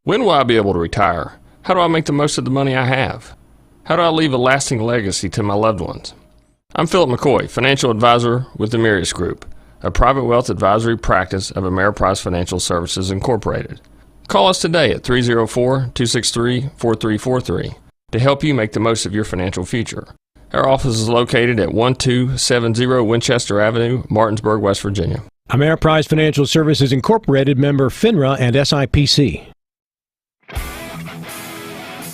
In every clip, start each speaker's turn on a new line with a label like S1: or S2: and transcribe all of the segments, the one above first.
S1: When will I be able to retire? How do I make the most of the money I have? How do I leave a lasting legacy to my loved ones? I'm Philip McCoy, financial advisor with the Mirius Group, a private wealth advisory practice of Ameriprise Financial Services Incorporated. Call us today at 304-263-4343 to help you make the most of your financial future. Our office is located at 1270 Winchester Avenue, Martinsburg, West Virginia.
S2: Ameriprise Financial Services Incorporated, member FINRA and SIPC.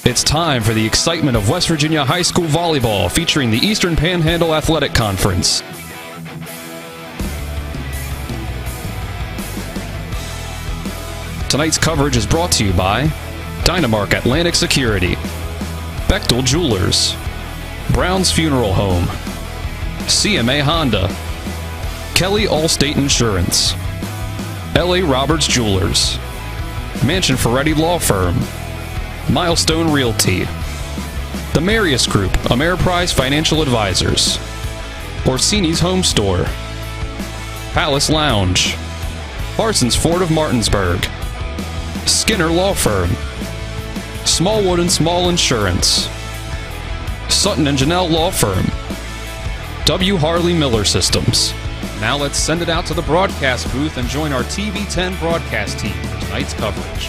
S3: It's time for the excitement of West Virginia high school volleyball featuring the Eastern Panhandle Athletic Conference. Tonight's coverage is brought to you by Dynamark Atlantic Security, Bechtel Jewelers, Brown's Funeral Home, CMA Honda, Kelly Allstate Insurance, L.A. Roberts Jewelers, Mansion Ferretti Law Firm, Milestone Realty, the Mirius Group, Ameriprise Financial Advisors, Orsini's Home Store, Palace Lounge, Parsons Ford of Martinsburg, Skinner Law Firm, Smallwood and Small Insurance, Sutton and Janelle Law Firm, W. Harley Miller Systems. Now let's send it out to the broadcast booth and join our TV10 broadcast team for tonight's coverage.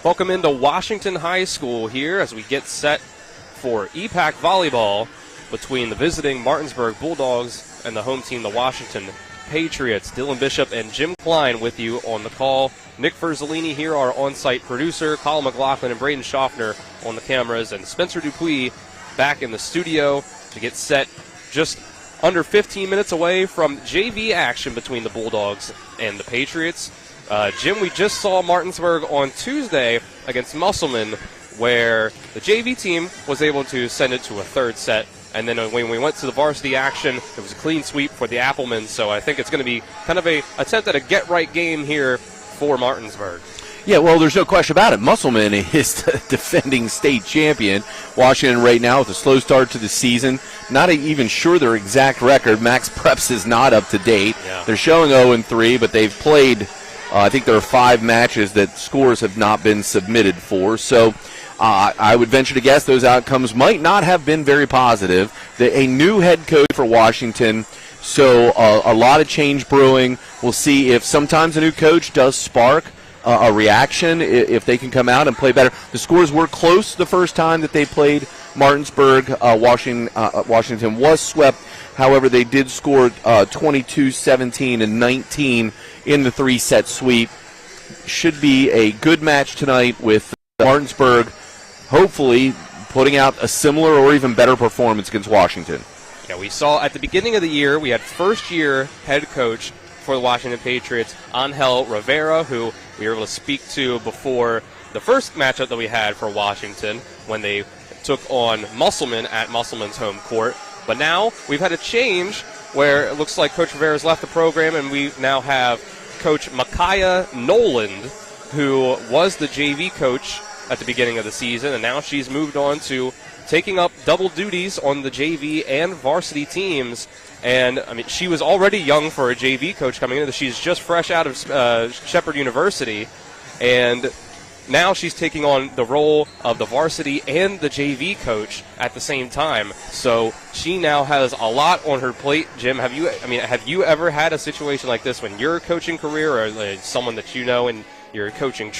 S4: Welcome into Washington High School here as we get set for EPAC volleyball between the visiting Martinsburg Bulldogs and the home team, the Washington Patriots. Dylan Bishop and Jim Klein with you on the call. Nick Verzolini here, our on-site producer. Colin McLaughlin and Braden Schaffner on the cameras. And Spencer Dupuis back in the studio to get set just under 15 minutes away from JV action between the Bulldogs and the Patriots. Jim, we just saw Martinsburg on Tuesday against Musselman, where the JV team was able to send it to a third set. And then when we went to the varsity action, it was a clean sweep for the Applemans. So I think it's going to be kind of a attempt at a get-right game here for Martinsburg.
S5: Yeah, well, there's no question about it. Musselman is the defending state champion. Washington right now with a slow start to the season. Not even sure their exact record. Max Preps is not up to date.
S4: Yeah.
S5: They're showing 0-3, but they've played, I think there are 5 matches that scores have not been submitted for. So I would venture to guess those outcomes might not have been very positive. A new head coach for Washington, so a lot of change brewing. We'll see if sometimes a new coach does spark a reaction, if they can come out and play better. The scores were close the first time that they played Martinsburg. Washington was swept. However, they did score 22, 17, and 19 in the 3-set sweep. Should be a good match tonight with Martinsburg hopefully putting out a similar or even better performance against Washington.
S4: Yeah, we saw at the beginning of the year, we had first-year head coach for the Washington Patriots, Angel Rivera, who we were able to speak to before the first matchup that we had for Washington when they took on Musselman at Musselman's home court. But now we've had a change where it looks like Coach Rivera's left the program, and we now have Coach Micaiah Noland, who was the JV coach at the beginning of the season, and now she's moved on to taking up double duties on the JV and varsity teams. And, I mean, she was already young for a JV coach coming in. She's just fresh out of Shepherd University, and now she's taking on the role of the varsity and the JV coach at the same time. So she now has a lot on her plate. Jim, have you ever had a situation like this when your coaching career, or someone that you know in your coaching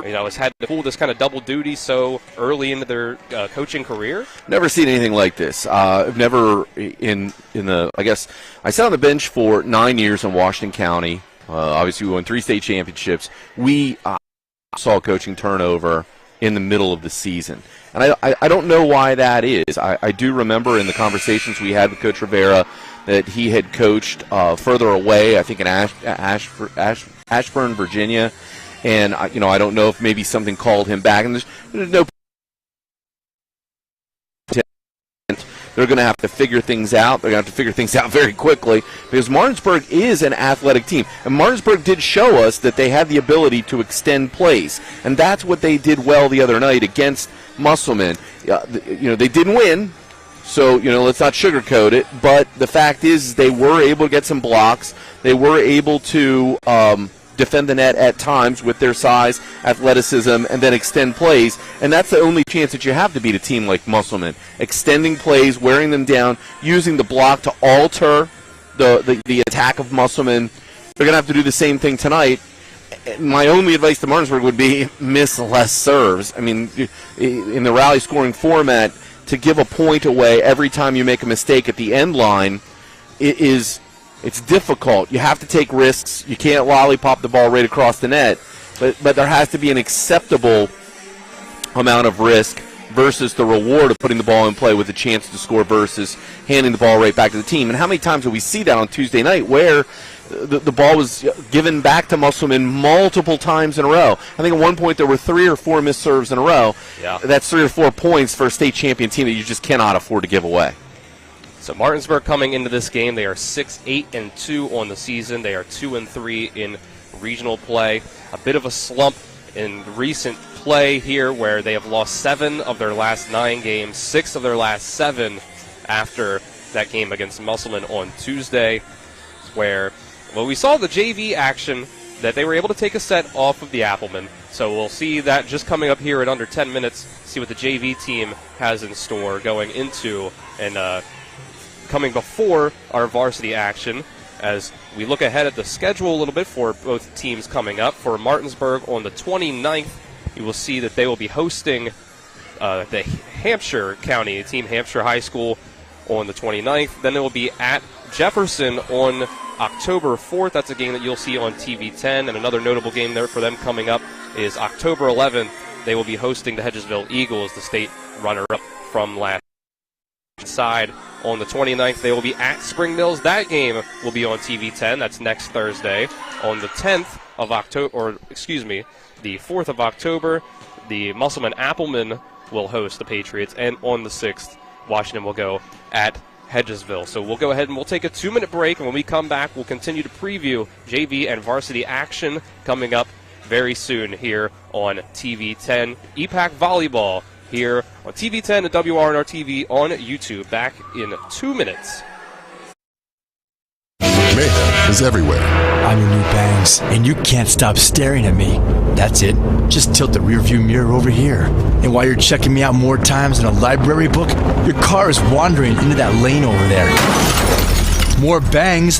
S4: has had to pull this kind of double duty so early into their coaching career?
S5: Never seen anything like this. I've never I guess I sat on the bench for 9 years in Washington County. Obviously, we won 3 state championships. We saw coaching turnover in the middle of the season. And I don't know why that is. I do remember in the conversations we had with Coach Rivera that he had coached further away, I think in Ashburn, Virginia. And, I don't know if maybe something called him back. And there's no. They're going to have to figure things out. They're going to have to figure things out very quickly because Martinsburg is an athletic team. And Martinsburg did show us that they had the ability to extend plays. And that's what they did well the other night against Musselman. They didn't win, so, let's not sugarcoat it. But the fact is they were able to get some blocks. They were able to defend the net at times with their size, athleticism, and then extend plays. And that's the only chance that you have to beat a team like Musselman. Extending plays, wearing them down, using the block to alter the attack of Musselman. They're going to have to do the same thing tonight. My only advice to Martinsburg would be miss less serves. I mean, in the rally scoring format, to give a point away every time you make a mistake at the end line, it's difficult. You have to take risks. You can't lollipop the ball right across the net. But there has to be an acceptable amount of risk versus the reward of putting the ball in play with a chance to score versus handing the ball right back to the team. And how many times do we see that on Tuesday night where the ball was given back to Musselman multiple times in a row? I think at one point there were 3 or 4 missed serves in a row.
S4: Yeah.
S5: That's 3 or 4 points for a state champion team that you just cannot afford to give away.
S4: So Martinsburg coming into this game, they are 6-8-2 on the season. They are 2-3 in regional play. A bit of a slump in recent play here where they have lost 7 of their last 9 games, 6 of their last 7 after that game against Musselman on Tuesday, where we saw the JV action that they were able to take a set off of the Appleman. So we'll see that just coming up here in under 10 minutes, see what the JV team has in store going into and coming before our varsity action as we look ahead at the schedule a little bit for both teams coming up. For Martinsburg on the 29th, you will see that they will be hosting the Hampshire County team, Hampshire High School, on the 29th. Then they will be at Jefferson on October 4th. That's a game that you'll see on TV 10. And another notable game there for them coming up is October 11th. They will be hosting the Hedgesville Eagles, the state runner-up from last side. On the 29th, they will be at Spring Mills. That game will be on TV 10. That's next Thursday. On the 10th of October, the 4th of October, the Musselman Appleman will host the Patriots. And on the 6th, Washington will go at Hedgesville. So we'll go ahead and we'll take a 2-minute break. And when we come back, we'll continue to preview JV and varsity action coming up very soon here on TV 10. EPAC Volleyball here on TV 10 and WRNR TV on YouTube. Back in 2 minutes.
S6: Mayhem is everywhere.
S7: I'm your new bangs, and you can't stop staring at me. That's it. Just tilt the rearview mirror over here. And while you're checking me out more times than a library book, your car is wandering into that lane over there. More bangs?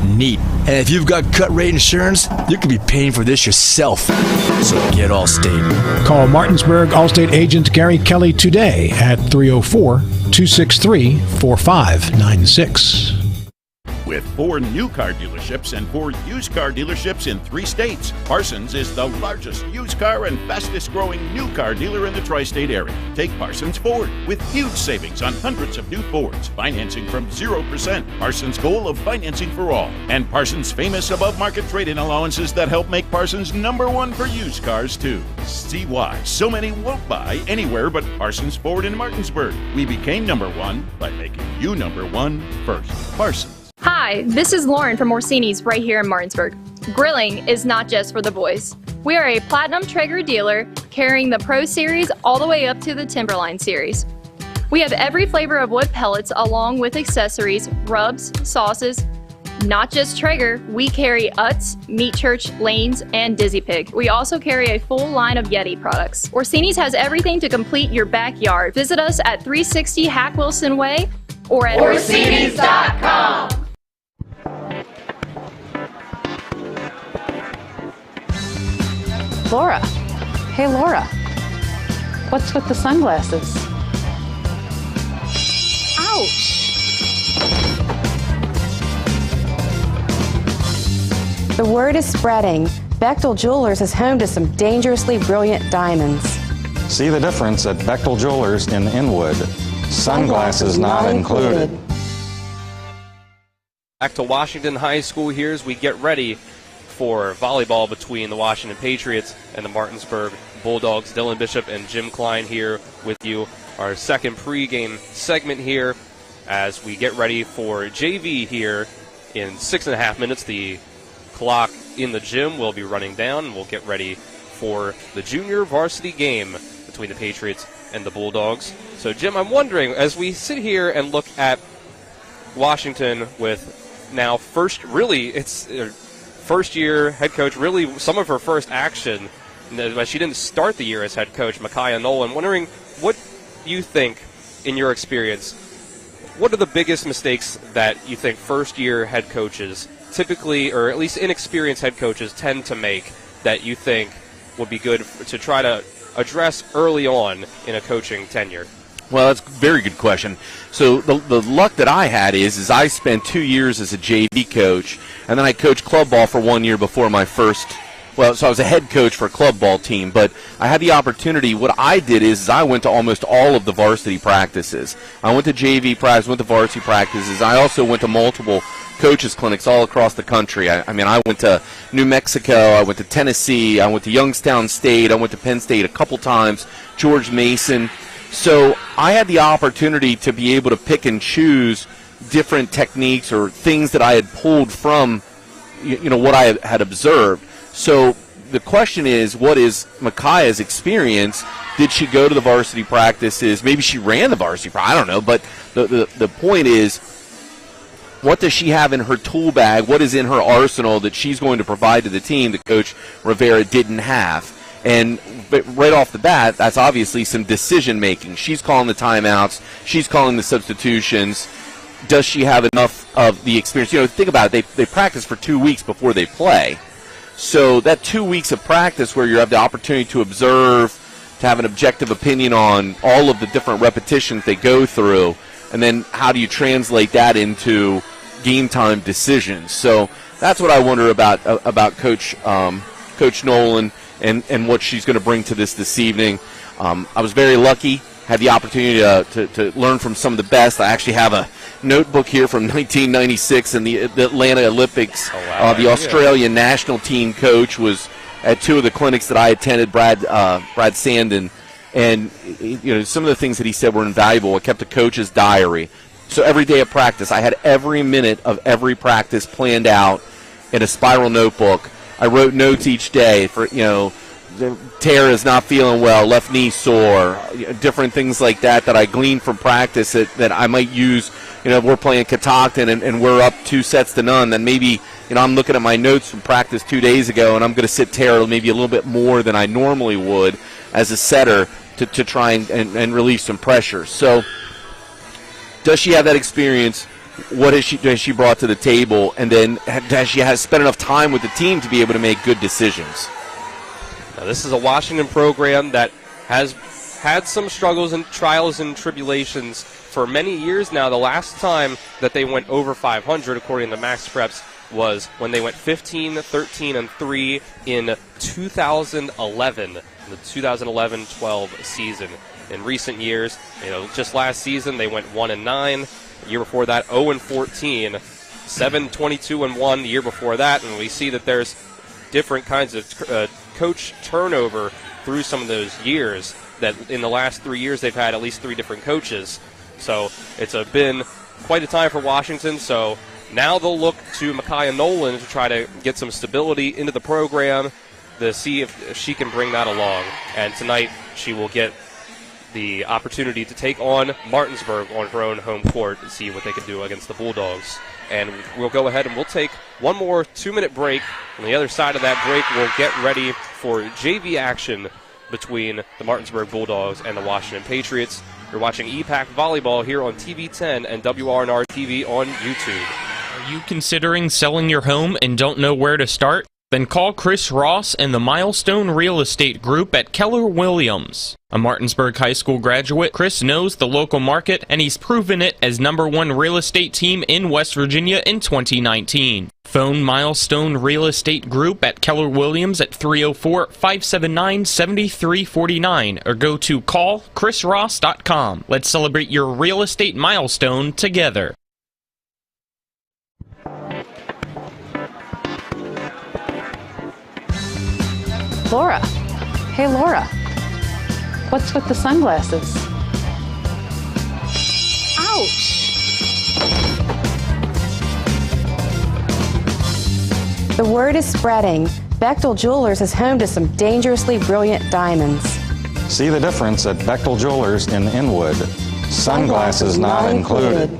S7: Neat. And if you've got cut rate insurance, you could be paying for this yourself. So get Allstate.
S2: Call Martinsburg Allstate agent Gary Kelly today at 304-263-4596.
S8: With 4 new car dealerships and 4 used car dealerships in 3 states, Parsons is the largest used car and fastest growing new car dealer in the tri-state area. Take Parsons Ford with huge savings on hundreds of new Fords, financing from 0%, Parsons' goal of financing for all, and Parsons' famous above-market trade-in allowances that help make Parsons #1 for used cars too. See why so many won't buy anywhere but Parsons Ford in Martinsburg. We became #1 by making you #1 first. Parsons.
S9: Hi, this is Lauren from Orsini's right here in Martinsburg. Grilling is not just for the boys. We are a Platinum Traeger dealer carrying the Pro Series all the way up to the Timberline Series. We have every flavor of wood pellets along with accessories, rubs, sauces. Not just Traeger, we carry Utz, Meat Church, Lanes, and Dizzy Pig. We also carry a full line of Yeti products. Orsini's has everything to complete your backyard. Visit us at 360 Hack Wilson Way or at Orsinis.com.
S10: Laura. Hey, Laura. What's with the sunglasses? Ouch!
S11: The word is spreading. Bechtel Jewelers is home to some dangerously brilliant diamonds.
S12: See the difference at Bechtel Jewelers in Inwood. Sunglasses not included.
S4: Back to Washington High School here as we get ready for volleyball between the Washington Patriots and the Martinsburg Bulldogs. Dylan Bishop and Jim Klein here with you. Our second pregame segment here as we get ready for JV here in 6.5 minutes. The clock in the gym will be running down, and we'll get ready for the junior varsity game between the Patriots and the Bulldogs. So, Jim, I'm wondering, as we sit here and look at Washington with now first first-year head coach, really some of her first action, but she didn't start the year as head coach, Micaiah Nolan. Wondering what you think, in your experience, what are the biggest mistakes that you think first-year head coaches typically, or at least inexperienced head coaches, tend to make that you think would be good to try to address early on in a coaching tenure?
S5: Well, that's a very good question. So the luck that I had is I spent 2 years as a JV coach, and then I coached club ball for 1 year before my first. Well, so I was a head coach for a club ball team, but I had the opportunity. What I did is I went to almost all of the varsity practices. I went to JV practice, went to varsity practices. I also went to multiple coaches clinics all across the country. I went to New Mexico, I went to Tennessee, I went to Youngstown State, I went to Penn State a couple times, George Mason. So I had the opportunity to be able to pick and choose different techniques or things that I had pulled from, what I had observed. So the question is, what is Micaiah's experience? Did she go to the varsity practices? Maybe she ran the varsity practice. I don't know. But the point is, what does she have in her tool bag? What is in her arsenal that she's going to provide to the team that Coach Rivera didn't have? But right off the bat, that's obviously some decision-making. She's calling the timeouts. She's calling the substitutions. Does she have enough of the experience? Think about it. They practice for 2 weeks before they play. So that 2 weeks of practice where you have the opportunity to observe, to have an objective opinion on all of the different repetitions they go through, and then how do you translate that into game time decisions? So that's what I wonder about Coach Nolan and what she's going to bring to this evening. I was very lucky, had the opportunity to learn from some of the best. I actually have a notebook here from 1996 and the Atlanta Olympics.
S4: Oh, wow.
S5: The Australian national team coach was at 2 of the clinics that I attended, Brad Sandin. And some of the things that he said were invaluable. I kept a coach's diary. So every day of practice, I had every minute of every practice planned out in a spiral notebook. I wrote notes each day for, Tara's not feeling well, left knee sore, different things like that I gleaned from practice that I might use. If we're playing Catoctin and we're up 2-0, then maybe, I'm looking at my notes from practice 2 days ago, and I'm going to sit Tara maybe a little bit more than I normally would as a setter to try and relieve some pressure. So does she have that experience? What has she brought to the table? And then has she spent enough time with the team to be able to make good decisions?
S4: Now, this is a Washington program that has had some struggles and trials and tribulations for many years now. The last time that they went over 500, according to Max Preps, was when they went 15-13-3 in 2011, the 2011-12 season. In recent years, just last season they went 1-9. The year before that, 0-14, 7-22-1 the year before that, and we see that there's different kinds of coach turnover through some of those years. That in the last 3 years they've had at least 3 different coaches. So it's been quite a time for Washington. So now they'll look to Micaiah Nolan to try to get some stability into the program to see if she can bring that along. And tonight she will get the opportunity to take on Martinsburg on her own home court to see what they can do against the Bulldogs. And we'll go ahead and we'll take one more 2-minute break. On the other side of that break, we'll get ready for JV action between the Martinsburg Bulldogs and the Washington Patriots. You're watching EPAC Volleyball here on TV 10 and WRNR TV on YouTube.
S6: Are you considering selling your home and don't know where to start? Then call Chris Ross and the Milestone Real Estate Group at Keller Williams. A Martinsburg High School graduate, Chris knows the local market, and he's proven it as #1 real estate team in West Virginia in 2019. Phone Milestone Real Estate Group at Keller Williams at 304-579-7349 or go to callchrisross.com. Let's celebrate your real estate milestone together.
S10: Laura. Hey, Laura. What's with the sunglasses?
S11: Ouch! The word is spreading. Bechtel Jewelers is home to some dangerously brilliant diamonds.
S12: See the difference at Bechtel Jewelers in Inwood. Sunglasses not included.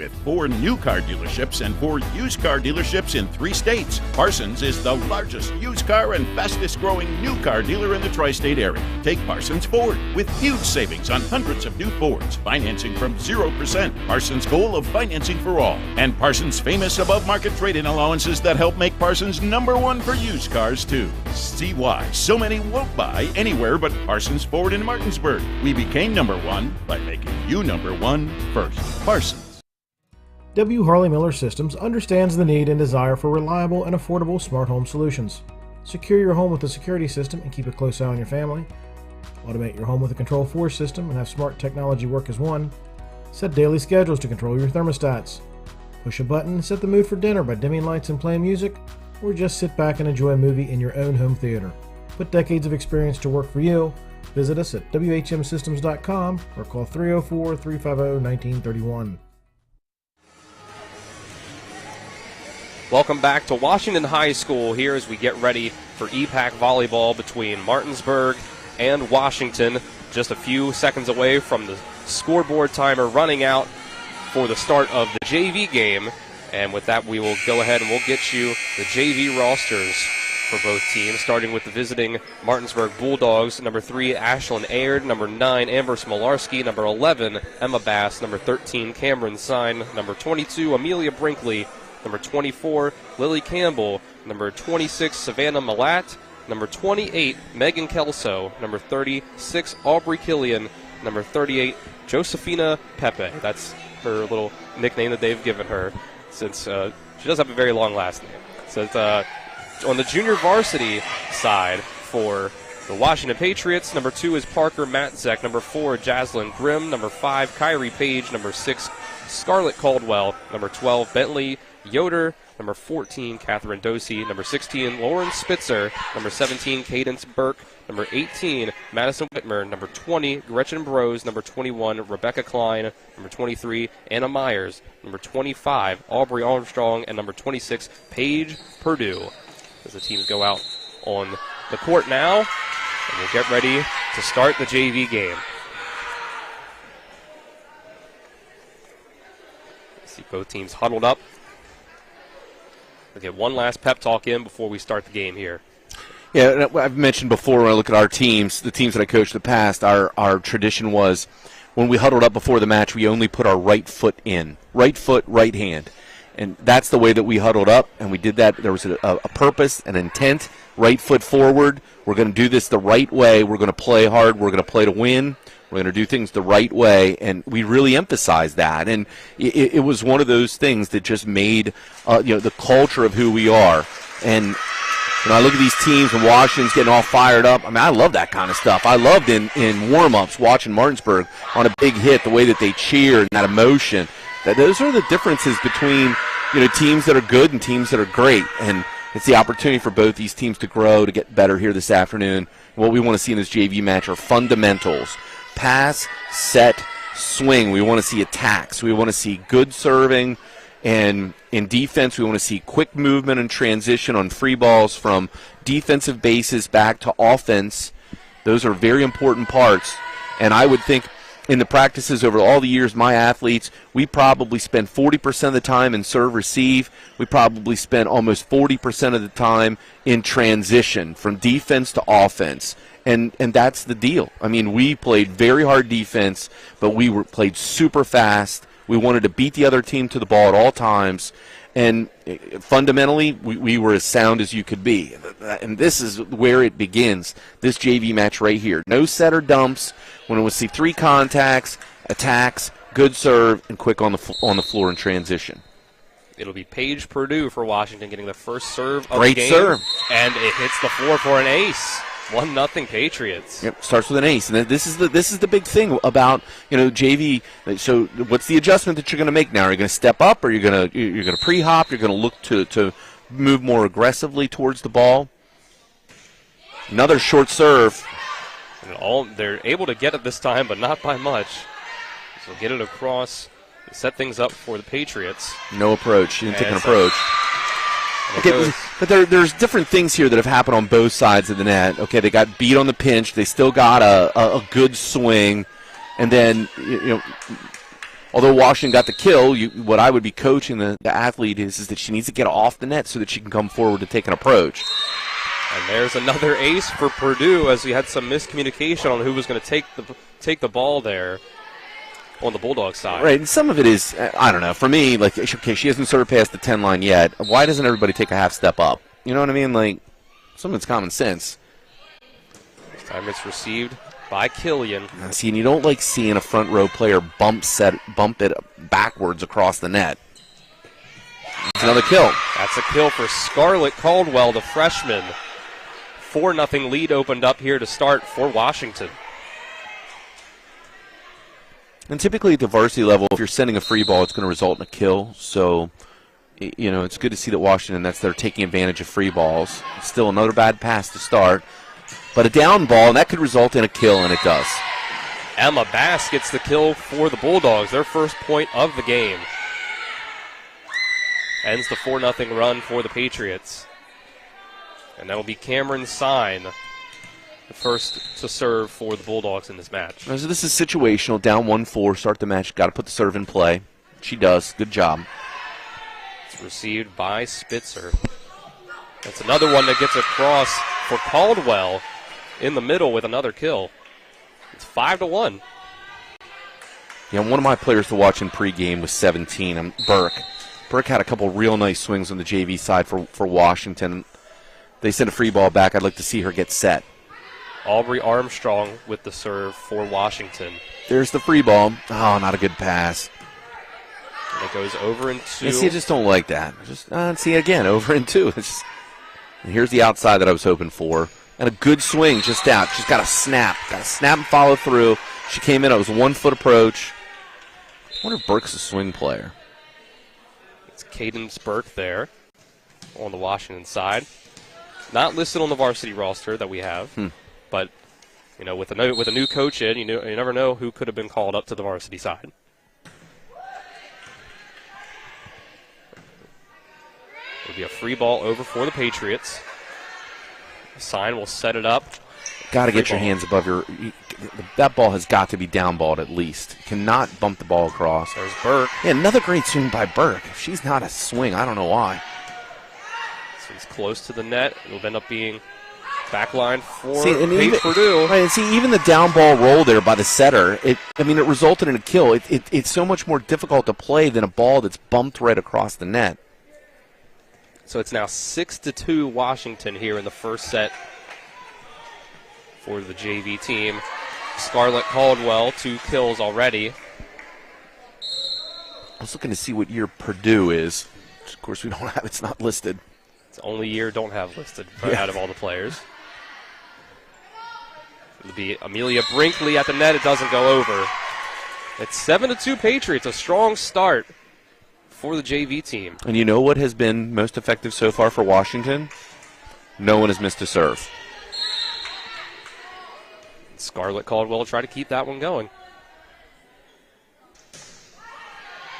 S8: with 4 new car dealerships and 4 used car dealerships in 3 states. Parsons is the largest used car and fastest growing new car dealer in the tri-state area. Take Parsons Ford with huge savings on hundreds of new Fords, financing from 0%. Parsons' goal of financing for all. And Parsons' famous above-market trade-in allowances that help make Parsons #1 for used cars, too. See why so many won't buy anywhere but Parsons Ford in Martinsburg. We became #1 by making you #1 first. Parsons.
S13: W. Harley Miller Systems understands the need and desire for reliable and affordable smart home solutions. Secure your home with a security system and keep a close eye on your family. Automate your home with a Control4 system and have smart technology work as one. Set daily schedules to control your thermostats. Push a button and set the mood for dinner by dimming lights and playing music, or just sit back and enjoy a movie in your own home theater. Put decades of experience to work for you. Visit us at whmsystems.com or call 304-350-1931.
S4: Welcome back to Washington High School here as we get ready for EPAC volleyball between Martinsburg and Washington. Just a few seconds away from the scoreboard timer running out for the start of the JV game. And with that, we will go ahead and we'll get you the JV rosters for both teams, starting with the visiting Martinsburg Bulldogs. Number 3, Ashlyn Aird. Number 9, Amber Smolarski. Number 11, Emma Bass. Number 13, Cameron Sine. Number 22, Amelia Brinkley. Number 24, Lily Campbell. Number 26, Savannah Malat. Number 28, Megan Kelso. Number 36, Aubry Killian. Number 38, Josefina Pepe. That's her little nickname that they've given her, since she does have a very long last name. So it's, on the junior varsity side for the Washington Patriots, number 2 is Parker Matzek. Number 4, Jaslyn Grimm. Number 5, Kyrie Page. Number 6, Scarlett Caldwell. Number 12, Bentley Yoder. Number 14, Catherine Dosey. Number 16, Lauren Spitzer. Number 17, Cadence Burke. Number 18, Madison Whitmer. Number 20, Gretchen Brose. Number 21, Rebecca Klein. Number 23, Anna Myers. Number 25, Aubrey Armstrong. And number 26, Paige Purdue. As the teams go out on the court now, and we'll get ready to start the JV game. See both teams huddled up. We'll get one last pep talk in before we start the game here.
S5: Yeah, I've mentioned before when I look at our teams, the teams that I coached in the past, our tradition was when we huddled up before the match, we only put our right foot in. Right foot, right hand. And that's the way that we huddled up, and we did that. There was a purpose, an intent, right foot forward. We're going to do this the right way. We're going to play hard. We're going to play to win. We're going to do things the right way, and we really emphasized that. And it was one of those things that just made the culture of who we are. And when I look at these teams and Washington's getting all fired up, I mean, I love that kind of stuff. I loved in warm-ups watching Martinsburg on a big hit, the way that they cheered and that emotion. Those are the differences between teams that are good and teams that are great. And it's the opportunity for both these teams to grow, to get better here this afternoon. What we want to see in this JV match are fundamentals. Pass, set, swing. We want to see attacks. We want to see good serving. And in defense, we want to see quick movement and transition on free balls from defensive bases back to offense. Those are very important parts. And I would think in the practices over all the years, my athletes, we probably spend 40% of the time in serve-receive. We probably spend almost 40% of the time in transition from defense to offense. And that's the deal. I mean, we played very hard defense, but we played super fast. We wanted to beat the other team to the ball at all times. And fundamentally, we were as sound as you could be. And this is where it begins, this JV match right here. No set or dumps. When we see 3 contacts, attacks, good serve, and quick on the floor in transition.
S4: It'll be Paige Purdue for Washington getting the first serve of
S5: Great
S4: the game.
S5: serve.
S4: And it hits the floor for an ace. 1-0 Patriots.
S5: Yep, starts with an ace, and this is the big thing about JV. So, what's the adjustment that you're going to make now? Are you going to step up, or you're going to pre-hop? You're going to look to move more aggressively towards the ball. Another short serve.
S4: And they're able to get it this time, but not by much. So get it across, set things up for the Patriots.
S5: No approach. She didn't take an approach. Okay, but there's different things here that have happened on both sides of the net. Okay, they got beat on the pinch. They still got a good swing. And then, although Washington got the kill, what I would be coaching the athlete is that she needs to get off the net so that she can come forward to take an approach.
S4: And there's another ace for Purdue as we had some miscommunication on who was going to take the ball there on the Bulldogs side.
S5: Right, and some of it is, I don't know, for me, like, okay, she hasn't sort of passed the 10 line yet. Why doesn't everybody take a half step up? You know what I mean? Like, some of it's common sense.
S4: This time it's received by Killian.
S5: See, and you don't like seeing a front row player bump it backwards across the net. It's another kill.
S4: That's a kill for Scarlett Caldwell, the freshman. 4-0 lead opened up here to start for Washington.
S5: And typically at the varsity level, if you're sending a free ball, it's going to result in a kill. So, you know, it's good to see that Washington, they're taking advantage of free balls. Still another bad pass to start. But a down ball, and that could result in a kill, and it does.
S4: Emma Bass gets the kill for the Bulldogs, their first point of the game. Ends the 4-0 run for the Patriots. And that will be Cameron Sign, the first to serve for the Bulldogs in this match.
S5: So this is situational, down 1-4, start the match, got to put the serve in play. She does, good job.
S4: It's received by Spitzer. That's another one that gets across for Caldwell in the middle with another kill. It's 5-1.
S5: Yeah, one of my players to watch in pregame was 17, Burke. Burke had a couple real nice swings on the JV side for Washington. They sent a free ball back. I'd like to see her get set.
S4: Aubry Armstrong with the serve for Washington.
S5: There's the free ball. Oh, not a good pass.
S4: And it goes over and 2.
S5: Yeah, see, I just don't like that. Just see it again, over and 2. And here's the outside that I was hoping for. And a good swing just out. She's got to snap. Got to snap and follow through. She came in. It was a 1-foot approach. I wonder if Burke's a swing player.
S4: It's Cadence Burke there on the Washington side. Not listed on the varsity roster that we have. But, you know, with a new coach in, you never know who could have been called up to the varsity side. It'll be a free ball over for the Patriots. Sign will set it up.
S5: Got to get your hands above your. That ball has got to be downballed at least. Cannot bump the ball across.
S4: There's Burke.
S5: Yeah, another great swing by Burke. If she's not a swing, I don't know why.
S4: So he's close to the net. It'll end up being back line for
S5: Purdue. Right, and see, even the down ball roll there by the setter, it resulted in a kill. It's so much more difficult to play than a ball that's bumped right across the net.
S4: So it's now 6-2 Washington here in the first set for the JV team. Scarlett Caldwell, 2 kills already.
S5: I was looking to see what year Purdue is. Which of course, we don't have. It's not listed.
S4: It's the only year don't have listed out of all the players. It'll be Amelia Brinkley at the net. It doesn't go over. It's 7-2 Patriots. A strong start for the JV team.
S5: And you know what has been most effective so far for Washington? No one has missed a serve.
S4: Scarlett Caldwell will try to keep that one going.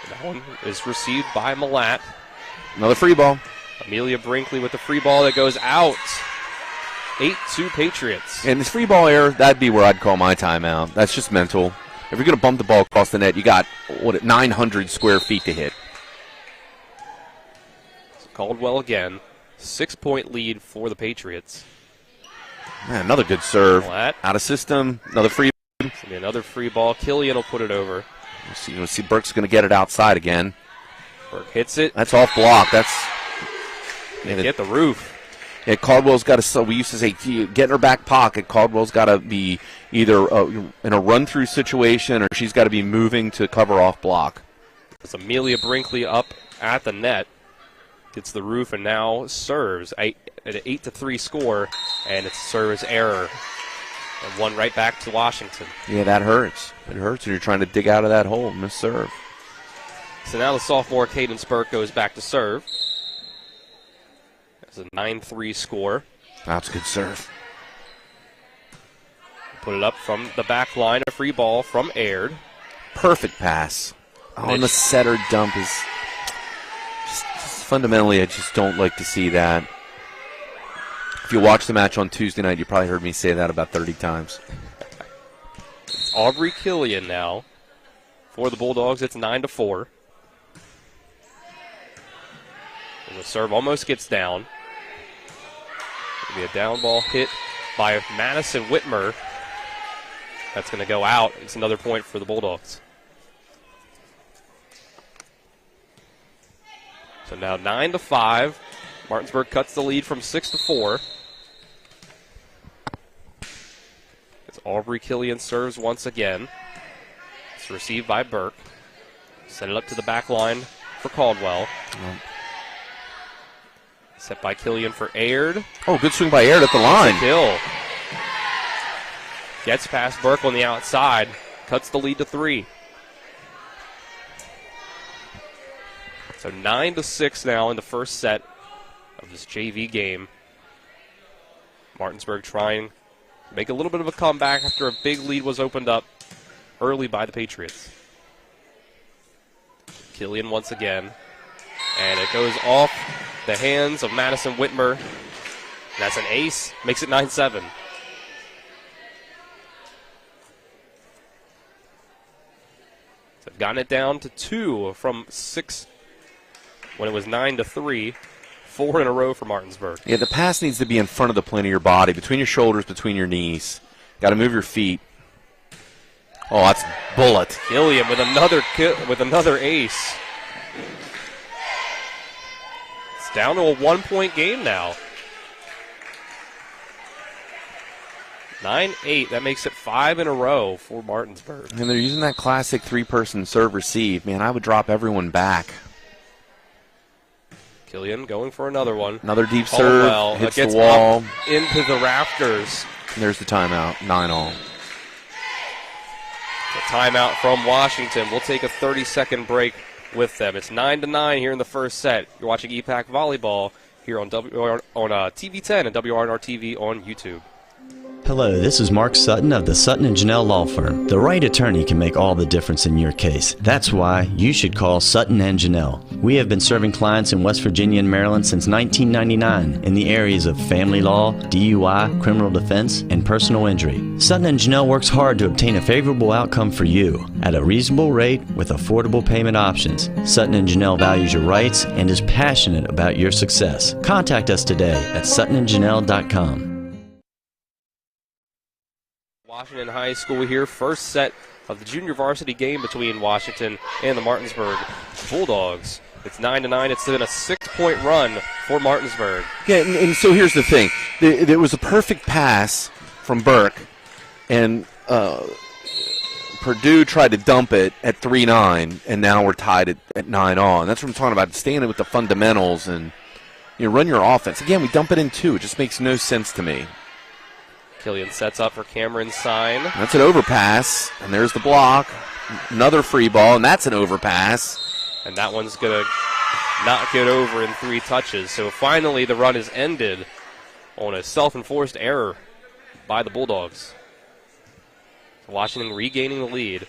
S4: That one is received by Malat.
S5: Another free ball.
S4: Amelia Brinkley with the free ball that goes out. 8-2 Patriots.
S5: And this free ball error, that'd be where I'd call my timeout. That's just mental. If you're going to bump the ball across the net, you got, 900 square feet to hit.
S4: So Caldwell again. 6-point lead for the Patriots.
S5: Man, another good serve.
S4: Malat.
S5: Out of system. Another free.
S4: Another free ball. Killian will put it over.
S5: We'll see Burke's going to get it outside again.
S4: Burke hits it.
S5: That's off block.
S4: They get the roof.
S5: Yeah, Caldwell's got to, we used to say, get in her back pocket. Caldwell's got to be either in a run-through situation or she's got to be moving to cover off block.
S4: It's Amelia Brinkley up at the net. Gets the roof and now serves at an 8-3 score, and it's service error. And one right back to Washington.
S5: Yeah, that hurts. It hurts when you're trying to dig out of that hole. Miss serve.
S4: So now the sophomore Cadence Burke goes back to serve. It's a 9-3 score.
S5: That's a good serve.
S4: Put it up from the back line. A free ball from Aird.
S5: Perfect pass. And the setter dump is just fundamentally, I just don't like to see that. If you watch the match on Tuesday night, you probably heard me say that about 30 times.
S4: It's Aubry Killian now For the Bulldogs, it's 9-4. And the serve almost gets down. It'll be a down ball hit by Madison Whitmer. That's going to go out. It's another point for the Bulldogs. So now 9-5. Martinsburg cuts the lead from 6-4. As Aubry Killian serves once again. It's received by Burke. Set it up to the back line for Caldwell. Set by Killian for Aird.
S5: Oh, good swing by Aird at the line.
S4: That's a kill. Gets past Burke on the outside. Cuts the lead to 3. So 9-6 now in the first set of this JV game. Martinsburg trying to make a little bit of a comeback after a big lead was opened up early by the Patriots. Killian once again. And it goes off the hands of Madison Whitmer. That's an ace. Makes it 9-7. So they've gotten it down to 2 from 6 when it was 9-3. 4 in a row for Martinsburg.
S5: Yeah, the pass needs to be in front of the plane of your body, between your shoulders, between your knees. Got to move your feet. Oh, that's bullet.
S4: Killian with another ace. It's down to a 1-point game now. 9-8. That makes it 5 in a row for Martinsburg.
S5: And they're using that classic 3-person serve-receive. Man, I would drop everyone back.
S4: Killian going for another one.
S5: Another deep serve, hits the wall.
S4: Into the rafters.
S5: And there's the timeout, 9-all.
S4: A timeout from Washington. We'll take a 30-second break with them. It's 9-9 here in the first set. You're watching EPAC Volleyball here on TV10 and WRNR TV on YouTube.
S14: Hello, this is Mark Sutton of the Sutton & Janelle Law Firm. The right attorney can make all the difference in your case. That's why you should call Sutton & Janelle. We have been serving clients in West Virginia and Maryland since 1999 in the areas of family law, DUI, criminal defense, and personal injury. Sutton & Janelle works hard to obtain a favorable outcome for you at a reasonable rate with affordable payment options. Sutton & Janelle values your rights and is passionate about your success. Contact us today at suttonandjanelle.com.
S4: Washington High School here, first set of the junior varsity game between Washington and the Martinsburg Bulldogs. It's 9-9. It's been a 6-point run for Martinsburg.
S5: Yeah, and so here's the thing. There was a perfect pass from Burke, and Purdue tried to dump it at 3-9, and now we're tied at 9-all. And that's what I'm talking about, staying with the fundamentals and run your offense. Again, we dump it in 2. It just makes no sense to me.
S4: Killian sets up for Cameron Sign.
S5: That's an overpass, and there's the block. Another free ball, and that's an overpass.
S4: And that one's going to not get over in 3 touches. So finally the run is ended on a self-enforced error by the Bulldogs. Washington regaining the lead.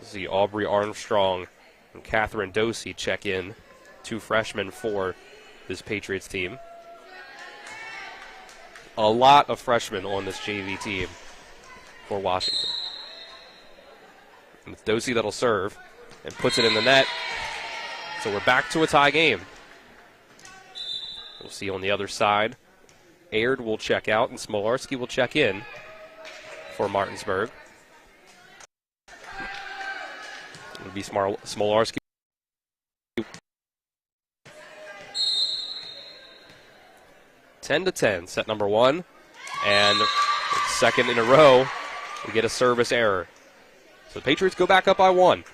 S4: See Aubry Armstrong and Catherine Dosey check in. 2 freshmen for this Patriots team. A lot of freshmen on this JV team for Washington. And it's Dosey that'll serve and puts it in the net. So we're back to a tie game. We'll see on the other side. Aird will check out and Smolarski will check in for Martinsburg. It'll be Smolarski. Ten to 10, set number 1, and second in a row, we get a service error. So the Patriots go back up by 1.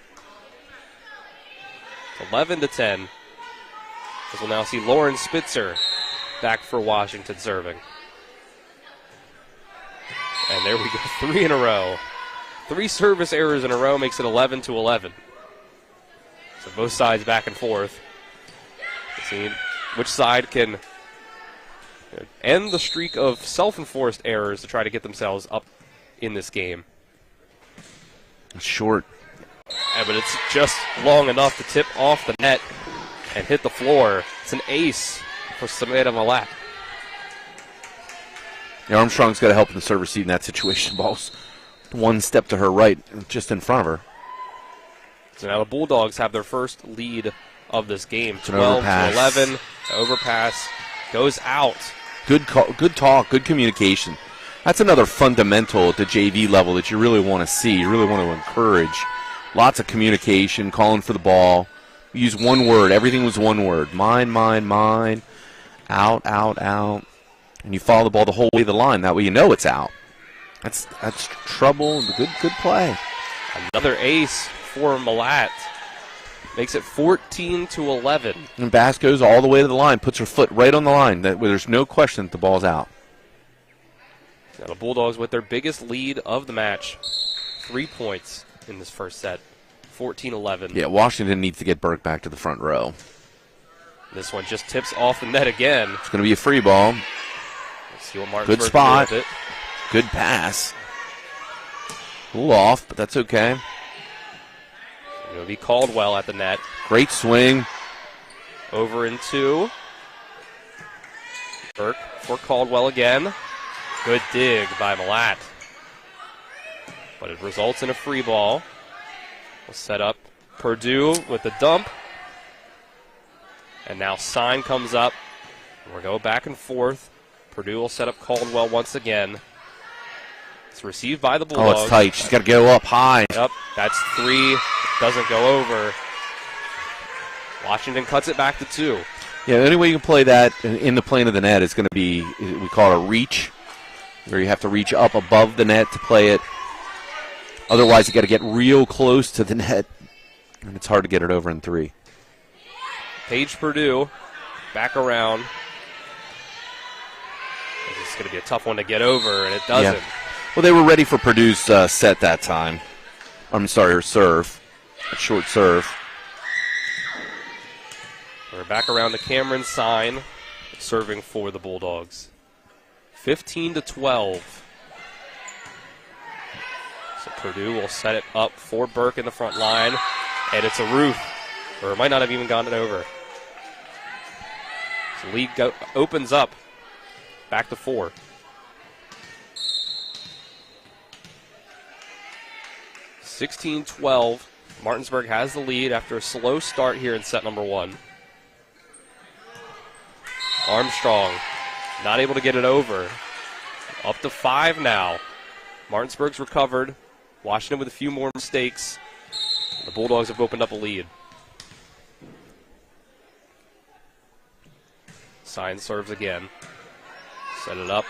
S4: 11 to 10. As we'll now see Lauren Spitzer back for Washington serving. And there we go, 3 in a row. 3 service errors in a row makes it 11 to 11. So both sides back and forth. See which side can end the streak of self-enforced errors to try to get themselves up in this game.
S5: It's short.
S4: Yeah, but it's just long enough to tip off the net and hit the floor. It's an ace for Samantha Malak.
S5: Yeah, Armstrong's got to help in the serve receive in that situation. Ball's one step to her right, just in front of her.
S4: So now the Bulldogs have their first lead of this game,
S5: It's an
S4: 12
S5: overpass.
S4: to 11. The overpass goes out.
S5: Good call, good talk, good communication. That's another fundamental at the JV level that you really want to see. You really want to encourage. Lots of communication, calling for the ball. Use one word. Everything was one word. Mine, mine, mine. Out, out, out. And you follow the ball the whole way to the line. That way you know it's out. That's trouble. Good play.
S4: Another ace for Malat. Makes it 14 to 11.
S5: And Bass goes all the way to the line, puts her foot right on the line. Where there's no question that the ball's out.
S4: Now the Bulldogs with their biggest lead of the match. 3 points in this first set. 14-11.
S5: Yeah, Washington needs to get Burke back to the front row.
S4: This one just tips off the net again.
S5: It's going to be a free ball.
S4: Let's see what Martinsburg
S5: Good spot.
S4: can do with it.
S5: Good pass. A little off, but that's okay.
S4: It'll be Caldwell at the net.
S5: Great swing.
S4: Over in two. Burke for Caldwell again. Good dig by Malat. But it results in a free ball. We'll set up Purdue with the dump. And now Sign comes up. We'll go back and forth. Purdue will set up Caldwell once again. It's received by the Bulldogs.
S5: Oh, it's tight. She's got to go up high.
S4: Yep, that's three. Doesn't go over. Washington cuts it back to two.
S5: Yeah, the only way you can play that in the plane of the net is going to be, we call it a reach, where you have to reach up above the net to play it. Otherwise, you got to get real close to the net, and it's hard to get it over in three.
S4: Paige Purdue back around. This is going to be a tough one to get over, and it doesn't.
S5: Yeah. Well, they were ready for Purdue's set that time. I'm sorry, her serve. A short serve.
S4: We're back around to Cameron Sign, serving for the Bulldogs. 15-12. So Purdue will set it up for Burke in the front line, and it's a roof, or it might not have even gotten it over. So lead opens up, back to 4. (16-12). Martinsburg has the lead after a slow start here in set number 1. Armstrong not able to get it over. Up to 5 now. Martinsburg's recovered. Washington with a few more mistakes. The Bulldogs have opened up a lead. Sign serves again. Set it up.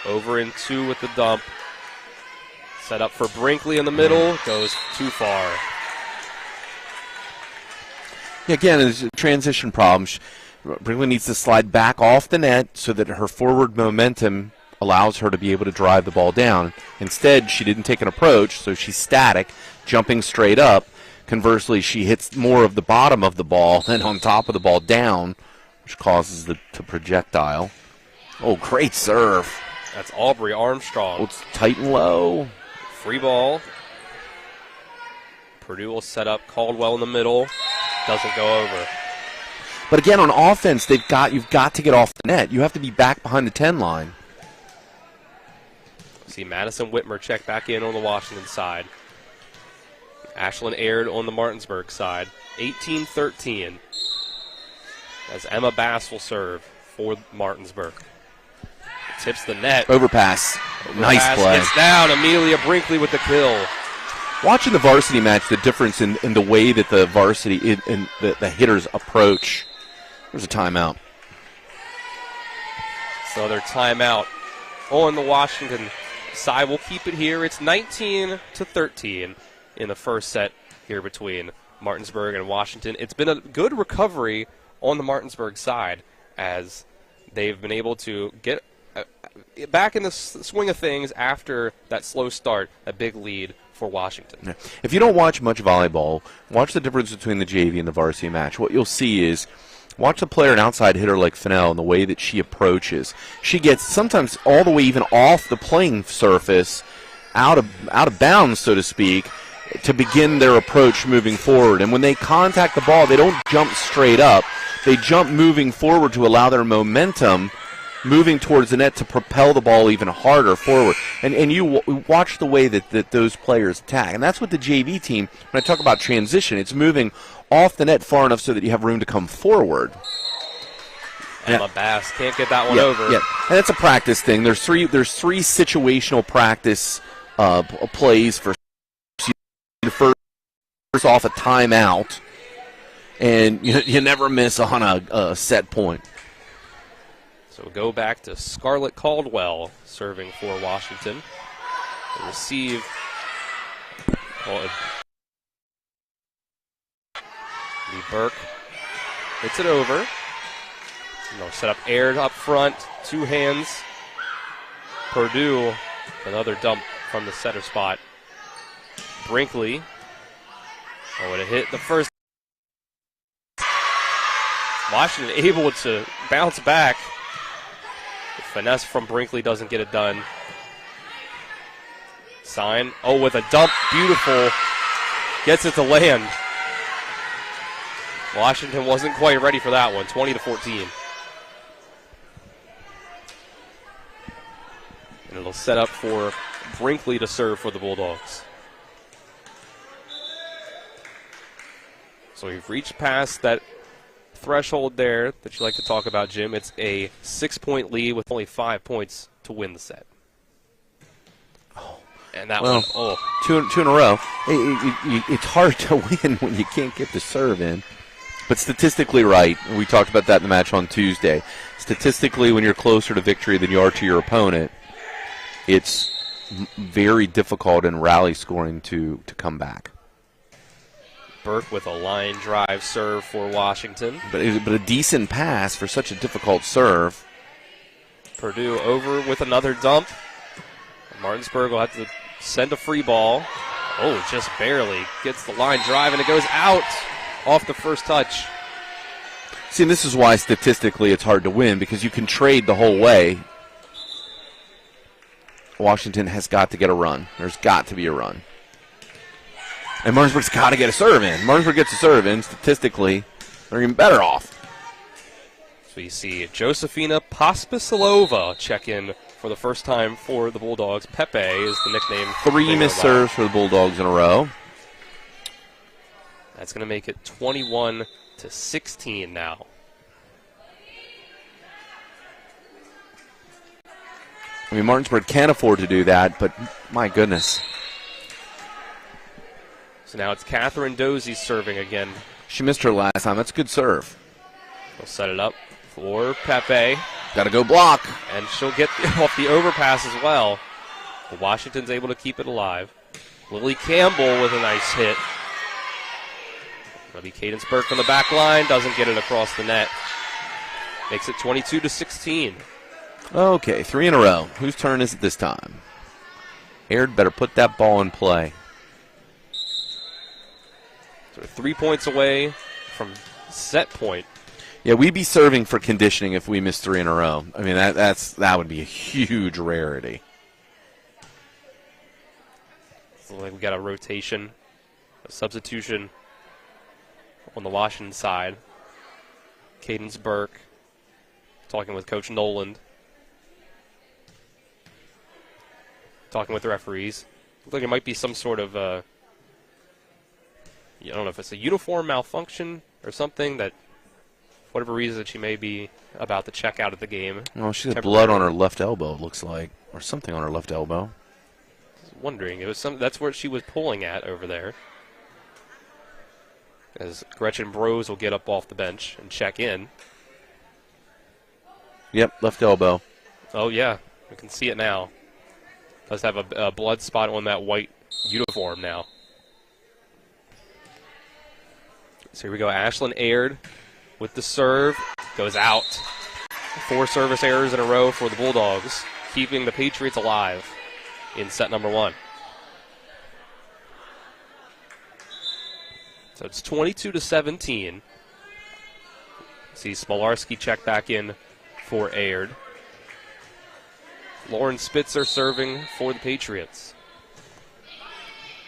S4: Over in 2 with the dump. Set up for Brinkley in the middle. Goes too far.
S5: Yeah, again, it's a transition problem. Brinkley needs to slide back off the net so that her forward momentum allows her to be able to drive the ball down. Instead, she didn't take an approach, so she's static, jumping straight up. Conversely, she hits more of the bottom of the ball than on top of the ball down, which causes the projectile. Oh, great serve.
S4: That's Aubry Armstrong.
S5: Oh, it's tight and low.
S4: Free ball. Purdue will set up Caldwell in the middle. Doesn't go over.
S5: But again, on offense, you've got to get off the net. You have to be back behind the 10 line.
S4: See Madison Whitmer check back in on the Washington side. Ashlyn Aird on the Martinsburg side. 18-13. As Emma Bass will serve for Martinsburg. Tips the net.
S5: Overpass. Nice play.
S4: Gets down. Amelia Brinkley with the kill.
S5: Watching the varsity match, the difference in the way that the varsity and the hitters approach. There's a timeout.
S4: So their timeout on the Washington side. We'll keep it here. It's 19-13 in the first set here between Martinsburg and Washington. It's been a good recovery on the Martinsburg side as they've been able to get back in the swing of things after that slow start, a big lead for Washington.
S5: Yeah. If you don't watch much volleyball, watch the difference between the JV and the varsity match. What you'll see is, watch the player, an outside hitter like Fennell, and the way that she approaches. She gets sometimes all the way even off the playing surface, out of bounds, so to speak, to begin their approach moving forward. And when they contact the ball, they don't jump straight up. They jump moving forward to allow their momentum moving towards the net to propel the ball even harder forward. And you watch the way that those players attack. And that's what the JV team, when I talk about transition, it's moving off the net far enough so that you have room to come forward.
S4: Emma Bass can't get that one over.
S5: Yeah, and it's a practice thing. There's three situational practice plays for first off a timeout, and you never miss on a set point.
S4: So we'll go back to Scarlett Caldwell serving for Washington. The receive. Lee Burke hits it over. They'll set up Aird up front, two hands. Purdue, another dump from the center spot. Brinkley. Would have hit the first. Washington able to bounce back. The finesse from Brinkley doesn't get it done. Sign. Oh, with a dump. Beautiful. Gets it to land. Washington wasn't quite ready for that one. 20-14. And it'll set up for Brinkley to serve for the Bulldogs. So we've reached past that threshold there that you like to talk about, Jim. It's a 6-point lead with only 5 points to win the set. And that one,
S5: two in a row. It's hard to win when you can't get the serve in. But statistically right, we talked about that in the match on Tuesday. Statistically, when you're closer to victory than you are to your opponent, it's very difficult in rally scoring to come back.
S4: Burke with a line drive serve for Washington.
S5: But a decent pass for such a difficult serve.
S4: Purdue over with another dump. Martinsburg will have to send a free ball. Oh, just barely gets the line drive, and it goes out off the first touch.
S5: See, and this is why statistically it's hard to win, because you can trade the whole way. Washington has got to get a run. There's got to be a run. And Martinsburg's got to get a serve in. Martinsburg gets a serve in. Statistically, they're even better off.
S4: So you see Josefina Pospisilova check in for the first time for the Bulldogs. Pepe is the nickname.
S5: 3 missed serves for the Bulldogs in a row.
S4: That's going to make it 21-16 now.
S5: I mean, Martinsburg can't afford to do that, but my goodness.
S4: So now it's Catherine Dozy serving again.
S5: She missed her last time. That's a good serve.
S4: We'll set it up for Pepe.
S5: Got to go block.
S4: And she'll get off the overpass as well. But Washington's able to keep it alive. Lily Campbell with a nice hit. That'll be Cadence Burke from the back line. Doesn't get it across the net. Makes it 22-16.
S5: Okay, 3 in a row. Whose turn is it this time? Aird better put that ball in play.
S4: So 3 points away from set point.
S5: Yeah, we'd be serving for conditioning if we missed 3 in a row. I mean, that would be a huge rarity.
S4: So like we got a rotation, a substitution on the Washington side. Cadence Burke talking with Coach Noland. Talking with the referees. Looks like it might be some sort of, I don't know if it's a uniform malfunction or something that, for whatever reason, she may be about to check out of the game.
S5: Oh, she has blood on her left elbow, it looks like, or something on her left elbow.
S4: I was wondering. That's where she was pulling at over there. As Gretchen Brose will get up off the bench and check in.
S5: Yep, left elbow.
S4: Oh, yeah. We can see it now. Does have a blood spot on that white uniform now. So here we go. Ashlyn Aird with the serve. Goes out. 4 service errors in a row for the Bulldogs, keeping the Patriots alive in set number 1. So it's 22-17. See Smolarski check back in for Aird. Lauren Spitzer serving for the Patriots.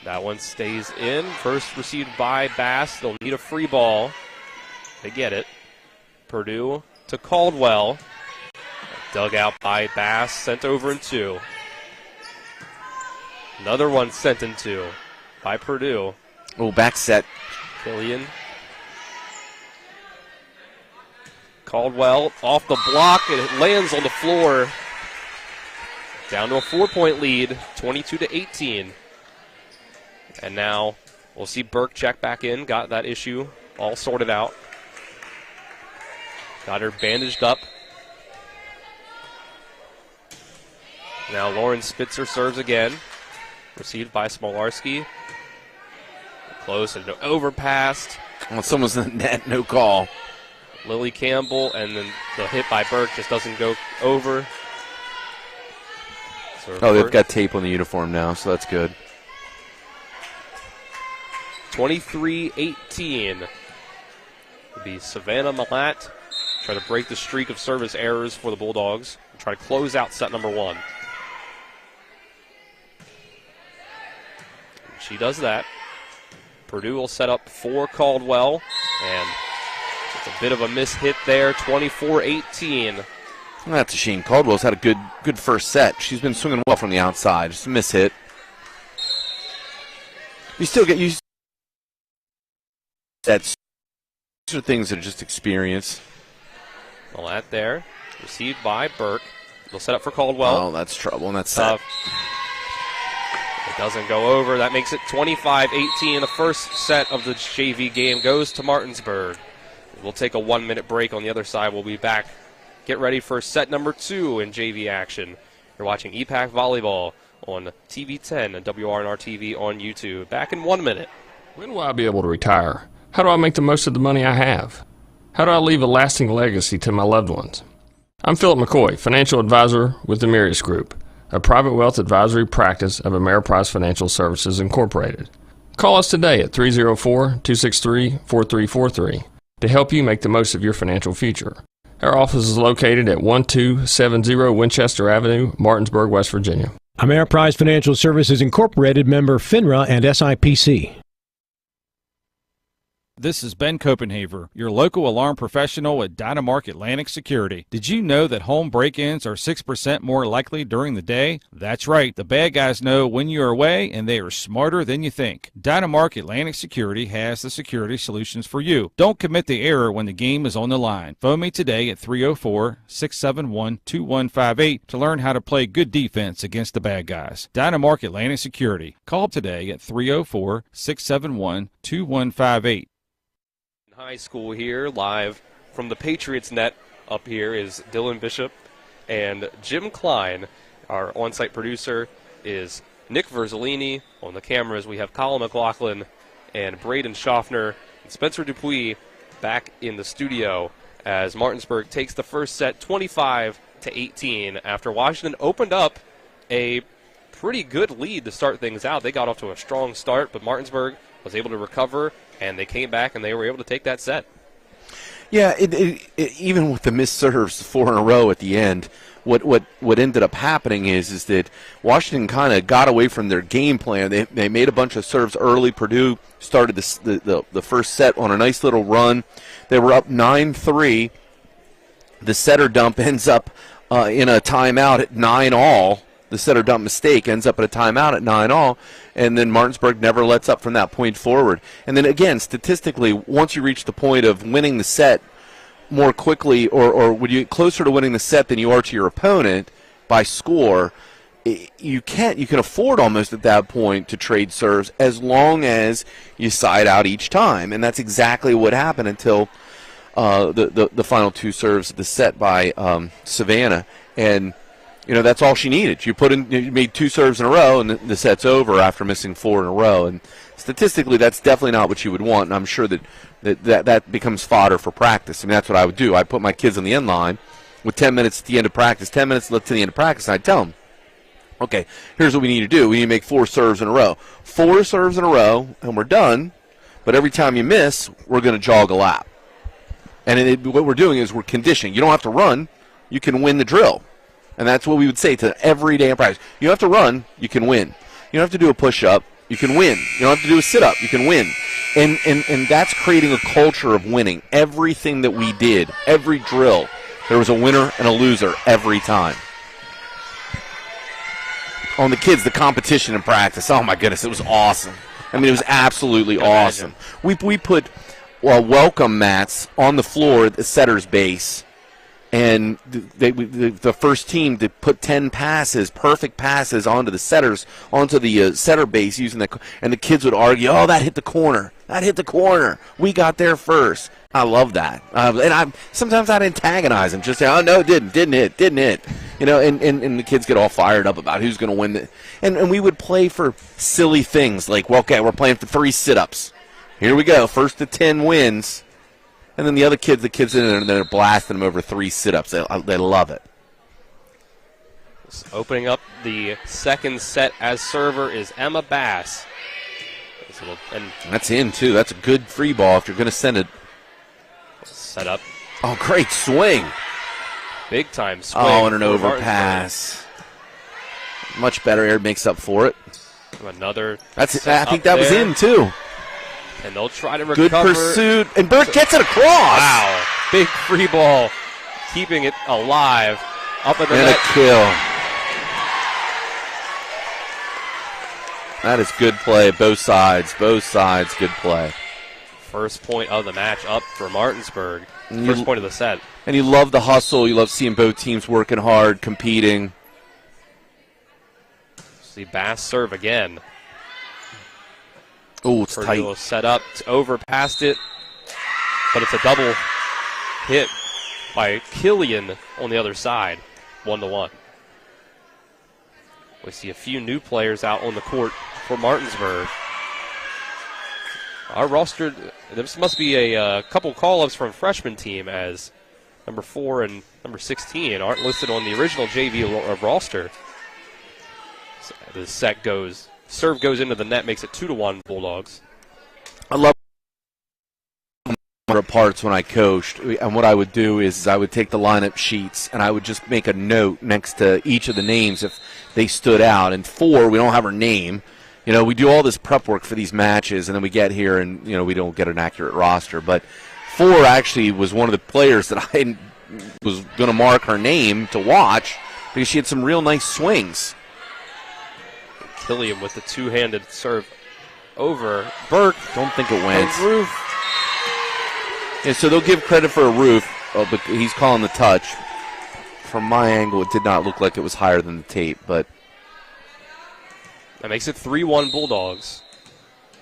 S4: That one stays in. First received by Bass. They'll need a free ball. They get it. Purdue to Caldwell. Dug out by Bass, sent over in 2. Another one sent in 2 by Purdue.
S5: Oh, back set.
S4: Killian. Caldwell off the block, and it lands on the floor. Down to a 4-point lead, 22-18. And now we'll see Burke check back in. Got that issue all sorted out. Got her bandaged up. Now Lauren Spitzer serves again. Received by Smolarski. Close and overpassed.
S5: Well, someone's in the net, no call.
S4: Lily Campbell, and then the hit by Burke just doesn't go over. So
S5: they've got tape on the uniform now, so that's good.
S4: 23-18. It'll be Savannah Malat try to break the streak of service errors for the Bulldogs and try to close out set number 1. She does that. Purdue will set up for Caldwell, and it's a bit of a mishit there, 24-18.
S5: Well, that's a shame. Caldwell's had a good first set. She's been swinging well from the outside. Just a mishit. You still get used. These are things that are just experience.
S4: Well, that there, received by Burke. They'll set up for Caldwell.
S5: Oh, that's trouble, and that's set.
S4: It doesn't go over. That makes it 25-18. The first set of the JV game goes to Martinsburg. We'll take a 1-minute break. On the other side, we'll be back. Get ready for set number 2 in JV action. You're watching EPAC Volleyball on TV 10 and WRNR TV on YouTube. Back in 1 minute.
S1: When will I be able to retire? How do I make the most of the money I have? How do I leave a lasting legacy to my loved ones? I'm Philip McCoy, financial advisor with the Mirius Group, a private wealth advisory practice of Ameriprise Financial Services Incorporated. Call us today at 304-263-4343 to help you make the most of your financial future. Our office is located at 1270 Winchester Avenue, Martinsburg, West Virginia.
S2: Ameriprise Financial Services Incorporated, member FINRA and SIPC.
S15: This is Ben Copenhaver, your local alarm professional at Dynamark Atlantic Security. Did you know that home break-ins are 6% more likely during the day? That's right. The bad guys know when you're away, and they are smarter than you think. Dynamark Atlantic Security has the security solutions for you. Don't commit the error when the game is on the line. Phone me today at 304-671-2158 to learn how to play good defense against the bad guys. Dynamark Atlantic Security. Call today at 304-671-2158.
S4: High school here, live from the Patriots net. Up here is Dylan Bishop and Jim Klein. Our on-site producer is Nick Verzolini. On the cameras, we have Colin McLaughlin and Braden Schaffner and Spencer Dupuis back in the studio as Martinsburg takes the first set 25-18 after Washington opened up a pretty good lead to start things out. They got off to a strong start, but Martinsburg was able to recover, and they came back and they were able to take that set.
S5: Yeah, even with the missed serves 4 in a row at the end, what ended up happening is that Washington kind of got away from their game plan. They made a bunch of serves early. Purdue started the first set on a nice little run. They were up 9-3. The setter dump ends up in a timeout at 9-all. The setter dump mistake ends up at a timeout at 9-all, and then Martinsburg never lets up from that point forward. And then again, statistically, once you reach the point of winning the set more quickly, or when you get closer to winning the set than you are to your opponent by score, you can afford almost at that point to trade serves as long as you side out each time. And that's exactly what happened until the final 2 serves of the set by Savannah. And that's all she needed. You made 2 serves in a row, and the set's over after missing 4 in a row. And statistically, that's definitely not what you would want. And I'm sure that becomes fodder for practice. I mean, that's what I would do. I'd put my kids on the end line with 10 minutes at the end of practice, 10 minutes left to the end of practice, and I'd tell them, okay, here's what we need to do. We need to make 4 serves in a row. 4 serves in a row, and we're done. But every time you miss, we're going to jog a lap. And what we're doing is we're conditioning. You don't have to run. You can win the drill. And that's what we would say to every day in practice. You don't have to run, you can win. You don't have to do a push-up, you can win. You don't have to do a sit-up, you can win. And that's creating a culture of winning. Everything that we did, every drill, There was a winner and a loser every time. On the kids, the competition in practice, oh my goodness, it was awesome. I mean, it was absolutely awesome. We put welcome mats on the floor at the setter's base, and the first team to put 10 passes, perfect passes onto the setter base using that, and the kids would argue, oh, that hit the corner. That hit the corner. We got there first. I love that. And sometimes I'd antagonize them, just say, oh, no, it didn't hit. You know, and the kids get all fired up about who's going to win. And we would play for silly things like, well, okay, we're playing for 3 sit-ups. Here we go, 1st to 10 wins. And then the kids in there, they're blasting them over 3 sit-ups. They love it.
S4: Opening up the second set as server is Emma Bass. And
S5: that's in, too. That's a good free ball if you're going to send it.
S4: Set up.
S5: Oh, great swing.
S4: Big time swing.
S5: Oh, and an overpass. Much better. Air makes up for it.
S4: Another.
S5: I think that was in, too.
S4: And they'll try to recover.
S5: Good pursuit. And Burke gets it across.
S4: Wow. Big free ball. Keeping it alive. Up at the net.
S5: And a kill. That is good play. Both sides. Good play.
S4: First point of the match up for Martinsburg. First point of the set.
S5: And you love the hustle. You love seeing both teams working hard, competing.
S4: See Bass serve again.
S5: Oh, it's tight.
S4: Will set up, overpassed it, but it's a double hit by Killian on the other side, 1-1. We see a few new players out on the court for Martinsburg. Our roster, this must be a couple call-ups from freshman team, as number 4 and number 16 aren't listed on the original JV roster. So the set goes. Serve goes into the net, makes it 2-1 Bulldogs.
S5: I love parts when I coached, and what I would do is I would take the lineup sheets and I would just make a note next to each of the names if they stood out. And 4, we don't have her name. You know, we do all this prep work for these matches, and then we get here and, you know, we don't get an accurate roster. But 4 actually was one of the players that I was going to mark her name to watch because she had some real nice swings.
S4: Killian with the two-handed serve over Burke.
S5: Don't think it went.
S4: Roof.
S5: Yeah, so they'll give credit for a roof, but he's calling the touch. From my angle, it did not look like it was higher than the tape, but
S4: that makes it 3-1 Bulldogs.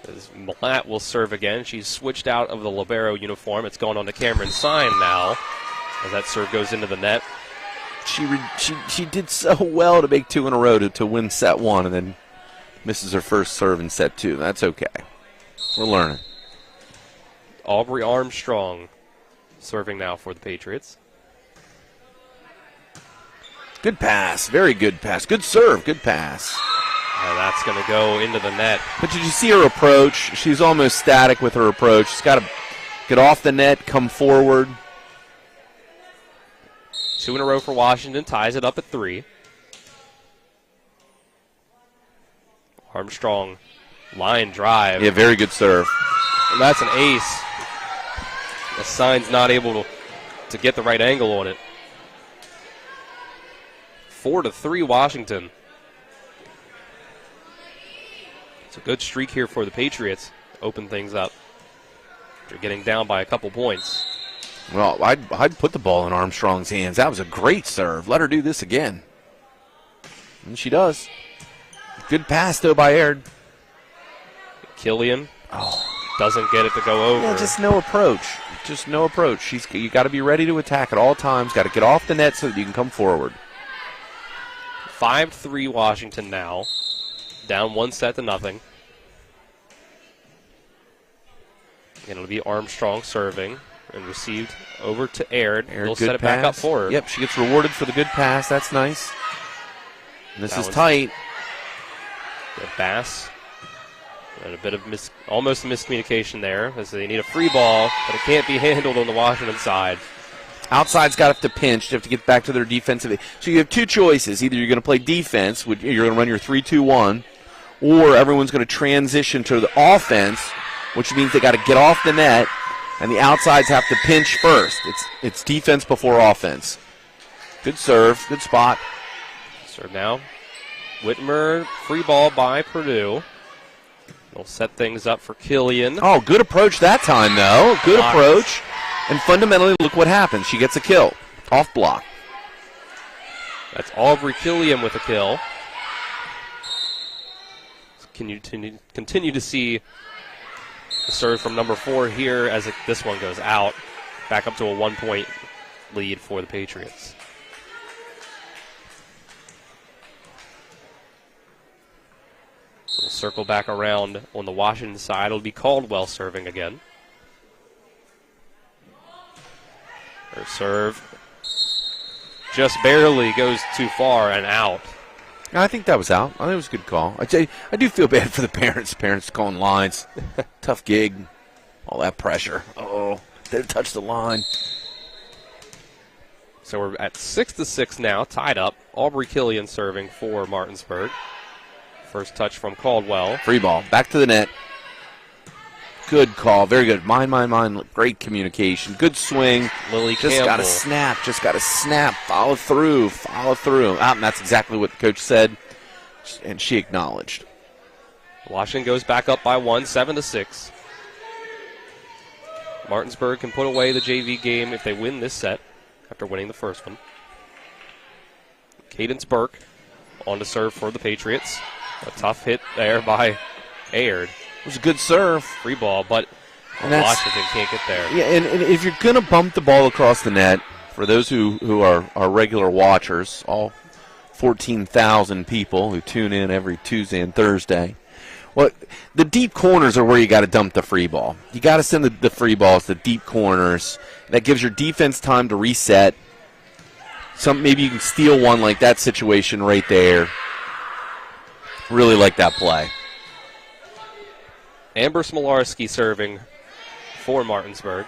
S4: As Blatt will serve again. She's switched out of the libero uniform. It's going on to Cameron Sign now as that serve goes into the net.
S5: She did so well to make 2 in a row to win set 1 and then misses her first serve in set 2. That's okay. We're learning.
S4: Aubry Armstrong serving now for the Patriots.
S5: Good pass. Very good pass. Good serve. Good pass.
S4: And that's going to go into the net.
S5: But did you see her approach? She's almost static with her approach. She's got to get off the net, come forward.
S4: 2 in a row for Washington. Ties it up at 3. Armstrong, line drive.
S5: Yeah, very good serve.
S4: And that's an ace. The Sign's not able to get the right angle on it. 4-3 Washington. It's a good streak here for the Patriots. Open things up. They're getting down by a couple points.
S5: Well, I'd put the ball in Armstrong's hands. That was a great serve. Let her do this again. And she does. Good pass, though, by Aird.
S4: Killian doesn't get it to go over.
S5: Yeah, just no approach. Just no approach. You got to be ready to attack at all times. Got to get off the net so that you can come forward.
S4: 5-3 Washington now. Down 1-0. And it'll be Armstrong serving and received over to Aird. He'll set it back up for her.
S5: Yep, she gets rewarded for the good pass. That's nice. And this is tight.
S4: Bass. And a bit of almost miscommunication there as they need a free ball, but it can't be handled on the Washington side.
S5: Outside's got to have to pinch. They have to get back to their defensive. So you have 2 choices. Either you're going to play defense, you're going to run your 3-2-1, or everyone's going to transition to the offense, which means they got to get off the net and the outsides have to pinch first. It's defense before offense. Good serve, good spot.
S4: Serve now. Whitmer, free ball by Purdue. They'll set things up for Killian.
S5: Oh, good approach that time, though. Good approach. And fundamentally, look what happens. She gets a kill. Off block.
S4: That's Aubry Killian with a kill. Can you continue to see the serve from number 4 here as this one goes out. Back up to a 1-point lead for the Patriots. We'll circle back around on the Washington side. It'll be Caldwell serving again. Her serve just barely goes too far and out.
S5: I think that was out. I think it was a good call. I do feel bad for the parents. Parents calling lines. Tough gig. All that pressure. Oh, they touched the line.
S4: So we're at 6-6 now, tied up. Aubry Killian serving for Martinsburg. First touch from Caldwell.
S5: Free ball. Back to the net. Good call. Very good. Mine. Great communication. Good swing.
S4: Lily
S5: Just
S4: Campbell.
S5: Just got to snap. Follow through. And that's exactly what the coach said, and she acknowledged.
S4: Washington goes back up by 1, 7-6. Martinsburg can put away the JV game if they win this set after winning the first one. Cadence Burke on to serve for the Patriots. A tough hit there by Aird.
S5: It was a good serve.
S4: Free ball, but Washington can't get there.
S5: Yeah, and if you're going to bump the ball across the net, for those who are regular watchers, all 14,000 people who tune in every Tuesday and Thursday, well, the deep corners are where you got to dump the free ball. You got to send the free balls to deep corners. That gives your defense time to reset. Maybe you can steal one like that situation right there. Really like that play.
S4: Amber Smolarski serving for Martinsburg.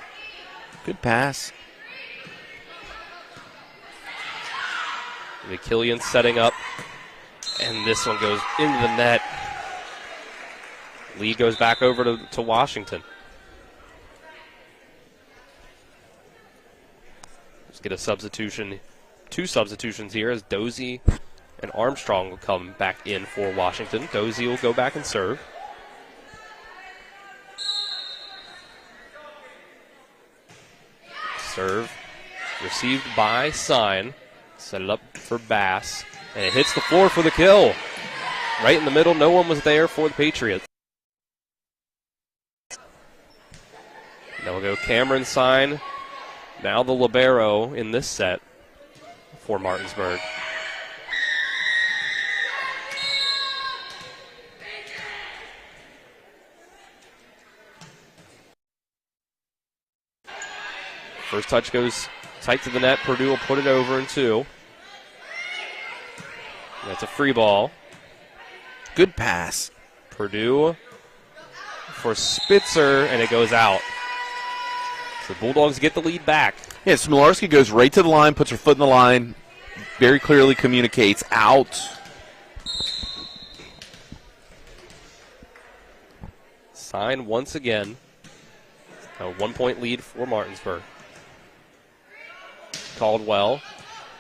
S5: Good pass.
S4: Killian setting up, and this one goes into the net. Lee goes back over to Washington. Let's get a substitution. 2 substitutions here as Dozie and Armstrong will come back in for Washington. Dozie will go back and serve. Serve received by Sign. Set it up for Bass. And it hits the floor for the kill. Right in the middle. No one was there for the Patriots. Now we'll go Cameron Sign. Now the libero in this set for Martinsburg. First touch goes tight to the net. Purdue will put it over in 2. That's a free ball.
S5: Good pass.
S4: Purdue for Spitzer, and it goes out. So the Bulldogs get the lead back.
S5: Yeah, Smolarski goes right to the line, puts her foot in the line, very clearly communicates out.
S4: Sign once again. A 1-point lead for Martinsburg. Caldwell,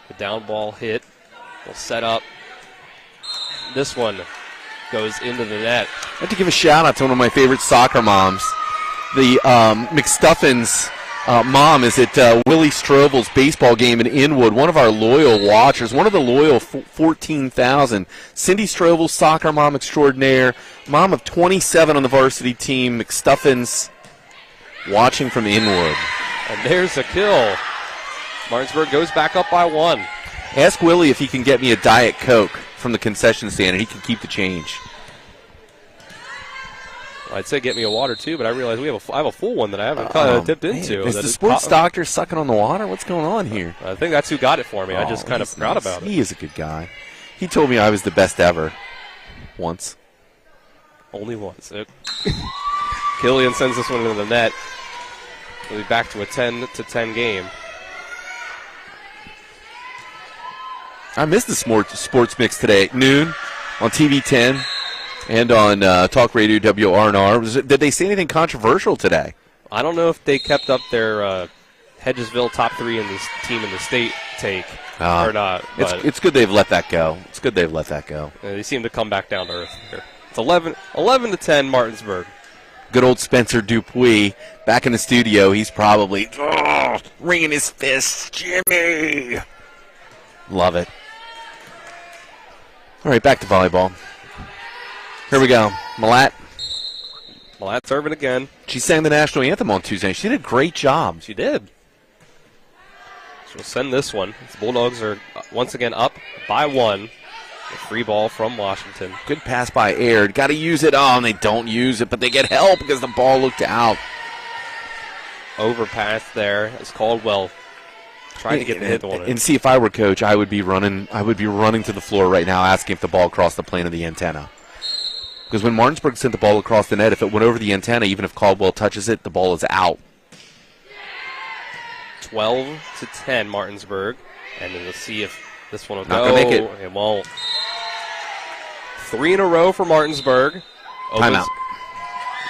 S4: the down ball hit, will set up. This one goes into the net.
S5: I have to give a shout out to one of my favorite soccer moms. The McStuffins mom is at Willie Strovel's baseball game in Inwood, one of our loyal watchers, one of the loyal 14,000. Cindy Strovel, soccer mom extraordinaire, mom of 27 on the varsity team, McStuffins, watching from Inwood.
S4: And there's a kill. Martinsburg goes back up by 1.
S5: Ask Willie if he can get me a Diet Coke from the concession stand, and he can keep the change.
S4: Well, I'd say get me a water, too, but I realize I have a full one that I haven't dipped into.
S5: Is the sports doctor sucking on the water? What's going on here?
S4: I think that's who got it for me. I just kind of forgot about it.
S5: He is a good guy. He told me I was the best ever. Once.
S4: Only once. Killian sends this one into the net. We'll be back to a 10-10 game.
S5: I missed the sports mix today at noon on TV 10 and on Talk Radio WRNR. Did they say anything controversial today?
S4: I don't know if they kept up their Hedgesville top 3 in this team in the state take or not.
S5: It's good they've let that go. It's good they've let that go.
S4: They seem to come back down to earth here. It's 11-10 Martinsburg.
S5: Good old Spencer Dupuis back in the studio. He's probably wringing his fists. Jimmy! Love it. All right, back to volleyball. Here we go. Malat
S4: serving again.
S5: She sang the national anthem on Tuesday. She did a great job.
S4: She did. She'll send this one. The Bulldogs are once again up by 1. A free ball from Washington.
S5: Good pass by Aird. Got to use it. Oh, and they don't use it, but they get help because the ball looked out.
S4: Overpass there as Caldwell trying to get the hit on it.
S5: And see, if I were coach, I would be running to the floor right now asking if the ball crossed the plane of the antenna. Because when Martinsburg sent the ball across the net, if it went over the antenna, even if Caldwell touches it, the ball is out.
S4: 12-10 Martinsburg. And then we'll see if this one will
S5: Not
S4: go.
S5: Gonna make it.
S4: It won't. 3 in a row for Martinsburg.
S5: Timeout.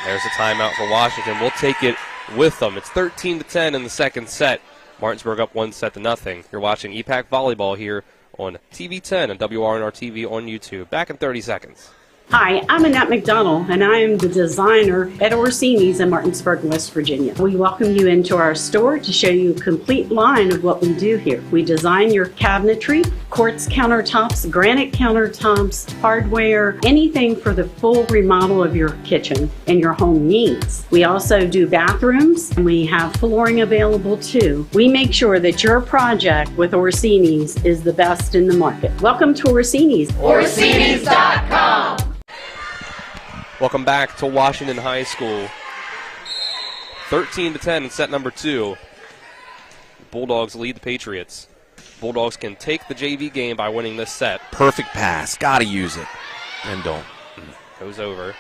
S4: There's a timeout for Washington. We'll take it with them. It's 13-10 in the second set. Martinsburg up 1-0. You're watching EPAC Volleyball here on TV 10 and WRNR TV on YouTube. Back in 30 seconds.
S16: Hi, I'm Annette McDonald, and I am the designer at Orsini's in Martinsburg, West Virginia. We welcome you into our store to show you a complete line of what we do here. We design your cabinetry, quartz countertops, granite countertops, hardware, anything for the full remodel of your kitchen and your home needs. We also do bathrooms, and we have flooring available too. We make sure that your project with Orsini's is the best in the market. Welcome to Orsini's.
S4: Orsini's.com. Welcome back to Washington High School. 13-10 in set number 2. Bulldogs lead the Patriots. Bulldogs can take the JV game by winning this set.
S5: Perfect pass. Got to use it. And don't.
S4: Goes over.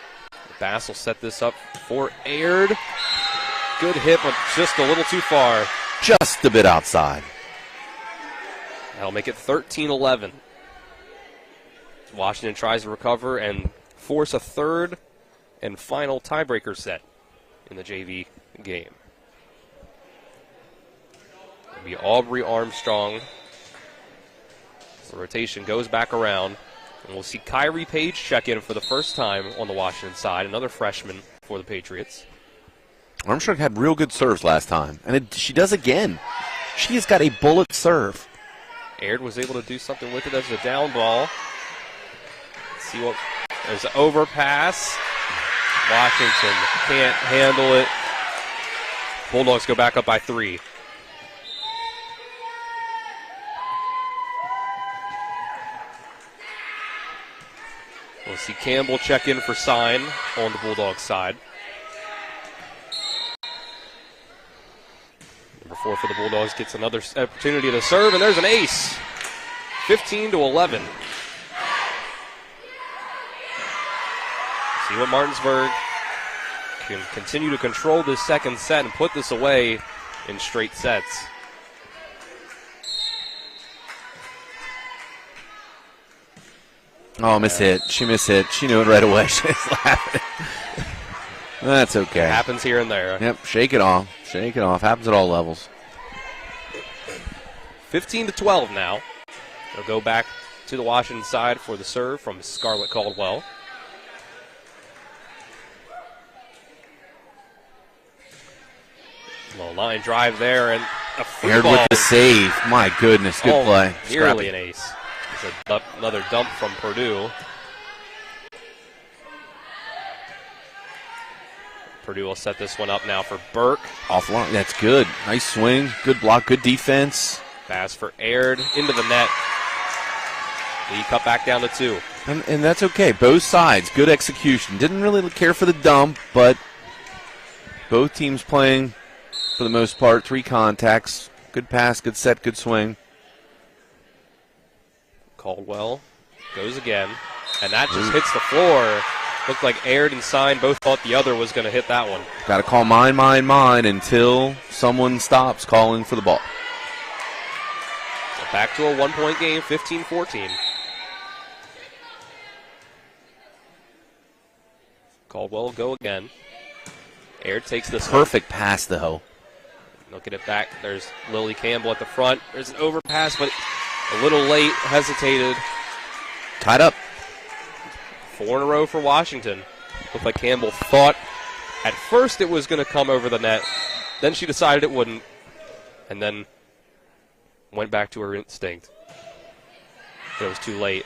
S4: Bass will set this up for Aird. Good hit, but just a little too far.
S5: Just a bit outside.
S4: That'll make it 13-11. Washington tries to recover and force a third and final tiebreaker set in the JV game. It'll be Aubry Armstrong. The rotation goes back around, and we'll see Kyrie Page check in for the first time on the Washington side, another freshman for the Patriots.
S5: Armstrong had real good serves last time, and she does again. She has got a bullet serve.
S4: Aird was able to do something with it as a down ball. Let's see what. There's an overpass. Washington can't handle it. Bulldogs go back up by 3. We'll see Campbell check in for sign on the Bulldogs side. Number 4 for the Bulldogs gets another opportunity to serve, and there's an ace. 15-11. See what Martinsburg can continue to control this second set and put this away in straight sets.
S5: Oh, mishit. She mishit. She knew it right away. She's laughing. That's okay.
S4: It happens here and there.
S5: Yep, shake it off. Shake it off. Happens at all levels.
S4: 15-12 now. They'll go back to the Washington side for the serve from Scarlett Caldwell. Low line drive there, and a free
S5: Aird
S4: ball.
S5: with the save. My goodness, good play.
S4: Nearly an ace. It's another dump from Purdue. Purdue will set this one up now for Burke.
S5: Offline. That's good. Nice swing. Good block. Good defense.
S4: Pass for Aird into the net. He cut back down to 2.
S5: And that's okay. Both sides. Good execution. Didn't really care for the dump, but both teams playing, for the most part, 3 contacts. Good pass, good set, good swing.
S4: Caldwell goes again, and that just hits the floor. Looked like Aird and Sign both thought the other was going to hit that one.
S5: Got to call mine, mine, mine until someone stops calling for the ball.
S4: So back to a 1-point game, 15-14. Caldwell will go again. Aird takes this
S5: perfect pass, though.
S4: Looking it back, there's Lily Campbell at the front. There's an overpass, but a little late, hesitated.
S5: Tied up.
S4: 4 in a row for Washington. Looked like Campbell thought at first it was going to come over the net. Then she decided it wouldn't, and then went back to her instinct. But it was too late.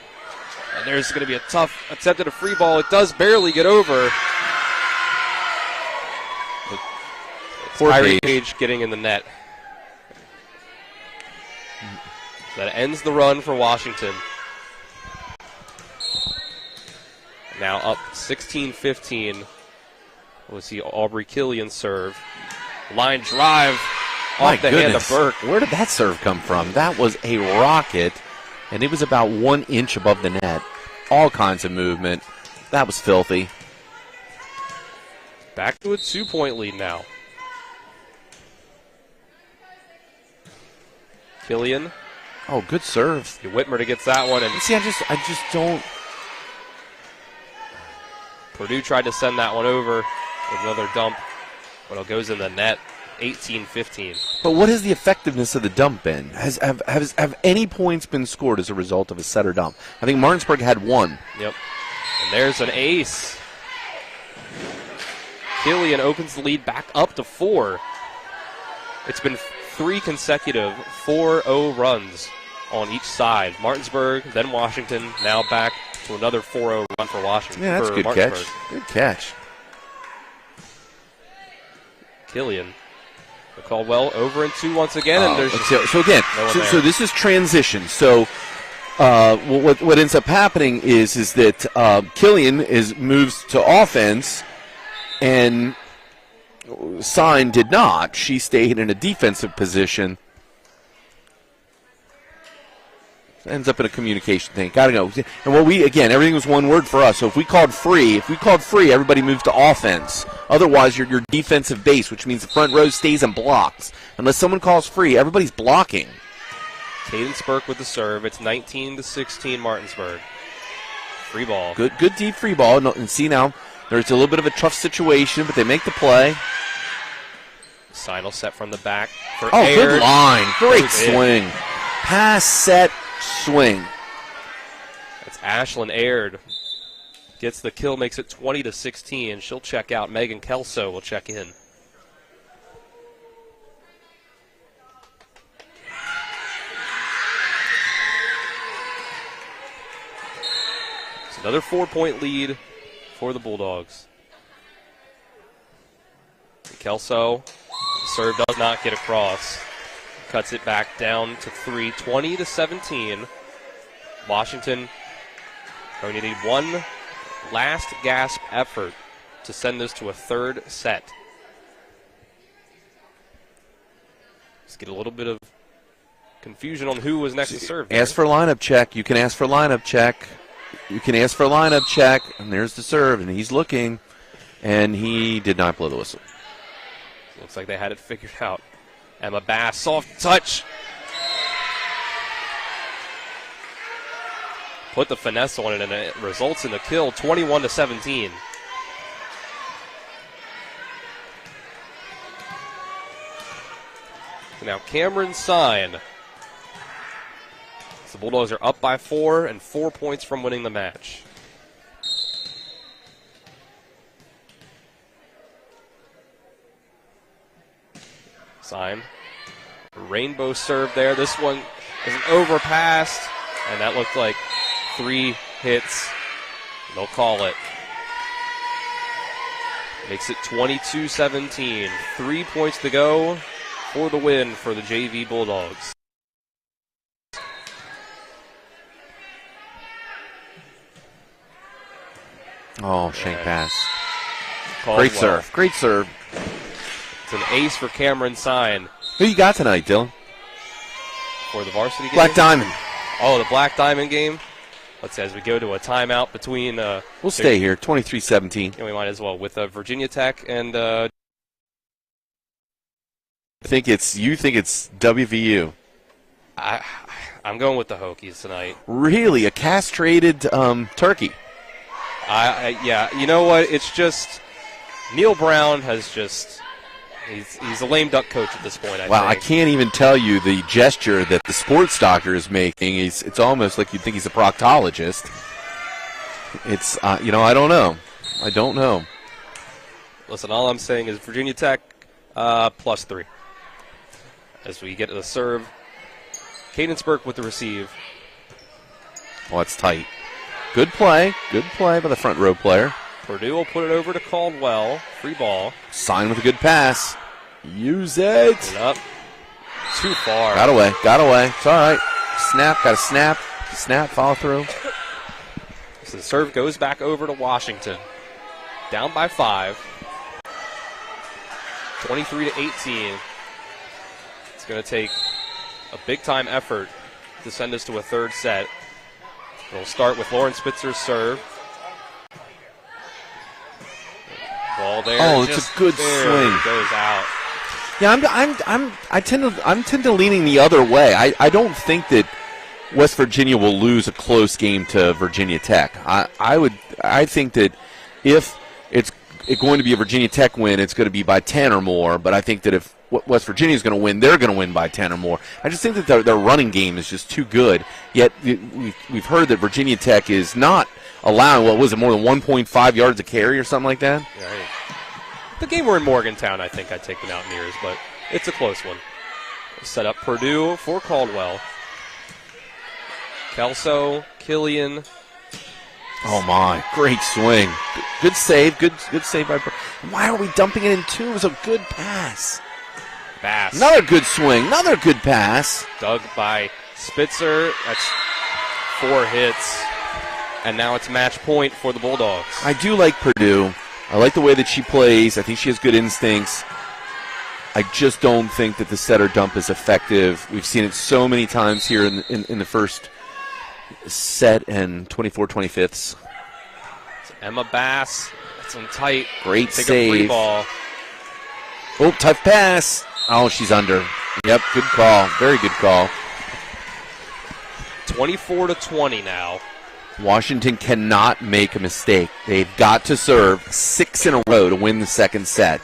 S4: And there's going to be a tough attempt at a free ball. It does barely get over.
S5: Poor
S4: Page getting in the net. That ends the run for Washington. Now up 16-15. We'll see Aubry Killian serve. Line drive off the hand of Burke.
S5: Where did that serve come from? That was a rocket, and it was about 1 inch above the net. All kinds of movement. That was filthy.
S4: Back to a 2-point lead now. Killian.
S5: Oh, good serve.
S4: Whitmer gets that one. And
S5: see, I just don't.
S4: Purdue tried to send that one over with another dump, but it goes in the net. 18-15.
S5: But what has the effectiveness of the dump been? Have any points been scored as a result of a set or dump? I think Martinsburg had 1.
S4: Yep. And there's an ace. Killian opens the lead back up to 4. It's been 3 consecutive 4-0 runs on each side. Martinsburg, then Washington, now back to another 4-0 run for Washington.
S5: Yeah, that's a good catch. Good catch.
S4: Killian. Caldwell over and 2 once again. And there's
S5: so this is transition. So what ends up happening is that Killian moves to offense, and Sign did not. She stayed in a defensive position. Ends up in a communication thing. Gotta go. And everything was one word for us. So if we called free, everybody moves to offense. Otherwise, your defensive base, which means the front row stays and blocks. Unless someone calls free, everybody's blocking.
S4: Cadence Burke with the serve. It's 19-16 Martinsburg. Free ball.
S5: Good deep free ball. And see now, there's a little bit of a tough situation, but they make the play.
S4: Sign will set from the back for
S5: Aird. Good line. Great swing. Pass, set, swing.
S4: That's Ashlyn Aird. Gets the kill, makes it 20-16. She'll check out. Megan Kelso will check in. It's another 4-point lead for the Bulldogs. Kelso, the serve does not get across. Cuts it back down to 3, 20-17. Washington going to need one last gasp effort to send this to a third set. Let's get a little bit of confusion on who was next to serve.
S5: Ask for lineup check. You can ask for lineup check. And there's the serve, and he's looking, and he did not blow the whistle.
S4: Looks like they had it figured out. Emma Bass, soft touch. Put the finesse on it, and it results in the kill, 21-17. Now Cameron Sign. The Bulldogs are up by 4 and 4 points from winning the match. Sign. Rainbow serve there. This one is an overpass, and that looked like 3 hits. They'll call it. Makes it 22-17. 3 points to go for the win for the JV Bulldogs.
S5: Oh, shank pass.
S4: Caldwell.
S5: Great serve.
S4: It's an ace for Cameron Sign.
S5: Who you got tonight, Dylan?
S4: For the varsity game?
S5: Black Diamond.
S4: Oh, the Black Diamond game? Let's see, as we go to a timeout between...
S5: we'll stay here, 23-17.
S4: And we might as well, with Virginia Tech and... you
S5: think it's WVU.
S4: I'm going with the Hokies tonight.
S5: Really? A castrated turkey?
S4: Yeah, you know what? It's just Neil Brown has just, he's a lame duck coach at this point, I think.
S5: I can't even tell you the gesture that the sports doctor is making. It's almost like you'd think he's a proctologist. It's, I don't know. I don't know.
S4: Listen, all I'm saying is Virginia Tech +3. As we get to the serve, Cadensburg with the receive.
S5: Oh, it's tight. Good play by the front row player.
S4: Purdue will put it over to Caldwell. Free ball.
S5: Sign with a good pass. Use it.
S4: Put it up. Too far.
S5: Got away. It's all right. Snap, got a snap. Snap, follow through.
S4: So the serve goes back over to Washington. Down by 5. 23-18. It's going to take a big-time effort to send us to a third set. It'll start with Lauren Spitzer's serve. Ball there.
S5: Oh, it's a good swing.
S4: Goes out.
S5: Yeah, I tend to leaning the other way. I don't think that West Virginia will lose a close game to Virginia Tech. I think that if it's going to be a Virginia Tech win, it's going to be by 10 or more. But I think that if West Virginia is going to win, they're going to win by 10 or more. I just think that their running game is just too good. Yet we've heard that Virginia Tech is not allowing, more than 1.5 yards a carry or something like that?
S4: Right. The game we're in Morgantown, I think I'd take the Mountaineers, but it's a close one. Set up Purdue for Caldwell. Kelso, Killian.
S5: Oh, my. Great swing. Good save. Good save by Purdue. Why are we dumping it in two? It was a good pass.
S4: Bass.
S5: Another good swing. Another good pass.
S4: Dug by Spitzer. That's 4 hits. And now it's match point for the Bulldogs.
S5: I do like Purdue. I like the way that she plays. I think she has good instincts. I just don't think that the set or dump is effective. We've seen it so many times here in the first set and 24/25.
S4: Emma Bass. That's in tight.
S5: Great
S4: Take
S5: save.
S4: A free ball.
S5: Oh, tough pass. Oh, she's under. Yep, good call. Very good call.
S4: 24-20 now.
S5: Washington cannot make a mistake. They've got to serve 6 in a row to win the second set.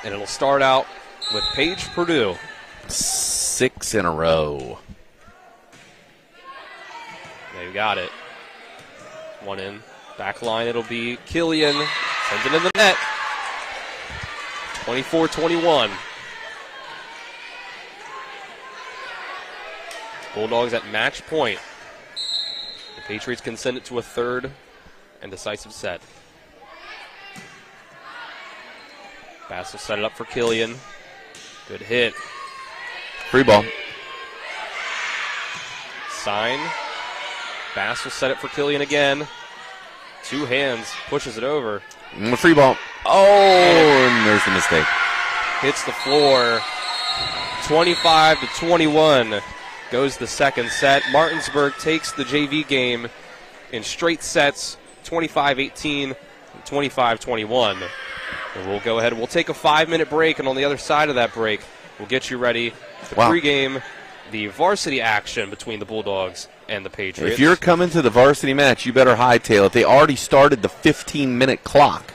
S4: And it'll start out with Paige Purdue.
S5: 6 in a row.
S4: They've got it. One in. Back line, it'll be Killian. Sends it in the net. 24-21. Bulldogs at match point. The Patriots can send it to a third and decisive set. Bass will set it up for Killian. Good hit.
S5: Free ball.
S4: Sign. Bass will set it for Killian again. 2 hands. Pushes it over.
S5: Free ball. Oh, and there's the mistake.
S4: Hits the floor. 25-21 goes the second set. Martinsburg takes the JV game in straight sets, 25-18, 25-21. And we'll go ahead. We'll take a 5-minute break, and on the other side of that break, we'll get you ready for the pregame, the varsity action between the Bulldogs and the Patriots.
S5: If you're coming to the varsity match, you better hightail it. They already started the 15-minute clock.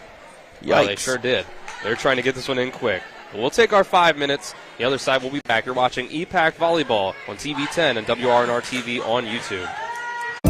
S5: Yikes.
S4: Well, they sure did. They're trying to get this one in quick. We'll take our 5 minutes. The other side will be back. You're watching EPAC Volleyball on TV 10 and WRNR TV on YouTube.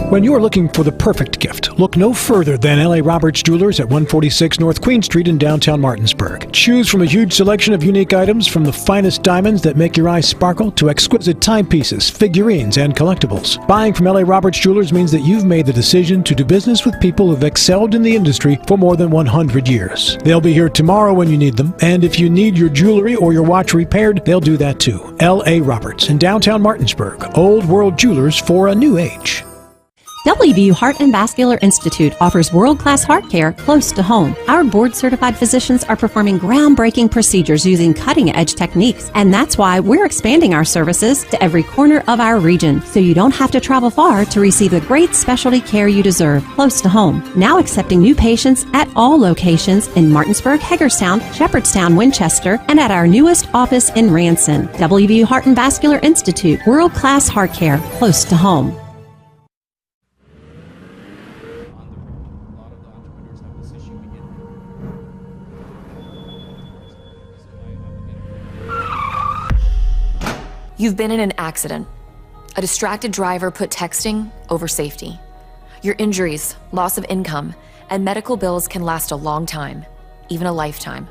S2: When you're looking for the perfect gift, look no further than L.A. Roberts Jewelers at 146 North Queen Street in downtown Martinsburg. Choose from a huge selection of unique items, from the finest diamonds that make your eyes sparkle to exquisite timepieces, figurines, and collectibles. Buying from L.A. Roberts Jewelers means that you've made the decision to do business with people who've excelled in the industry for more than 100 years. They'll be here tomorrow when you need them, and if you need your jewelry or your watch repaired, they'll do that too. L.A. Roberts in downtown Martinsburg. Old World Jewelers for a new age.
S17: WVU Heart and Vascular Institute offers world-class heart care close to home. Our board-certified physicians are performing groundbreaking procedures using cutting-edge techniques, and that's why we're expanding our services to every corner of our region, so you don't have to travel far to receive the great specialty care you deserve close to home. Now accepting new patients at all locations in Martinsburg, Hagerstown, Shepherdstown, Winchester, and at our newest office in Ranson. WVU Heart and Vascular Institute, world-class heart care close to home.
S18: You've been in an accident. A distracted driver put texting over safety. Your injuries, loss of income, and medical bills can last a long time, even a lifetime.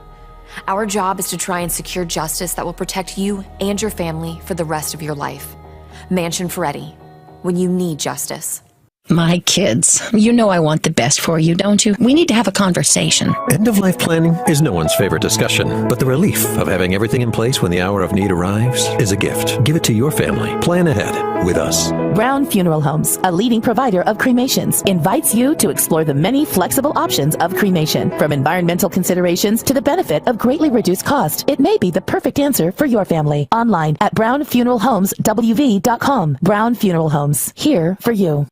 S18: Our job is to try and secure justice that will protect you and your family for the rest of your life. Mansion Ferretti, when you need justice.
S19: My kids, you know I want the best for you, don't you? We need to have a conversation.
S20: End-of-life planning is no one's favorite discussion, but the relief of having everything in place when the hour of need arrives is a gift. Give it to your family. Plan ahead with us.
S21: Brown Funeral Homes, a leading provider of cremations, invites you to explore the many flexible options of cremation. From environmental considerations to the benefit of greatly reduced cost, it may be the perfect answer for your family. Online at brownfuneralhomeswv.com. Brown Funeral Homes, here for you.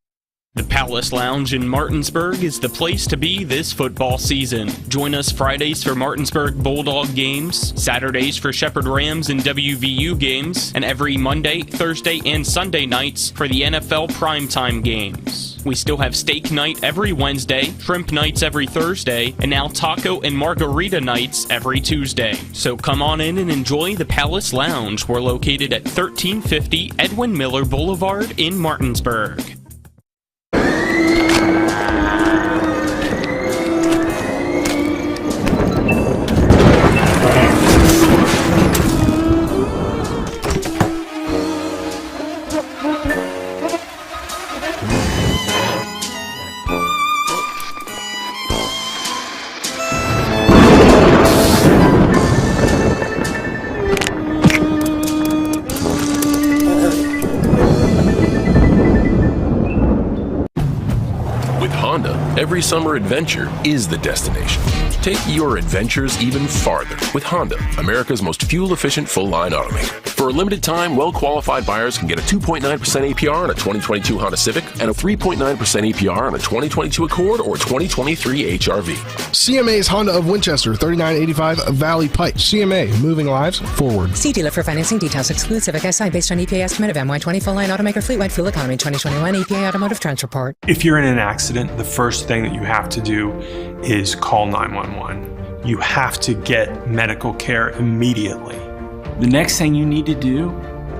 S6: The Palace Lounge in Martinsburg is the place to be this football season. Join us Fridays for Martinsburg Bulldog games, Saturdays for Shepherd Rams and WVU games, and every Monday, Thursday, and Sunday nights for the NFL primetime games. We still have steak night every Wednesday, shrimp nights every Thursday, and now taco and margarita nights every Tuesday. So come on in and enjoy the Palace Lounge. We're located at 1350 Edwin Miller Boulevard in Martinsburg.
S22: Every summer adventure is the destination. Take your adventures even farther with Honda, America's most fuel-efficient full-line automaker. For a limited time, well-qualified buyers can get a 2.9% APR on a 2022 Honda Civic and a 3.9% APR on a 2022 Accord or 2023 HRV.
S23: CMA's Honda of Winchester, 3985 Valley Pike. CMA, moving lives forward.
S24: See dealer for financing details. Exclude Civic SI based on EPA estimate of MY20 full-line automaker fleet-wide fuel economy 2021 EPA Automotive Trends Report.
S25: If you're in an accident, the first thing that you have to do is call 911. You have to get medical care immediately.
S26: The next thing you need to do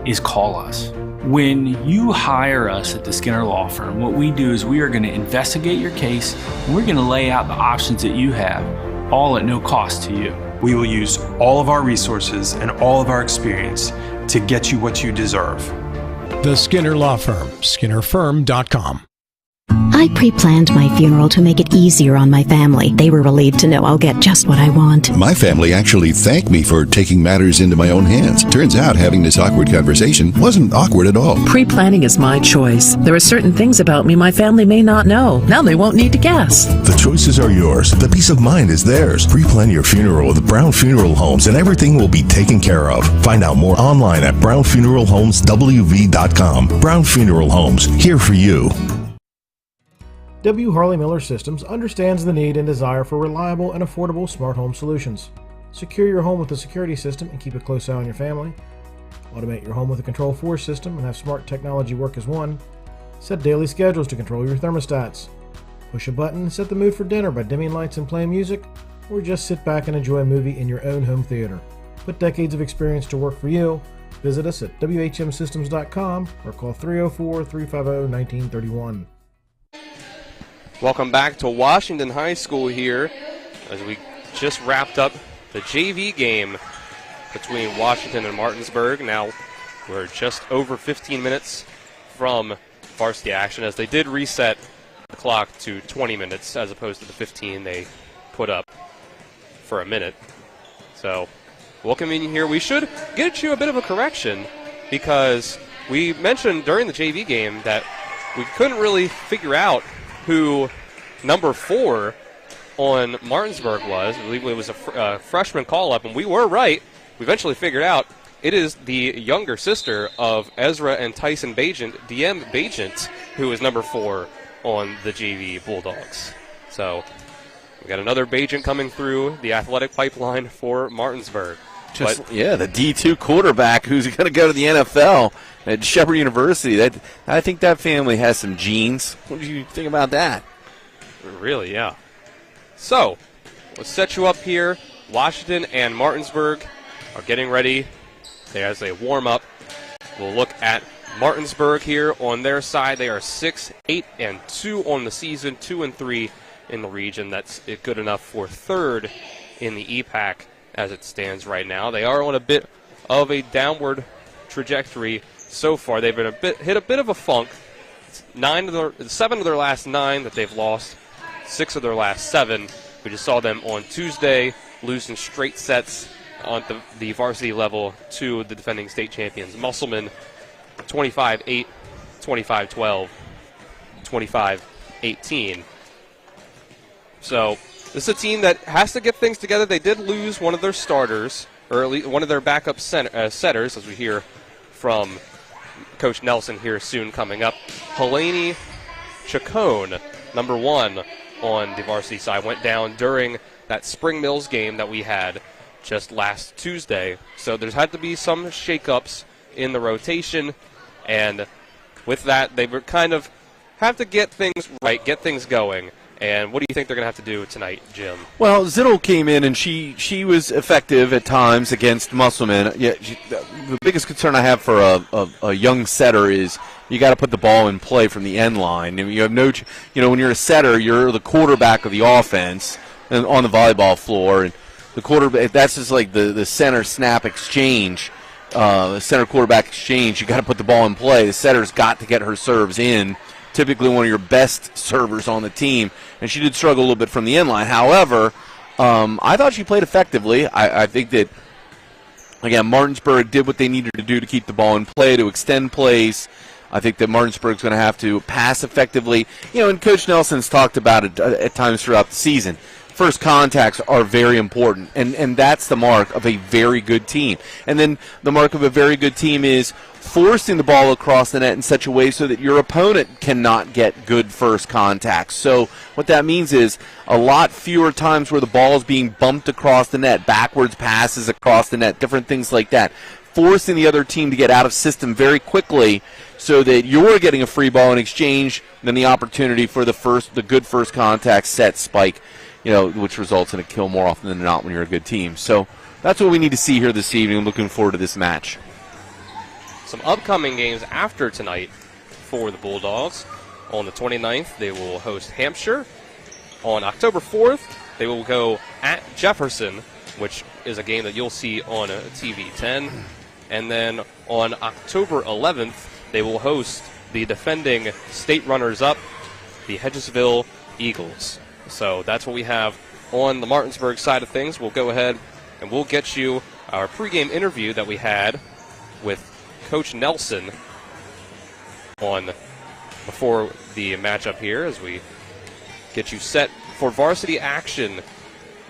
S26: is call us. When you hire us at the Skinner Law Firm, what we do is we are going to investigate your case, and we're going to lay out the options that you have, all at no cost to you.
S25: We will use all of our resources and all of our experience to get you what you deserve.
S2: The Skinner Law Firm, SkinnerFirm.com.
S27: I pre-planned my funeral to make it easier on my family. They were relieved to know I'll get just what I want.
S28: My family actually thanked me for taking matters into my own hands. Turns out having this awkward conversation wasn't awkward at all.
S29: Pre-planning is my choice. There are certain things about me my family may not know. Now they won't need to guess.
S28: The choices are yours. The peace of mind is theirs. Pre-plan your funeral with Brown Funeral Homes and everything will be taken care of. Find out more online at brownfuneralhomeswv.com. Brown Funeral Homes, here for you.
S13: W. Harley Miller Systems understands the need and desire for reliable and affordable smart home solutions. Secure your home with a security system and keep a close eye on your family. Automate your home with a Control4 system and have smart technology work as one. Set daily schedules to control your thermostats. Push a button and set the mood for dinner by dimming lights and playing music, or just sit back and enjoy a movie in your own home theater. Put decades of experience to work for you. Visit us at whmsystems.com or call 304-350-1931.
S4: Welcome back to Washington High School here as we just wrapped up the JV game between Washington and Martinsburg. Now we're just over 15 minutes from varsity action as they did reset the clock to 20 minutes as opposed to the 15 they put up for a minute. So welcome in here. We should get you a bit of a correction because we mentioned during the JV game that we couldn't really figure out who number 4 on Martinsburg was. I believe it was a freshman call-up, and we were right. We eventually figured out it is the younger sister of Ezra and Tyson Bajent, DM Bajent, who is number 4 on the JV Bulldogs. So we got another Bajent coming through the athletic pipeline for Martinsburg.
S5: The D2 quarterback who's going to go to the NFL at Shepherd University. I think that family has some genes. What do you think about that?
S4: Really, yeah. So, let's set you up here. Washington and Martinsburg are getting ready as they warm up. We'll look at Martinsburg here on their side. They are 6-8-2 on the season, 2-3 in the region. That's good enough for third in the EPAC as it stands right now. They are on a bit of a downward trajectory so far. They've been hit a bit of a funk. It's 7 of their last 9 that they've lost, 6 of their last 7. We just saw them on Tuesday losing straight sets on the varsity level to the defending state champions, Musselman, 25-8, 25-12, 25-18. So this is a team that has to get things together. They did lose one of their starters, or at least one of their backup setters, as we hear from Coach Nelson here soon coming up. Helene Chacon, number 1 on the varsity side, went down during that Spring Mills game that we had just last Tuesday. So there's had to be some shakeups in the rotation, and with that, they were kind of have to get things right, get things going. And what do you think they're going to have to do tonight, Jim?
S5: Well, Zittel came in, and she was effective at times against Musselman. Yeah, the biggest concern I have for a young setter is you got to put the ball in play from the end line. And you have when you're a setter, you're the quarterback of the offense and on the volleyball floor. And the quarterback, that's just like the center snap exchange, the center quarterback exchange. You got to put the ball in play. The setter's got to get her serves in. Typically one of your best servers on the team, and she did struggle a little bit from the end line. However, I thought she played effectively. I think that, again, Martinsburg did what they needed to do to keep the ball in play, to extend plays. I think that Martinsburg's going to have to pass effectively. And Coach Nelson's talked about it at times throughout the season. First contacts are very important, and that's the mark of a very good team. And then the mark of a very good team is forcing the ball across the net in such a way so that your opponent cannot get good first contacts. So what that means is a lot fewer times where the ball is being bumped across the net, backwards passes across the net, different things like that. Forcing the other team to get out of system very quickly so that you're getting a free ball in exchange, then the opportunity for the good first contact set spike, which results in a kill more often than not when you're a good team. So that's what we need to see here this evening. I'm looking forward to this match.
S4: Some upcoming games after tonight for the Bulldogs. On the 29th, they will host Hampshire. On October 4th, they will go at Jefferson, which is a game that you'll see on TV 10. And then on October 11th, they will host the defending state runners-up, the Hedgesville Eagles. So that's what we have on the Martinsburg side of things. We'll go ahead and we'll get you our pregame interview that we had with Coach Nelson before the matchup here as we get you set for varsity action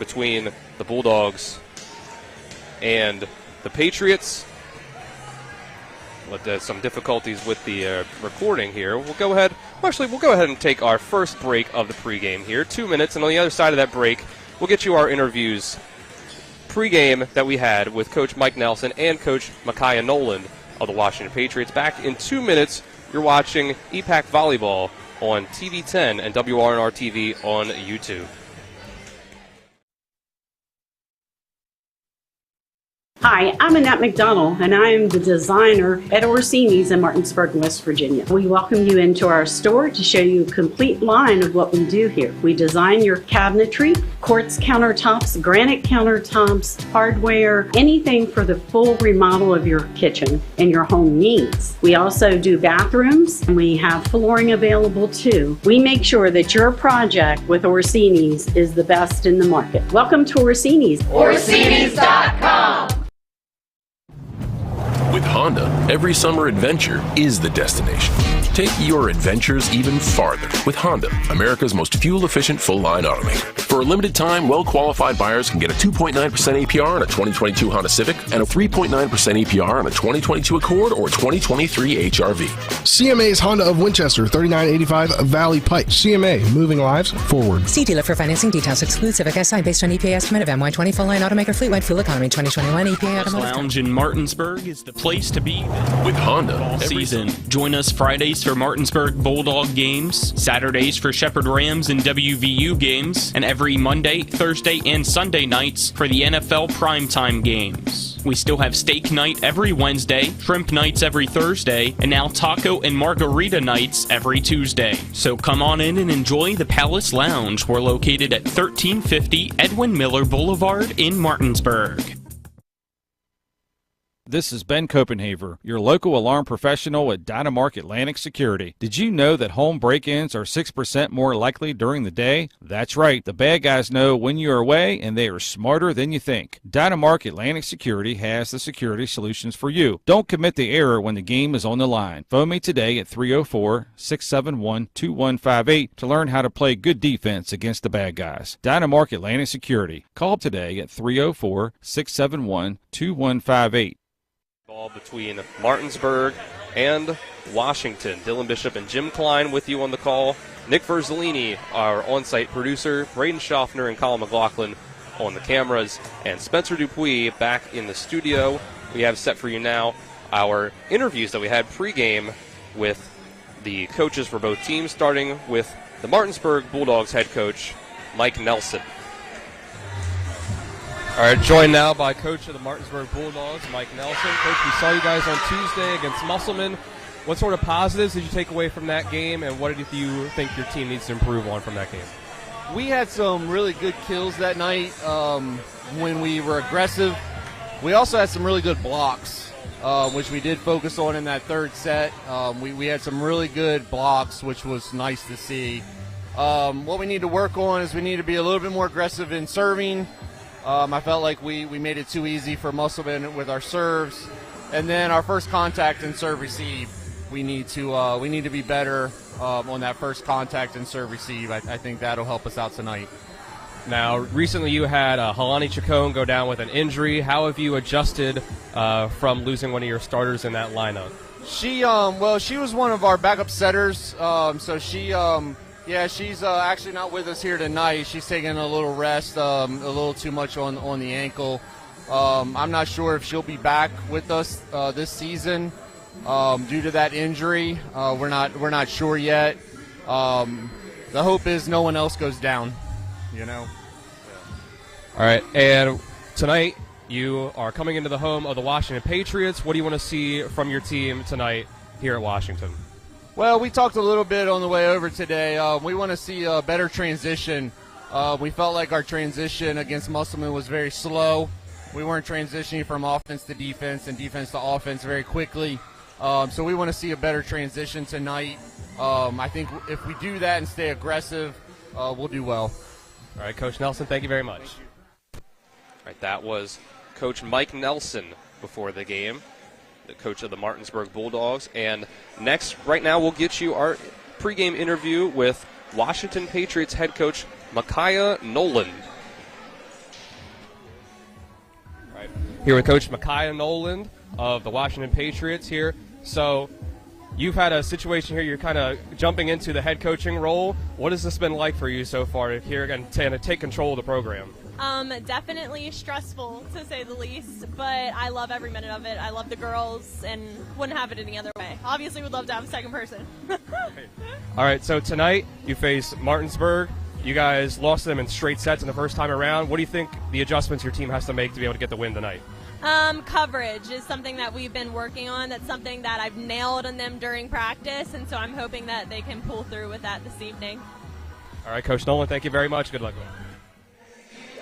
S4: between the Bulldogs and the Patriots. There's some difficulties with the recording here. We'll go ahead and take our first break of the pregame here, 2 minutes, and on the other side of that break, we'll get you our interviews pregame that we had with Coach Mike Nelson and Coach Micaiah Noland of the Washington Patriots. Back in 2 minutes, you're watching EPAC Volleyball on TV 10 and WRNR TV on YouTube.
S16: Hi, I'm Annette McDonald, and I am the designer at Orsini's in Martinsburg, West Virginia. We welcome you into our store to show you a complete line of what we do here. We design your cabinetry, quartz countertops, granite countertops, hardware, anything for the full remodel of your kitchen and your home needs. We also do bathrooms, and we have flooring available too. We make sure that your project with Orsini's is the best in the market. Welcome to Orsini's.
S22: Orsini's.com. With Honda, every summer adventure is the destination. Take your adventures even farther with Honda, America's most fuel-efficient full-line automaker. For a limited time, well-qualified buyers can get a 2.9% APR on a 2022 Honda Civic and a 3.9% APR on a 2022 Accord or 2023 HRV.
S23: CMA's Honda of Winchester, 3985 Valley Pike. CMA, moving lives forward.
S24: See dealer for financing details. Exclusive SI based on EPA estimate of MY20 full-line automaker fleet-wide fuel economy 2021 EPA automotive.
S6: Lounge in Martinsburg is the place to be
S22: with Honda
S6: all season. Join us Fridays for Martinsburg Bulldog games, Saturdays for Shepherd Rams and WVU games, and every Monday, Thursday, and Sunday nights for the NFL primetime games. We still have steak night every Wednesday, shrimp nights every Thursday, and now taco and margarita nights every Tuesday. So come on in and enjoy the Palace Lounge. We're located at 1350 Edwin Miller Boulevard in Martinsburg.
S15: This is Ben Copenhaver, your local alarm professional at Dynamark Atlantic Security. Did you know that home break-ins are 6% more likely during the day? That's right. The bad guys know when you're away, and they are smarter than you think. Dynamark Atlantic Security has the security solutions for you. Don't commit the error when the game is on the line. Phone me today at 304-671-2158 to learn how to play good defense against the bad guys. Dynamark Atlantic Security. Call today at 304-671-2158.
S4: Ball between Martinsburg and Washington. Dylan Bishop and Jim Klein with you on the call. Nick Verzolini, our on-site producer. Braden Schaffner and Colin McLaughlin on the cameras. And Spencer Dupuis back in the studio. We have set for you now our interviews that we had pregame with the coaches for both teams, starting with the Martinsburg Bulldogs head coach, Mike Nelson. All right, joined now by coach of the Martinsburg Bulldogs, Mike Nelson. Coach, we saw you guys on Tuesday against Musselman. What sort of positives did you take away from that game, and what did you think your team needs to improve on from that game?
S1: We had some really good kills that night when we were aggressive. We also had some really good blocks, which we did focus on in that third set. We had some really good blocks, which was nice to see. What we need to work on is we need to be a little bit more aggressive in serving. I felt like we made it too easy for Musselman with our serves, and then our first contact and serve receive. We need to be better on that first contact and serve receive. I think that'll help us out tonight.
S4: Now, recently you had Halani Chacon go down with an injury. How have you adjusted from losing one of your starters in that lineup?
S1: She was one of our backup setters, so she. She's actually not with us here tonight. She's taking a little rest, a little too much on the ankle. I'm not sure if she'll be back with us this season due to that injury. We're not sure yet. The hope is no one else goes down. All
S4: right, and tonight you are coming into the home of the Washington Patriots. What do you want to see from your team tonight here at Washington?
S1: Well, we talked a little bit on the way over today. We want to see a better transition. We felt like our transition against Musselman was very slow. We weren't transitioning from offense to defense and defense to offense very quickly. So we want to see a better transition tonight. I think if we do that and stay aggressive, we'll do well.
S4: All right, Coach Nelson, thank you very much. All right, that was Coach Mike Nelson before the game, the coach of the Martinsburg Bulldogs. And next, right now, we'll get you our pregame interview with Washington Patriots head coach Micaiah Noland. All right, here with Coach Micaiah Noland of the Washington Patriots here. So you've had a situation here, you're kind of jumping into the head coaching role. What has this been like for you so far here and to take control of the program?
S3: Definitely stressful, to say the least, but I love every minute of it. I love the girls and wouldn't have it any other way. Obviously, would love to have a second person.
S4: All right, so tonight you face Martinsburg. You guys lost them in straight sets in the first time around. What do you think the adjustments your team has to make to be able to get the win tonight?
S3: Coverage is something that we've been working on. That's something that I've nailed on them during practice, and so I'm hoping that they can pull through with that this evening.
S4: All right, Coach Nolan, thank you very much. Good luck.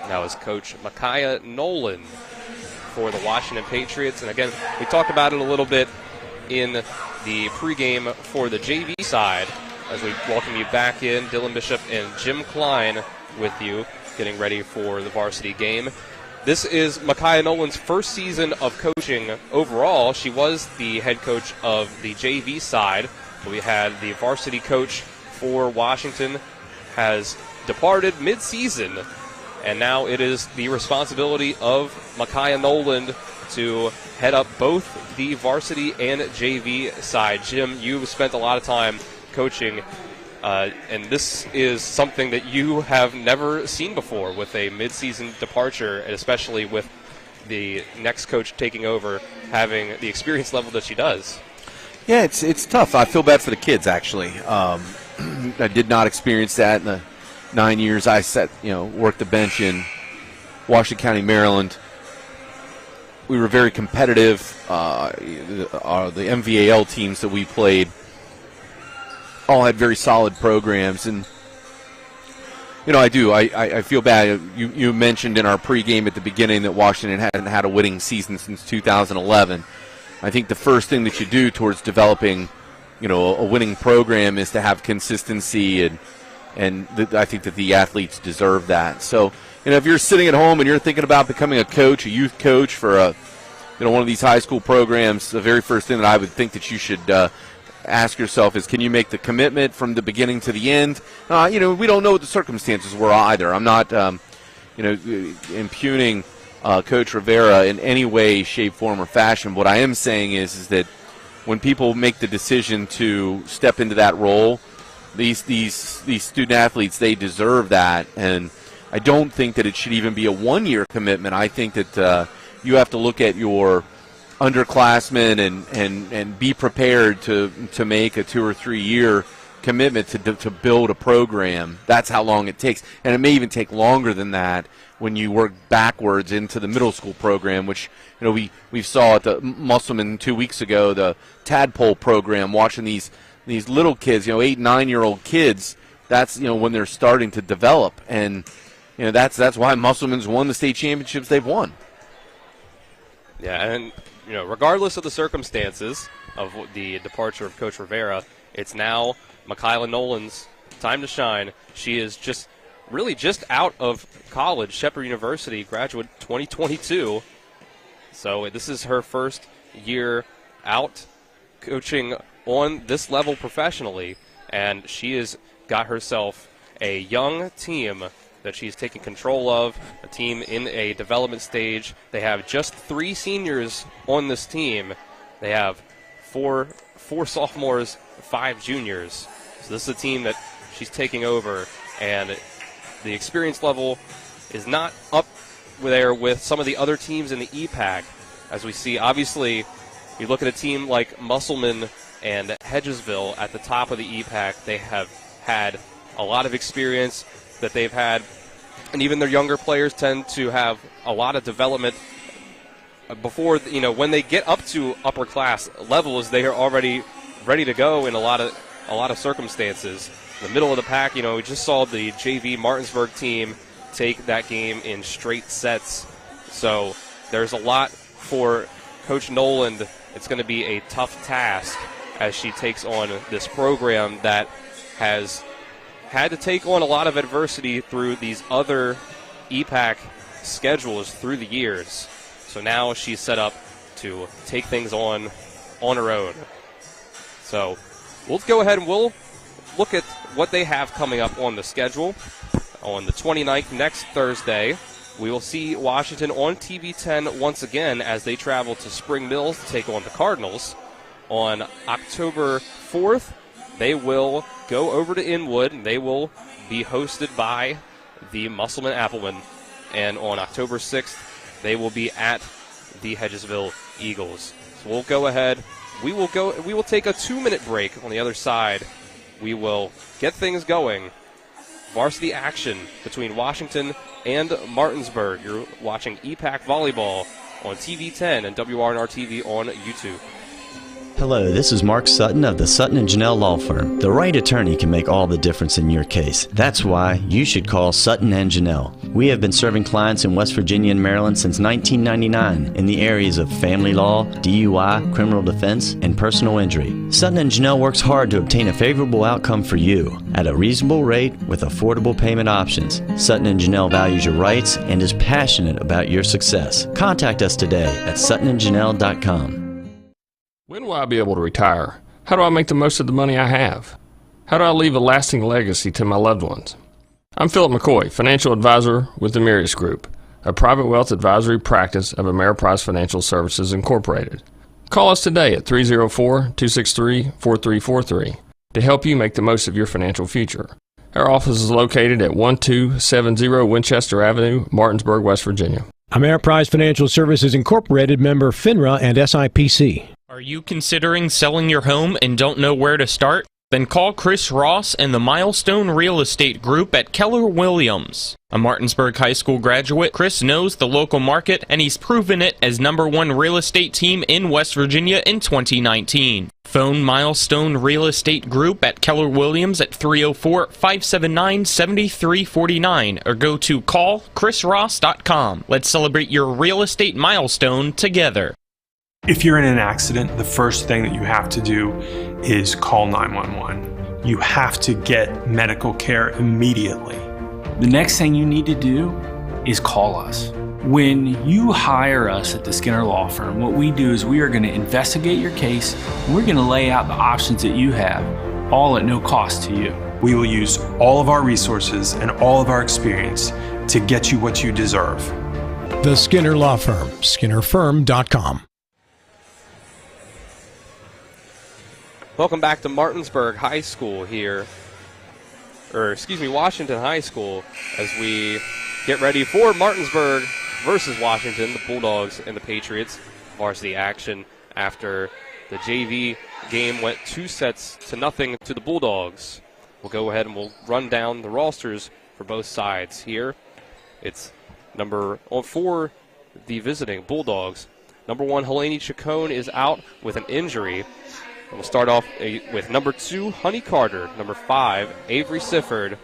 S4: That was Coach Micaiah Nolan for the Washington Patriots. And again, we talked about it a little bit in the pregame for the JV side as we welcome you back in. Dylan Bishop and Jim Klein with you, getting ready for the varsity game. This is Micaiah Nolan's first season of coaching overall. She was the head coach of the JV side. We had the varsity coach for Washington has departed mid-season, and now it is the responsibility of Micaiah Noland to head up both the varsity and JV side. Jim, you've spent a lot of time coaching, and this is something that you have never seen before with a mid-season departure, and especially with the next coach taking over, having the experience level that she does.
S5: Yeah, it's tough. I feel bad for the kids, actually. I did not experience that in the 9 years I worked the bench in Washington County, Maryland. we were very competitive. The MVAL teams that we played all had very solid programs, and I feel bad. You mentioned in our pregame at the beginning that Washington hadn't had a winning season since 2011. I think the first thing that you do towards developing, a winning program is to have consistency, and I think that the athletes deserve that. So, if you're sitting at home and you're thinking about becoming a youth coach for one of these high school programs, the very first thing that I would think that you should ask yourself is, can you make the commitment from the beginning to the end? We don't know what the circumstances were either. I'm not, impugning Coach Rivera in any way, shape, form, or fashion. What I am saying is that when people make the decision to step into that role, these student athletes, they deserve that. And I don't think that it should even be a one-year commitment. I think that you have to look at your underclassmen and be prepared to make a 2 or 3 year commitment to build a program. That's how long it takes, and it may even take longer than that when you work backwards into the middle school program, which we saw at the Musselman 2 weeks ago, the Tadpole program, watching these little kids, 8, 9-year-old kids. That's when they're starting to develop, and that's why Musselman's won the state championships they've won.
S4: Yeah, and regardless of the circumstances of the departure of Coach Rivera, it's now Makayla Nolan's time to shine. She is just out of college, Shepherd University, graduate 2022. So this is her first year out coaching on this level professionally, and she has got herself a young team that she's taking control of, a team in a development stage. They have just 3 seniors on this team. They have four sophomores, 5 juniors. So this is a team that she's taking over, and the experience level is not up there with some of the other teams in the EPAC. As we see, obviously, you look at a team like Musselman and Hedgesville at the top of the EPAC. They have had a lot of experience that they've had, and even their younger players tend to have a lot of development before, when they get up to upper class levels, they are already ready to go in a lot of circumstances. In the middle of the pack, we just saw the JV Martinsburg team take that game in straight sets. So there's a lot for Coach Noland. It's going to be a tough task as she takes on this program that has had to take on a lot of adversity through these other EPAC schedules through the years. So now she's set up to take things on her own. So we'll go ahead and we'll look at what they have coming up on the schedule. On the 29th, next Thursday, we will see Washington on TV 10 once again as they travel to Spring Mills to take on the Cardinals. On October 4th, they will go over to Inwood, and they will be hosted by the Musselman Applemen. And on October 6th, they will be at the Hedgesville Eagles. So we'll go ahead. We will take a 2-minute break. On the other side, we will get things going. Varsity action between Washington and Martinsburg. You're watching EPAC Volleyball on TV 10 and WRNR TV on YouTube.
S7: Hello, this is Mark Sutton of the Sutton & Janelle Law Firm. The right attorney can make all the difference in your case. That's why you should call Sutton & Janelle. We have been serving clients in West Virginia and Maryland since 1999 in the areas of family law, DUI, criminal defense, and personal injury. Sutton & Janelle works hard to obtain a favorable outcome for you at a reasonable rate with affordable payment options. Sutton & Janelle values your rights and is passionate about your success. Contact us today at suttonandjanelle.com.
S8: When will I be able to retire? How do I make the most of the money I have? How do I leave a lasting legacy to my loved ones? I'm Philip McCoy, financial advisor with the Mirius Group, a private wealth advisory practice of Ameriprise Financial Services Incorporated. Call us today at 304-263-4343 to help you make the most of your financial future. Our office is located at 1270 Winchester Avenue, Martinsburg, West Virginia.
S2: Ameriprise Financial Services Incorporated, member FINRA and SIPC.
S6: Are you considering selling your home and don't know where to start? Then call Chris Ross and the Milestone Real Estate Group at Keller Williams. A Martinsburg High School graduate, Chris knows the local market, and he's proven it as #1 real estate team in West Virginia in 2019. Phone Milestone Real Estate Group at Keller Williams at 304-579-7349 or go to callchrisross.com. Let's celebrate your real estate milestone together.
S25: If you're in an accident, the first thing that you have to do is call 911. You have to get medical care immediately.
S26: The next thing you need to do is call us. When you hire us at the Skinner Law Firm, what we do is we are going to investigate your case, and we're going to lay out the options that you have, all at no cost to you.
S25: We will use all of our resources and all of our experience to get you what you deserve.
S2: The Skinner Law Firm, skinnerfirm.com.
S4: Welcome back to Martinsburg High School here, Washington High School, as we get ready for Martinsburg versus Washington, the Bulldogs and the Patriots. Varsity action after the JV game went 2-0 to the Bulldogs. We'll go ahead and we'll run down the rosters for both sides here. It's for the visiting Bulldogs. #1, Helene Chacon is out with an injury. We'll start off with #2, Honey Carter. #5, Avery Sifford.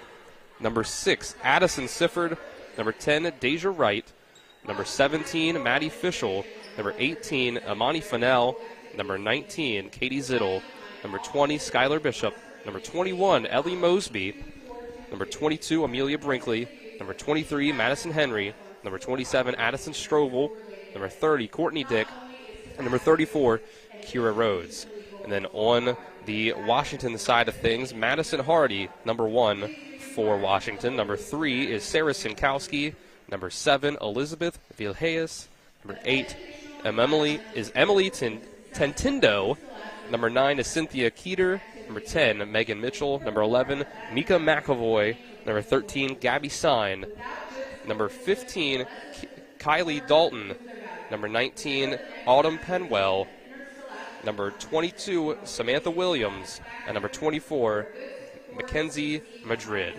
S4: #6, Addison Sifford. #10, Deja Wright. #17, Maddie Fischel. #18, Amani Fennell. #19, Katie Zittel. #20, Skylar Bishop. #21, Ellie Mosby. #22, Amelia Brinkley. #23, Madison Henry. #27, Addison Strovel. #30, Courtney Dick. And #34, Kira Rhodes. And then on the Washington side of things, Madison Hardy, #1 for Washington. #3 is Sarah Sinkowski. #7, Elizabeth Vilhayes. #8 is Emily Tentindo. #9 is Cynthia Keeter. #10, Megan Mitchell. #11, Mika McAvoy. #13, Gabby Stein. #15, Kylie Dalton. #19, Autumn Penwell. #22, Samantha Williams. And #24, Mackenzie Madrid.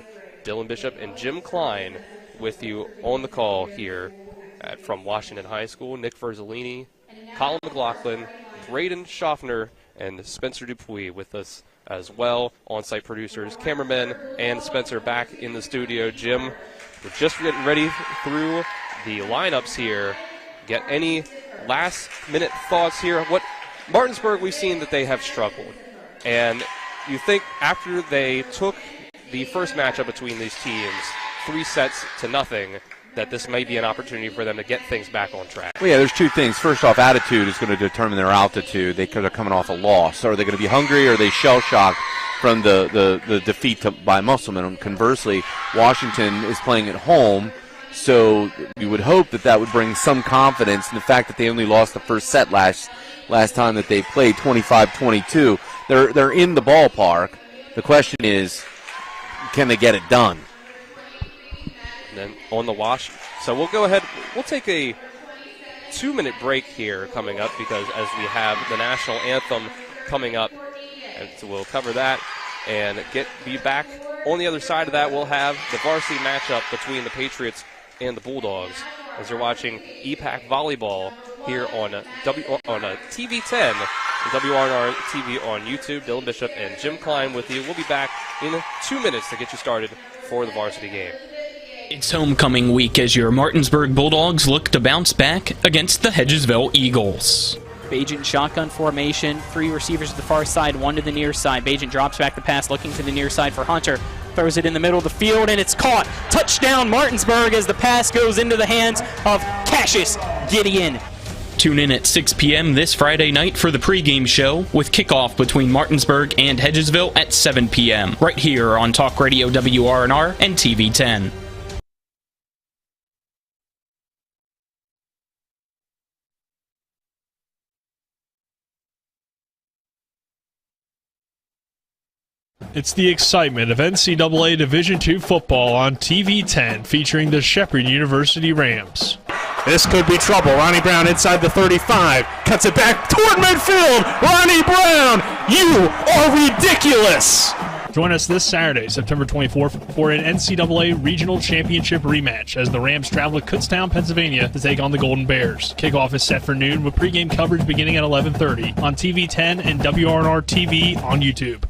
S4: Dylan Bishop and Jim Klein with you on the call here from Washington High School. Nick Verzolini, Colin McLaughlin, Braden Schaffner, and Spencer Dupuis with us as well. On-site producers, cameramen, and Spencer back in the studio. Jim, we're just getting ready through the lineups here. Get any last-minute thoughts here? Martinsburg, we've seen that they have struggled. And you think after they took the first matchup between these teams, 3-0, that this may be an opportunity for them to get things back on track.
S5: Well, yeah, there's two things. First off, attitude is going to determine their altitude. They're coming off a loss. So are they going to be hungry, or are they shell-shocked from the defeat by Musselman? Conversely, Washington is playing at home, so you would hope that would bring some confidence in the fact that they only lost the first set last time that they played, 25-22. They're in the ballpark. The question is, can they get it done?
S4: And then on the wash. So we'll go ahead. We'll take a 2-minute break here coming up, because as we have the national anthem coming up, and so we'll cover that and be back. On the other side of that, we'll have the varsity matchup between the Patriots and the Bulldogs, as you're watching EPAC Volleyball here on TV10 and WRNR TV on YouTube. Dylan Bishop and Jim Klein with you. We'll be back in 2 minutes to get you started for the varsity game.
S6: It's homecoming week as your Martinsburg Bulldogs look to bounce back against the Hedgesville Eagles.
S9: Bajent shotgun formation, 3 receivers to the far side, 1 to the near side. Bajent drops back the pass, looking to the near side for Hunter. Throws it in the middle of the field, and it's caught. Touchdown Martinsburg as the pass goes into the hands of Cassius Gideon.
S6: Tune in at 6 p.m. this Friday night for the pregame show, with kickoff between Martinsburg and Hedgesville at 7 p.m. right here on Talk Radio WRNR and TV10.
S10: It's the excitement of NCAA Division II football on TV10, featuring the Shepherd University Rams.
S11: This could be trouble. Ronnie Brown inside the 35. Cuts it back toward midfield. Ronnie Brown, you are ridiculous.
S10: Join us this Saturday, September 24th, for an NCAA Regional Championship rematch as the Rams travel to Kutztown, Pennsylvania to take on the Golden Bears. Kickoff is set for noon with pregame coverage beginning at 11:30 on TV 10 and WRNR TV on YouTube.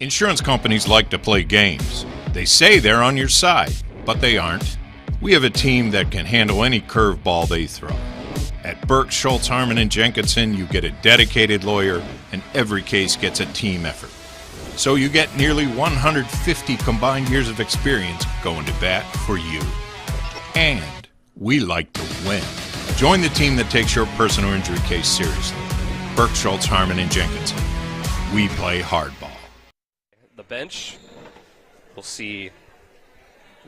S12: Insurance companies like to play games. They say they're on your side, but they aren't. We have a team that can handle any curveball they throw. At Burke, Schultz, Harmon & Jenkinson, you get a dedicated lawyer, and every case gets a team effort. So you get nearly 150 combined years of experience going to bat for you. And we like to win. Join the team that takes your personal injury case seriously. Burke, Schultz, Harmon & Jenkinson. We play hardball.
S4: The bench, we'll see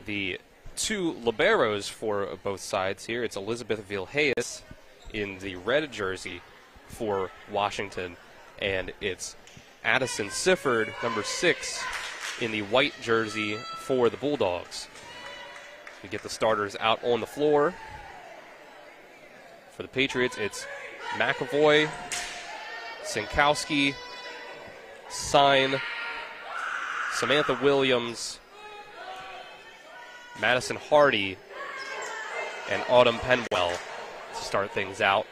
S4: the two liberos for both sides here. It's Elizabeth Vilhayes in the red jersey for Washington, and it's Addison Sifford, number 6, in the white jersey for the Bulldogs. We get the starters out on the floor. For the Patriots, it's McAvoy, Sinkowski, Sign, Samantha Williams, Madison Hardy, and Autumn Penwell to start things out.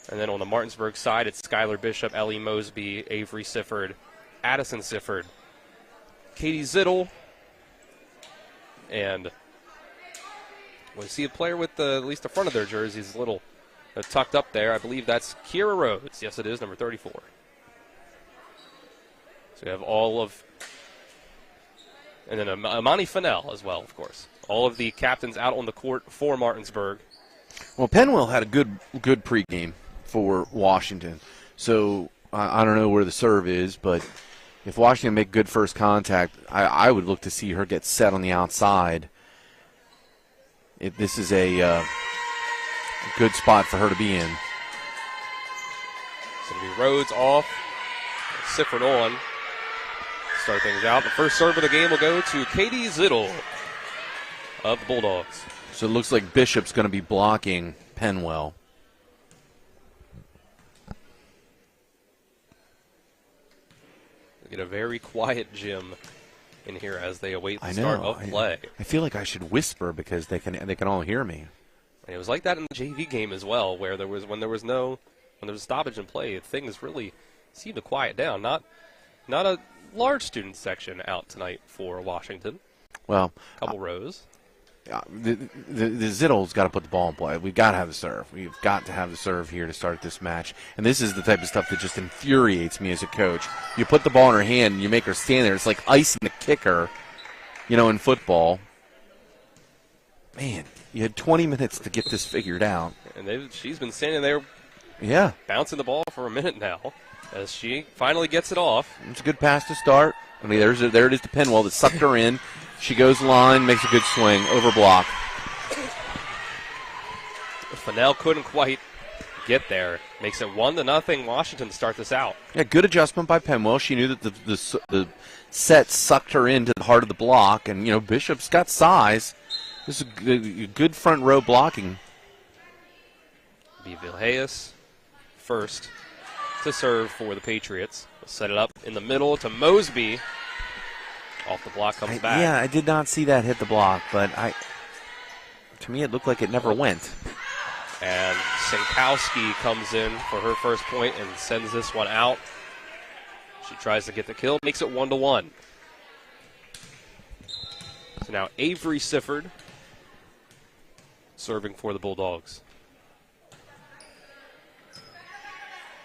S4: And then on the Martinsburg side, it's Skylar Bishop, Ellie Mosby, Avery Sifford, Addison Sifford, Katie Zittle, and we see a player with at least the front of their jerseys a little tucked up there. I believe that's Kira Rhodes. Yes, it is, number 34. So we have all of, and then Amani Fennell as well, of course. All of the captains out on the court for Martinsburg.
S5: Well, Penwell had a good pregame for Washington. So I don't know where the serve is, but if Washington make good first contact, I would look to see her get set on the outside. This is a good spot for her to be in.
S4: It's going to be Rhodes off, Sifford on. Start things out. The first serve of the game will go to Katie Zittle of the Bulldogs.
S5: So it looks like Bishop's going to be blocking Penwell.
S4: We get a very quiet gym in here as they await the start of play.
S5: I feel like I should whisper because they can all hear me.
S4: And it was like that in the JV game as well, where when there was a stoppage in play, things really seemed to quiet down. Not a large student section out tonight for Washington.
S5: Well,
S4: a couple rows.
S5: The Zittle's got to put the ball in play. We've got to have the serve. We've got to have the serve here to start this match. And this is the type of stuff that just infuriates me as a coach. You put the ball in her hand and you make her stand there. It's like icing the kicker, in football. Man, you had 20 minutes to get this figured out.
S4: And she's been standing there bouncing the ball for a minute now as she finally gets it off.
S5: It's a good pass to start. I mean, there it is to Penwell that sucked her in. She goes line, makes a good swing, over block.
S4: Fennell couldn't quite get there. Makes it 1-0 Washington to start this out.
S5: Yeah, good adjustment by Penwell. She knew that the set sucked her into the heart of the block, and Bishop's got size. This is a good front row blocking.
S4: Be Vilhayes first to serve for the Patriots. We'll set it up in the middle to Mosby. Off the block comes back.
S5: Yeah, I did not see that hit the block, but to me it looked like it never went.
S4: And Sinkowski comes in for her first point and sends this one out. She tries to get the kill, makes it 1-1. So now Avery Sifford serving for the Bulldogs.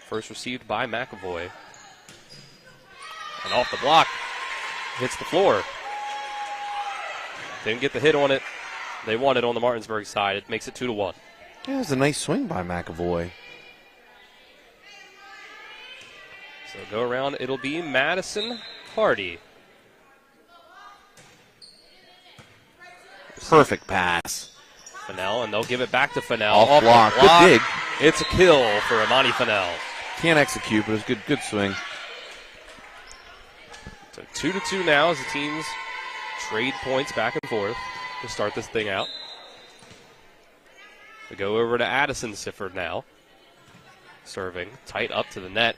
S4: First received by McAvoy. And off the block, hits the floor. Didn't get the hit on it. They won it on the Martinsburg side. It makes it 2-1.
S5: Yeah, it was a nice swing by McAvoy.
S4: So go around. It'll be Madison Hardy.
S5: Perfect pass.
S4: Fennell, and they'll give it back to Fennell.
S5: Off block. Good dig.
S4: It's a kill for Imani Fennell.
S5: Can't execute, but it was good swing.
S4: So 2-2 now as the teams trade points back and forth to start this thing out. We go over to Addison Sifford now. Serving tight up to the net.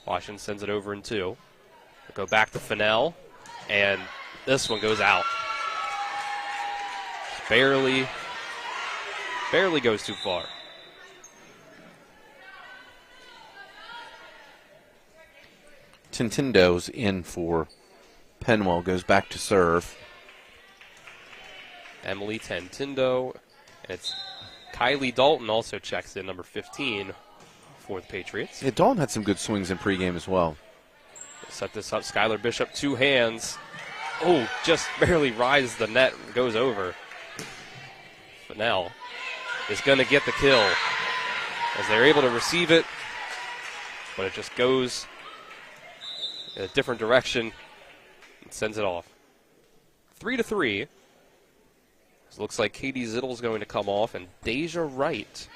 S4: Washington sends it over in 2. We'll go back to Fennell, and this one goes out. Barely goes too far.
S5: Tintindo's in for Penwell, goes back to serve.
S4: Emily Tintindo, and it's Kylie Dalton also checks in, number 15 for the Patriots.
S5: Yeah, Dalton had some good swings in pregame as well.
S4: Set this up, Skylar Bishop, 2 hands. Oh, just barely rises the net and goes over. Fennell is going to get the kill as they're able to receive it, but it just goes in a different direction and sends it off. 3-3. It looks like Katie Zittle is going to come off, and Deja Wright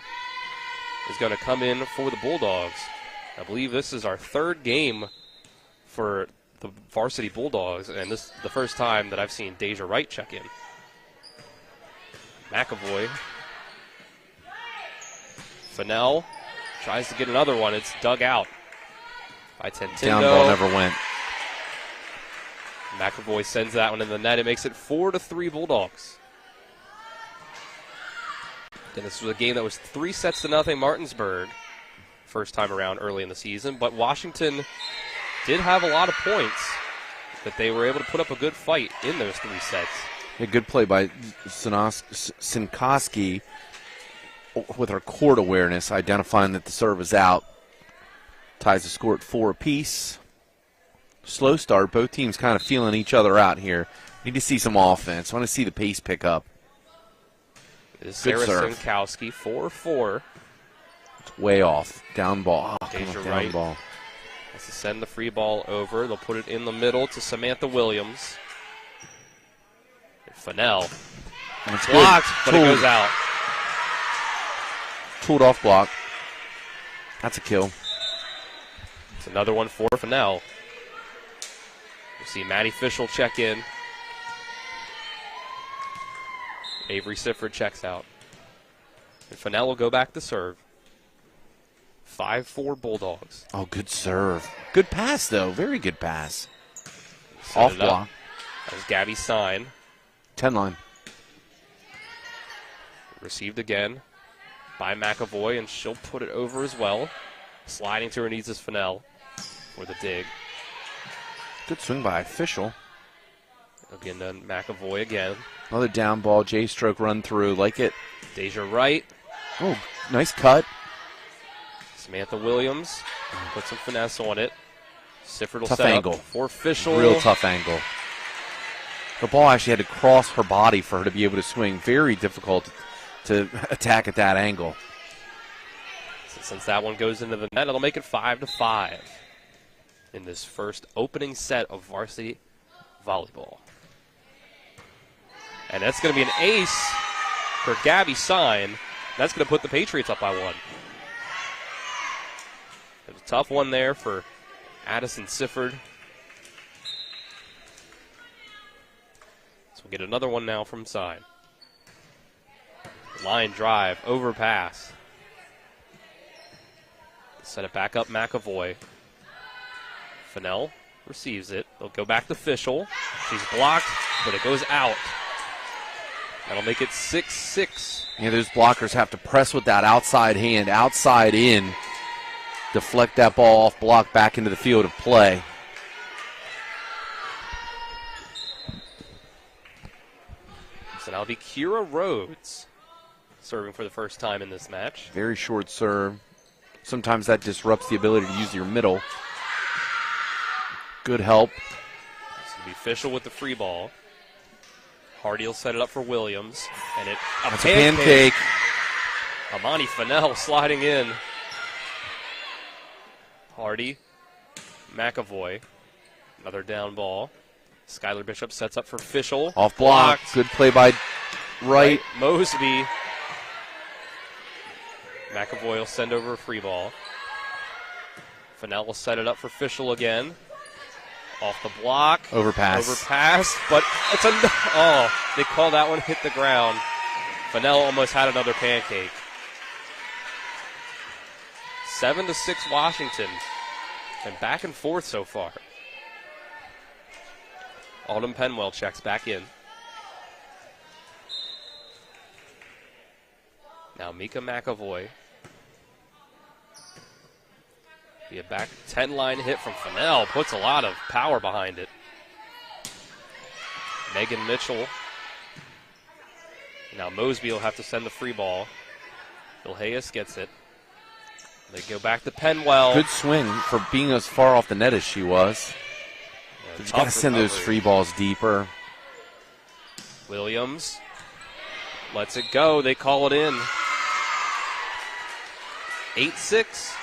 S4: is going to come in for the Bulldogs. I believe this is our 3rd game for the varsity Bulldogs, and this is the first time that I've seen Deja Wright check in. McAvoy. Fennell tries to get another one. It's dug out by Tintindo.
S5: Down ball never went.
S4: McAvoy sends that one in the net. It makes it 4-3 Bulldogs. And this was a game that was 3-0 Martinsburg first time around early in the season, but Washington did have a lot of points that they were able to put up a good fight in those 3 sets.
S5: A good play by Sinkoski with her court awareness, identifying that the serve is out. Ties the score at 4 apiece. Slow start. Both teams kind of feeling each other out here. Need to see some offense. Want to see the pace pick up.
S4: This is Sarah Sinkowski, 4-4.
S5: It's way off. Down ball.
S4: Deja
S5: Down
S4: Wright
S5: ball.
S4: has to send the free ball over. They'll put it in the middle to Samantha Williams. Fennell.
S5: It's
S4: blocked,
S5: good.
S4: but it goes out.
S5: Tooled off block. That's a kill.
S4: It's another one for Fennell. We see Maddie Fischel check in. Avery Sifford checks out. And Fennell will go back to serve. 5-4 Bulldogs.
S5: Oh, good serve. Good pass, though. Very good pass.
S4: Set
S5: Off
S4: it up.
S5: block.
S4: That was Gabby Stein.
S5: 10 line.
S4: Received again by McAvoy, and she'll put it over as well. Sliding to her knees is Fennell for the dig.
S5: Good swing by Fischel.
S4: Again, then McAvoy again.
S5: Another down ball. J-stroke run through. Like it.
S4: Deja Wright.
S5: Oh, nice cut.
S4: Samantha Williams. Put some finesse on it. Sifford will
S5: Tough
S4: set
S5: angle.
S4: up for Fischel.
S5: Real tough angle. The ball actually had to cross her body for her to be able to swing. Very difficult to attack at that angle.
S4: So since that one goes into the net, it'll make it 5-5 in this first opening set of varsity volleyball. And that's going to be an ace for Gabby Stein. That's going to put the Patriots up by 1. It was a tough one there for Addison Sifford. So we'll get another one now from side. Line drive, overpass. Set it back up, McAvoy. Fennell receives it. They'll go back to Fischel. She's blocked, but it goes out. That'll make it 6-6.
S5: Yeah, those blockers have to press with that outside hand, outside in, deflect that ball off block back into the field of play.
S4: So now it'll be Kira Rhodes serving for the first time in this match.
S5: Very short serve. Sometimes that disrupts the ability to use your middle. Good help.
S4: It's going to be Fischel with the free ball. Hardy will set it up for Williams. And
S5: That's a pancake.
S4: Amani Fennell sliding in. Hardy. McAvoy. Another down ball. Skylar Bishop sets up for Fischel.
S5: Off block.
S4: Blocked.
S5: Good play by Wright.
S4: Mosby. McAvoy will send over a free ball. Fennell will set it up for Fischel again. Off the block.
S5: Overpass.
S4: But it's they call that one hit the ground. Fennell almost had another pancake. 7-6 Washington. And back and forth so far. Autumn Penwell checks back in. Now Mika McAvoy. Be a back 10-line hit from Fennell. Puts a lot of power behind it. Megan Mitchell. Now Mosby will have to send the free ball. Vilhayes gets it. They go back to Penwell.
S5: Good swing for being as far off the net as she was. You got to send those free balls deeper.
S4: Williams lets it go. They call it in. 8-6.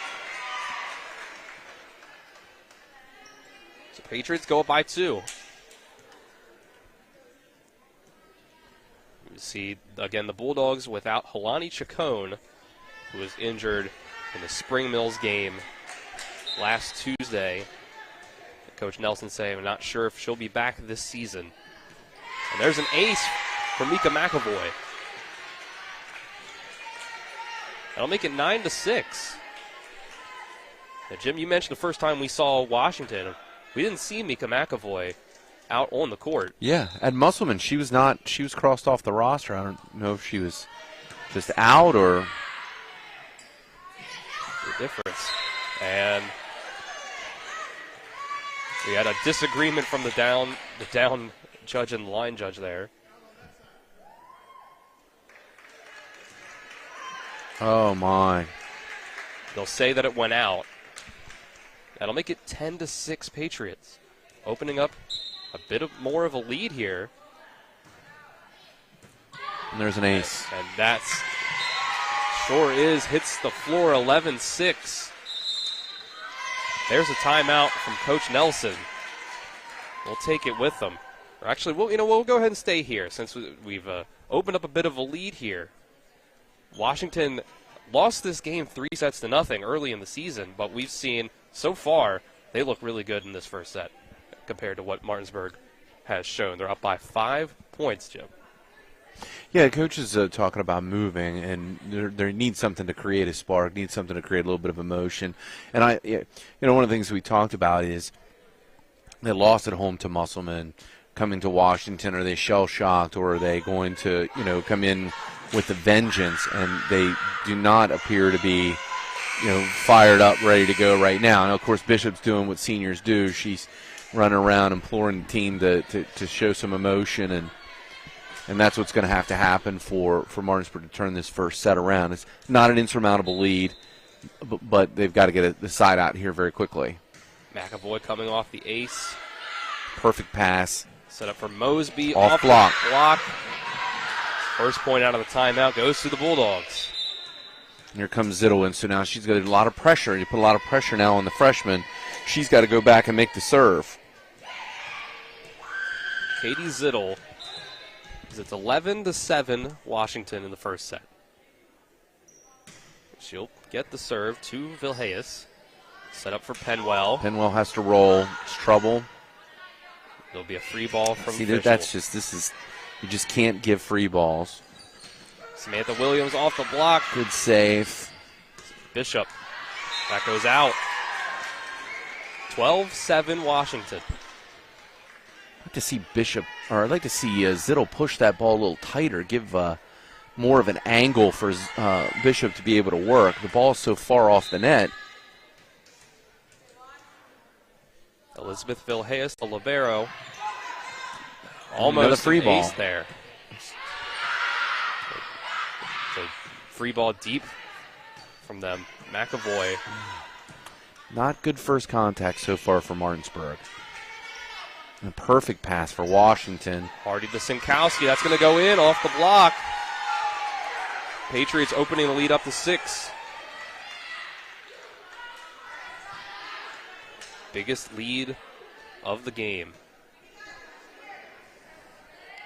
S4: So Patriots go up by 2. You see, again, the Bulldogs without Helani Chacon, who was injured in the Spring Mills game last Tuesday. Coach Nelson saying, I'm not sure if she'll be back this season. And there's an ace for Mika McAvoy. That'll make it 9-6. Now, Jim, you mentioned the first time we saw Washington, we didn't see Mika McAvoy out on the court.
S5: Yeah, at Musselman, she was crossed off the roster. I don't know if she was just out or
S4: the difference. And we had a disagreement from the down judge and the line judge there.
S5: Oh my.
S4: They'll say that it went out. That'll make it 10-6 Patriots. Opening up a bit more of a lead here.
S5: And there's an ace.
S4: And that's sure hits the floor 11-6. There's a timeout from Coach Nelson. We'll take it with them. Or actually, we'll go ahead and stay here since we've opened up a bit of a lead here. Washington lost this game 3-0 early in the season, but we've seen so far they look really good in this first set compared to what Martinsburg has shown. They're up by 5 points, Jim.
S5: Yeah, coach is talking about moving, and there needs something to create a spark, needs something to create a little bit of emotion. And one of the things we talked about is they lost at home to Musselman. Coming to Washington, are they shell-shocked, or are they going to, come in with a vengeance? And they do not appear to be, fired up, ready to go right now. And of course, Bishop's doing what seniors do. She's running around imploring the team to show some emotion, and that's what's going to have to happen for Martinsburg to turn this first set around. It's not an insurmountable lead, but they've got to get the side out here very quickly.
S4: McAvoy coming off the ace.
S5: Perfect pass.
S4: Set up for Mosby.
S5: Off block.
S4: First point out of the timeout goes to the Bulldogs.
S5: Here comes Zittelin, so now she's got a lot of pressure. You put a lot of pressure now on the freshman. She's got to go back and make the serve.
S4: Katie Zittel. It's 11-7 Washington in the first set. She'll get the serve to Vilhayes. Set up for Penwell.
S5: Penwell has to roll. It's trouble.
S4: There'll be a free ball from
S5: Fischel. That's you just can't give free balls.
S4: Samantha Williams off the block.
S5: Good save.
S4: Bishop. That goes out. 12-7 Washington.
S5: I'd like to see I'd like to see Zittel push that ball a little tighter, give more of an angle for Bishop to be able to work. The ball's so far off the net.
S4: Elizabeth Vilhayes, the libero. Almost
S5: another free ball
S4: ace there. So free ball deep from them. McAvoy.
S5: Not good first contact so far for Martinsburg. A perfect pass for Washington.
S4: Hardy to Sinkowski. That's going to go in off the block. Patriots opening the lead up to 6. Biggest lead of the game.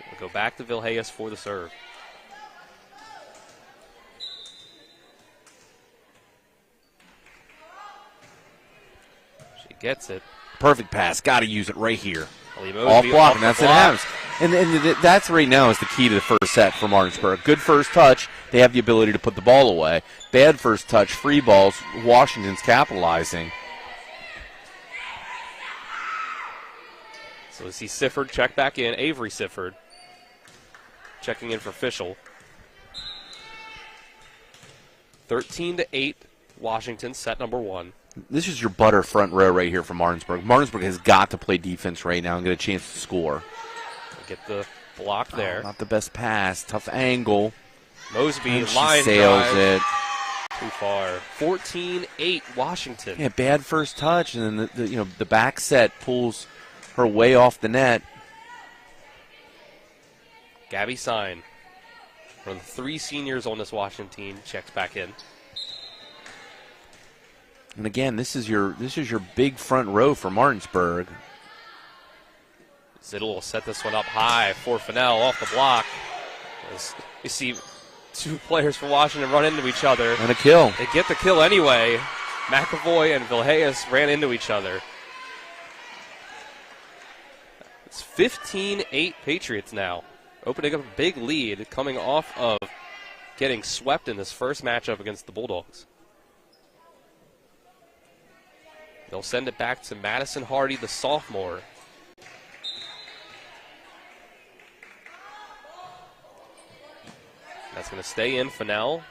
S4: We'll go back to Vilheyes for the serve. She gets it.
S5: Perfect pass. Got to use it right here.
S4: Mosby
S5: Off block, and
S4: off
S5: that's what happens. And that's right now is the key to the first set for Martinsburg. Good first touch. They have the ability to put the ball away. Bad first touch, free balls. Washington's capitalizing.
S4: So we see Sifford check back in. Avery Sifford checking in for Fischel. 13-8, Washington, set number 1.
S5: This is your butter front row right here for Martinsburg. Martinsburg has got to play defense right now and get a chance to score.
S4: Get the block there.
S5: Not the best pass. Tough angle.
S4: Mosby,
S5: and
S4: line
S5: she sails
S4: drive.
S5: it.
S4: Too far. 14-8, Washington.
S5: Yeah, bad first touch, and then the back set pulls her way off the net.
S4: Gabby Sign, one of the 3 seniors on this Washington team, checks back in.
S5: And again, this is your big front row for Martinsburg.
S4: Zittel will set this one up high for Fennell off the block. As you see 2 players for Washington run into each other.
S5: And a kill.
S4: They get the kill anyway. McAvoy and Vilheyes ran into each other. It's 15-8 Patriots now. Opening up a big lead coming off of getting swept in this first matchup against the Bulldogs. They'll send it back to Madison Hardy, the sophomore. That's going to stay in. Fennell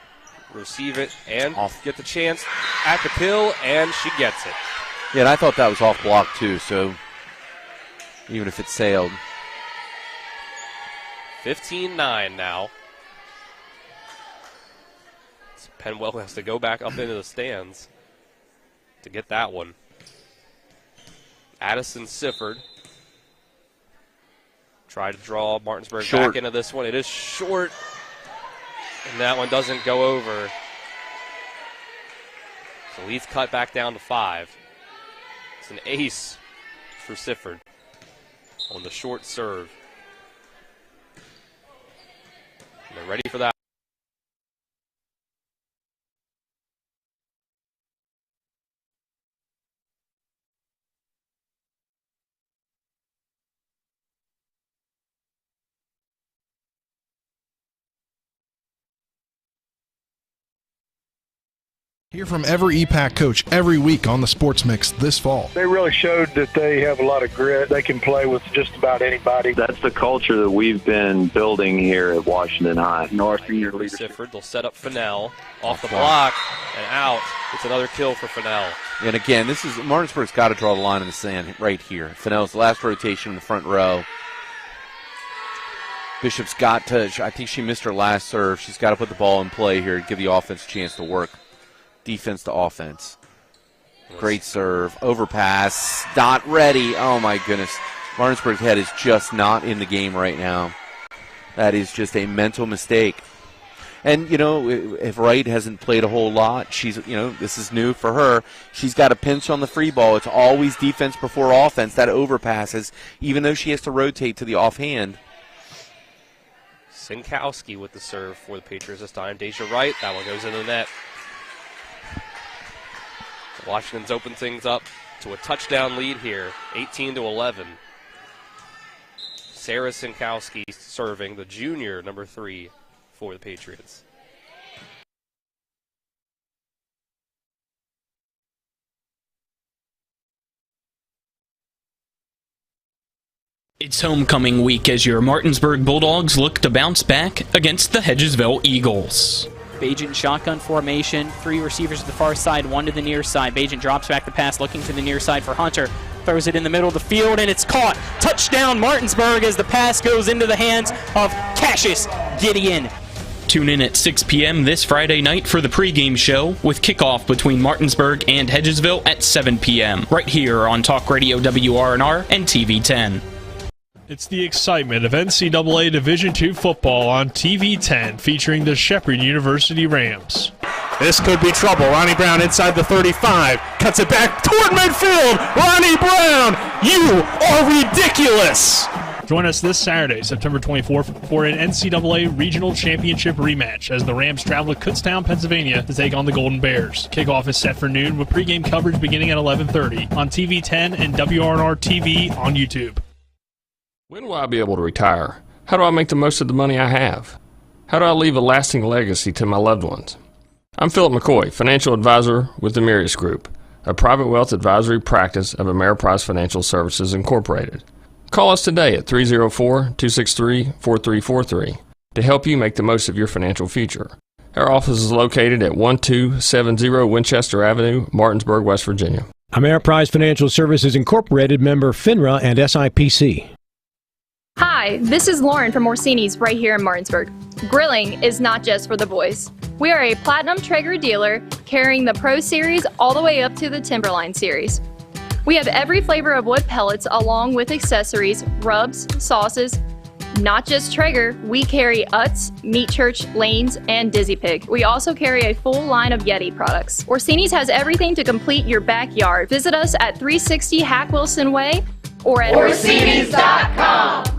S4: receive it and get the chance at the kill, and she gets it.
S5: Yeah, and I thought that was off block too, so even if it sailed.
S4: 15-9 now. Penwell has to go back up into the stands to get that one. Addison Sifford try to draw Martinsburg back into this one. It is short, and that one doesn't go over. So lead's cut back down to 5. It's an ace for Sifford on the short serve. And they're ready for that.
S23: Hear from every EPAC coach every week on the Sports Mix this fall.
S14: They really showed that they have a lot of grit. They can play with just about anybody.
S17: That's the culture that we've been building here at Washington High. North senior leadership.
S4: Sifford, they'll set up Fennell off the block and out. It's another kill for Fennell.
S5: And again, this is Martinsburg's got to draw the line in the sand right here. Fennell's last rotation in the front row. Bishop's got to, I think she missed her last serve. She's got to put the ball in play here to give the offense a chance to work. Defense to offense. Great serve. Overpass. Not ready. Oh, my goodness. Martinsburg's head is just not in the game right now. That is just a mental mistake. And, if Wright hasn't played a whole lot, she's, this is new for her. She's got a pinch on the free ball. It's always defense before offense. That overpasses, even though she has to rotate to the offhand.
S4: Sinkowski with the serve for the Patriots this time. Deja Wright. That one goes into the net. Washington's opened things up to a touchdown lead here, 18-11. Sarah Sinkowski serving, the junior, number 3 for the Patriots.
S6: It's homecoming week as your Martinsburg Bulldogs look to bounce back against the Hedgesville Eagles.
S9: Bajent shotgun formation, 3 receivers to the far side, 1 to the near side. Bajent drops back the pass, looking to the near side for Hunter. Throws it in the middle of the field, and it's caught. Touchdown Martinsburg as the pass goes into the hands of Cassius Gideon.
S6: Tune in at 6 p.m. this Friday night for the pregame show with kickoff between Martinsburg and Hedgesville at 7 p.m. right here on Talk Radio WRNR and TV 10.
S10: It's the excitement of NCAA Division II football on TV 10 featuring the Shepherd University Rams.
S11: This could be trouble. Ronnie Brown inside the 35. Cuts it back toward midfield. Ronnie Brown, you are ridiculous.
S10: Join us this Saturday, September 24th, for an NCAA Regional Championship rematch as the Rams travel to Kutztown, Pennsylvania to take on the Golden Bears. Kickoff is set for noon with pregame coverage beginning at 11:30 on TV 10 and WRNR TV on YouTube.
S8: When will I be able to retire? How do I make the most of the money I have? How do I leave a lasting legacy to my loved ones? I'm Philip McCoy, financial advisor with the Mirius Group, a private wealth advisory practice of Ameriprise Financial Services Incorporated. Call us today at 304-263-4343 to help you make the most of your financial future. Our office is located at 1270 Winchester Avenue, Martinsburg, West Virginia.
S2: Ameriprise Financial Services Incorporated, member FINRA and SIPC.
S13: Hi, this is Lauren from Orsini's right here in Martinsburg. Grilling is not just for the boys. We are a Platinum Traeger dealer carrying the Pro Series all the way up to the Timberline Series. We have every flavor of wood pellets along with accessories, rubs, sauces. Not just Traeger, we carry Utz, Meat Church, Lanes, and Dizzy Pig. We also carry a full line of Yeti products. Orsini's has everything to complete your backyard. Visit us at 360 Hack Wilson Way or at Orsinis.com.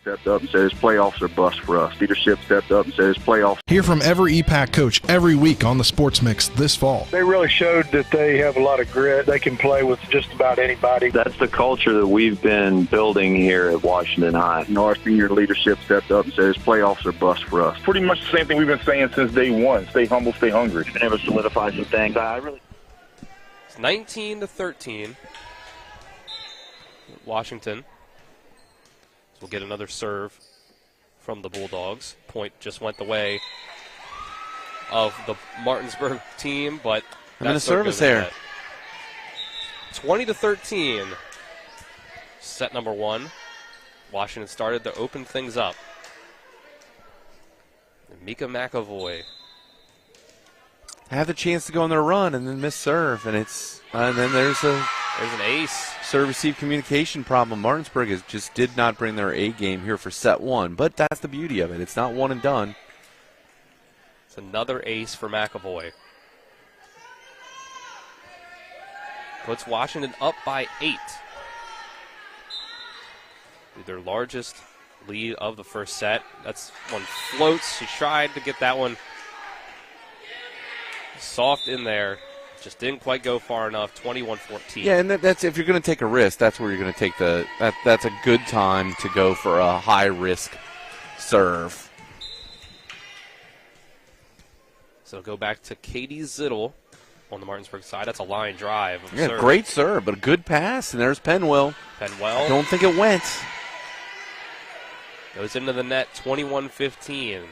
S17: Stepped up and said his playoffs are bust for us. Leadership stepped up and said his playoffs.
S23: Hear from every EPAC coach every week on the Sports Mix this fall.
S14: They really showed that they have a lot of grit. They can play with just about anybody.
S17: That's the culture that we've been building here at Washington High. Our senior leadership stepped up and said his playoffs are bust for us.
S16: Pretty much the same thing we've been saying since day one. Stay humble, stay hungry.
S17: Been able to solidify some things.
S4: It's 19-13. Washington will get another serve from the Bulldogs. Point just went the way of the Martinsburg team, but
S5: that's the service there.
S4: 20-13. Set number one. Washington started to open things up. And Mika McAvoy
S5: have the chance to go on their run and then miss serve, and then there's an
S4: ace.
S5: Serve-receive communication problem. Martinsburg just did not bring their A game here for set one, but that's the beauty of it. It's not one and done.
S4: It's another ace for McAvoy. Puts Washington up by 8. Their largest lead of the first set. That's one floats. She tried to get that one soft in there. Just didn't quite go far enough. 21-14.
S5: Yeah, and that's if you're going to take a risk, that's where you're going to take that's a good time to go for a high risk serve.
S4: So go back to Katie Zittel on the Martinsburg side. That's a line drive.
S5: Yeah,
S4: serve.
S5: Great serve, but a good pass, and there's Penwell. I don't think it went.
S4: Goes into the net. 21-15.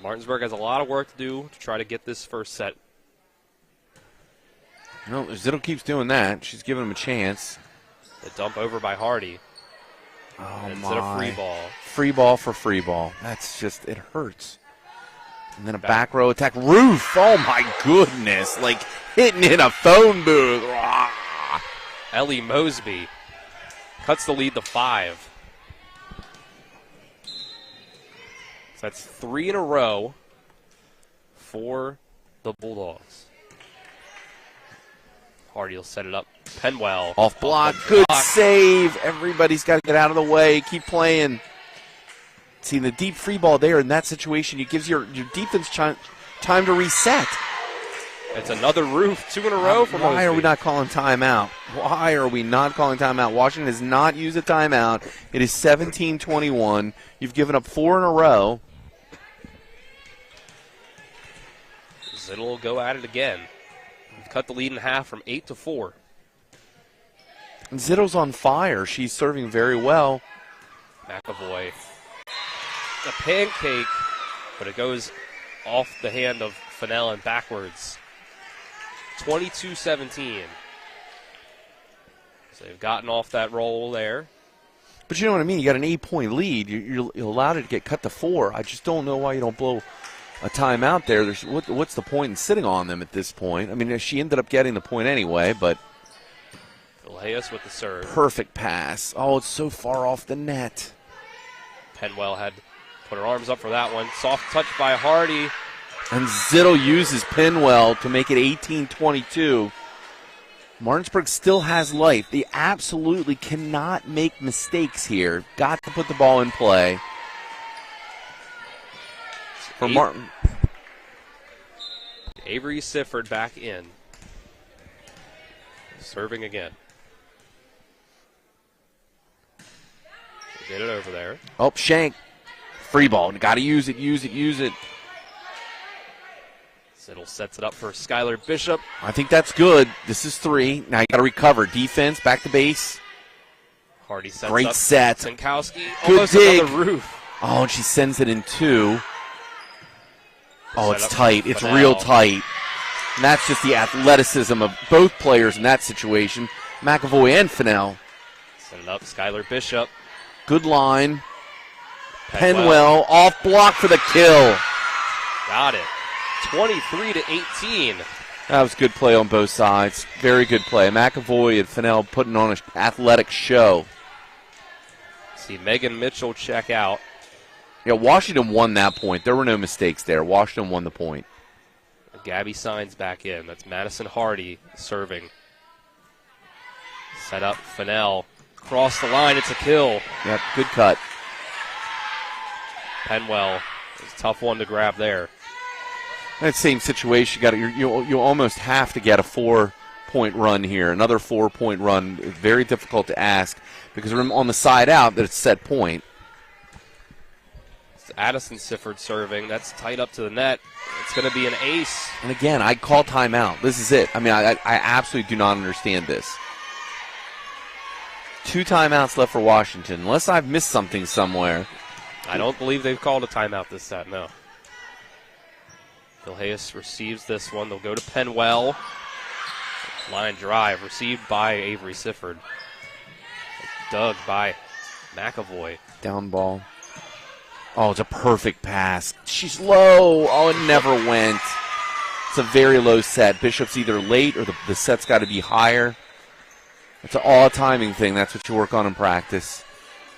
S4: Martinsburg has a lot of work to do to try to get this first set.
S5: No, Zittel keeps doing that. She's giving him a chance.
S4: The dump over by Hardy.
S5: Oh,
S4: and
S5: my.
S4: It's a free ball.
S5: Free ball for free ball. That's just, it hurts. And then a back row attack. Ruth, oh, my goodness. Like hitting in a phone booth.
S4: Ellie Mosby cuts the lead to 5. That's 3 in a row for the Bulldogs. Hardy will set it up. Penwell.
S5: Off block. Good save. Everybody's got to get out of the way. Keep playing. See, the deep free ball there in that situation, it gives your defense time to reset.
S4: It's another roof. 2 in a row for
S5: Why
S4: Mosby.
S5: are we not calling timeout? Why are we not calling timeout? Washington has not used a timeout. It is 17-21. You've given up 4 in a row.
S4: Zittel will go at it again. We've cut the lead in half from 8 to 4.
S5: And Zittel's on fire. She's serving very well.
S4: McAvoy. A pancake, but it goes off the hand of Fennell and backwards. 22-17. So they've gotten off that roll there.
S5: But you know what I mean? You got an 8-point lead. You allowed it to get cut to 4. I just don't know why you don't blow a timeout there. What's the point in sitting on them at this point? I mean, she ended up getting the point anyway, but
S4: Villegas with the serve.
S5: Perfect pass. Oh, it's so far off the net.
S4: Penwell had put her arms up for that one. Soft touch by Hardy.
S5: And Zittle uses Penwell to make it 18-22. Martinsburg still has life. They absolutely cannot make mistakes here. Got to put the ball in play. For Martin.
S4: Avery Sifford back in. Serving again. Get it over there.
S5: Oh, Shank. Free ball. Got to use it, use it, use it.
S4: Zittle sets it up for Skylar Bishop.
S5: I think that's good. This is 3. Now you got to recover. Defense, back to base.
S4: Hardy sets
S5: Great
S4: up.
S5: set.
S4: Sinkowski
S5: Good
S4: almost
S5: dig.
S4: on the roof.
S5: Oh, and she sends it in 2. Oh, it's
S4: Set up
S5: tight.
S4: for
S5: It's
S4: Fennell.
S5: real tight. And that's just the athleticism of both players in that situation, McAvoy and Fennell.
S4: Set it up. Skylar Bishop.
S5: Good line. Penwell off block for the kill.
S4: Got it. 23-18.
S5: That was good play on both sides. Very good play. McAvoy and Fennell putting on an athletic show.
S4: See Megan Mitchell check out.
S5: Yeah, Washington won that point. There were no mistakes there. Washington won the point.
S4: Gabby Signs back in. That's Madison Hardy serving. Set up Fennell. Cross the line. It's a kill.
S5: Yep, good cut.
S4: Penwell. It's a tough one to grab there.
S5: That same situation, you almost have to get a 4-point run here. Another 4-point run, very difficult to ask because we're on the side out that it's set point.
S4: It's Addison Sifford serving. That's tight up to the net. It's going to be an ace.
S5: And again, I call timeout. This is it. I mean, I absolutely do not understand this. 2 timeouts left for Washington, unless I've missed something somewhere.
S4: I don't believe they've called a timeout this set, no. Villegas receives this one. They'll go to Penwell. Line drive received by Avery Sifford. Dug by McAvoy.
S5: Down ball. Oh, it's a perfect pass. She's low. Oh, it never went. It's a very low set. Bishop's either late or the set's got to be higher. It's all a timing thing. That's what you work on in practice.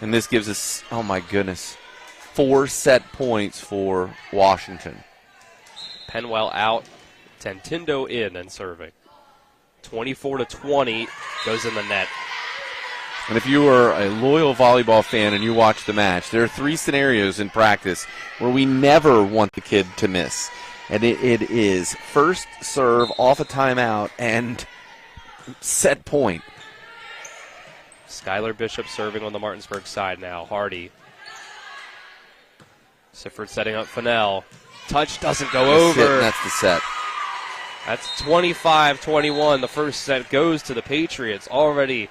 S5: And this gives us, oh my goodness, 4 set points for Washington.
S4: Penwell out. Tantindo in and serving. 24-20 goes in the net.
S5: And if you are a loyal volleyball fan and you watch the match, there are 3 scenarios in practice where we never want the kid to miss. And it is first serve off a timeout and set point.
S4: Skylar Bishop serving on the Martinsburg side now. Hardy. Sifford setting up Fennell. Touch doesn't go over.
S5: That's the set.
S4: That's 25-21. The first set goes to the Patriots, already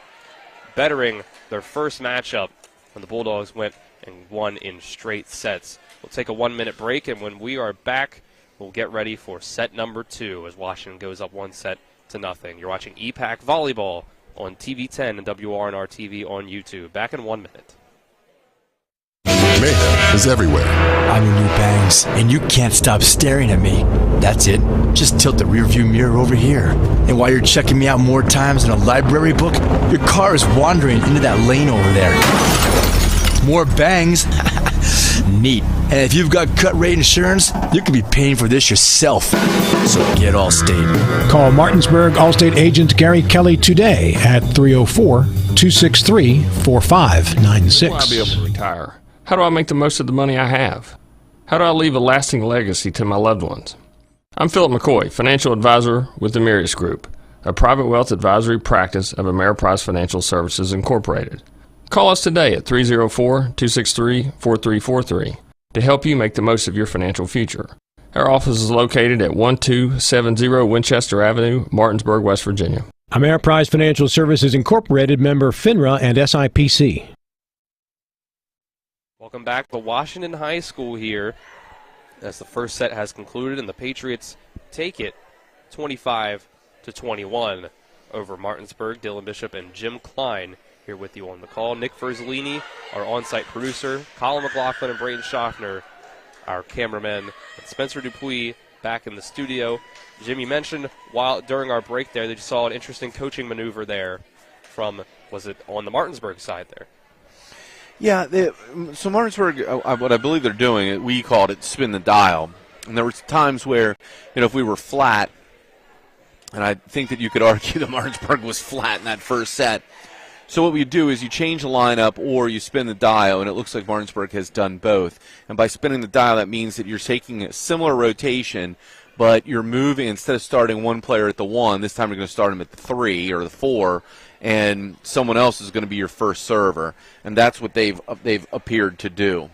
S4: bettering their first matchup when the Bulldogs went and won in straight sets. We'll take a 1-minute break, and when we are back, we'll get ready for set number 2 as Washington goes up 1-0. You're watching EPAC Volleyball on TV 10 and WRNR TV on YouTube. Back in 1 minute.
S18: Mayhem is everywhere.
S19: I'm your new bangs, and you can't stop staring at me. That's it. Just tilt the rearview mirror over here. And while you're checking me out more times than a library book, your car is wandering into that lane over there. More bangs? Neat. And if you've got cut rate insurance, you could be paying for this yourself. So get Allstate.
S2: Call Martinsburg Allstate agent Gary Kelly today at 304-263-4596.
S8: Will I be able to retire? How do I make the most of the money I have? How do I leave a lasting legacy to my loved ones? I'm Philip McCoy, financial advisor with the Mirius Group, a private wealth advisory practice of Ameriprise Financial Services Incorporated. Call us today at 304-263-4343 to help you make the most of your financial future. Our office is located at 1270 Winchester Avenue, Martinsburg, West Virginia.
S2: Ameriprise Financial Services Incorporated, member FINRA and SIPC.
S4: Welcome back to Washington High School here as the first set has concluded and the Patriots take it 25-21 over Martinsburg. Dylan Bishop and Jim Klein here with you on the call. Nick Verzolini, our on-site producer, Colin McLaughlin and Brayden Schaffner our cameraman Spencer Dupuis back in the studio. Jim, you mentioned during our break there that you saw an interesting coaching maneuver there from, was it on the Martinsburg side there?
S5: Yeah, so Martinsburg, what I believe they're doing, we called it spin the dial. And there were times where, if we were flat, and I think that you could argue that Martinsburg was flat in that first set. So what we do is you change the lineup or you spin the dial, and it looks like Martinsburg has done both. And by spinning the dial, that means that you're taking a similar rotation, but you're moving, instead of starting one player at the 1, this time you're going to start him at the 3 or the 4, and someone else is going to be your first server. And that's what they've appeared to do.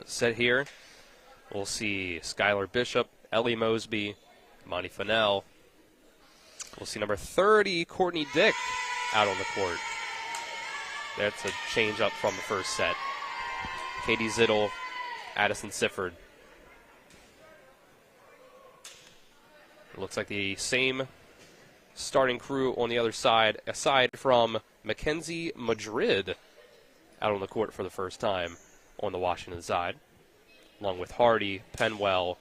S4: Set here, we'll see Skylar Bishop, Ellie Mosby, Monty Fennell. We'll see number 30, Courtney Dick, out on the court. That's a change up from the first set. Katie Zittel, Addison Sifford. It looks like the same starting crew on the other side, aside from Mackenzie Madrid out on the court for the first time on the Washington side, along with Hardy, Penwell,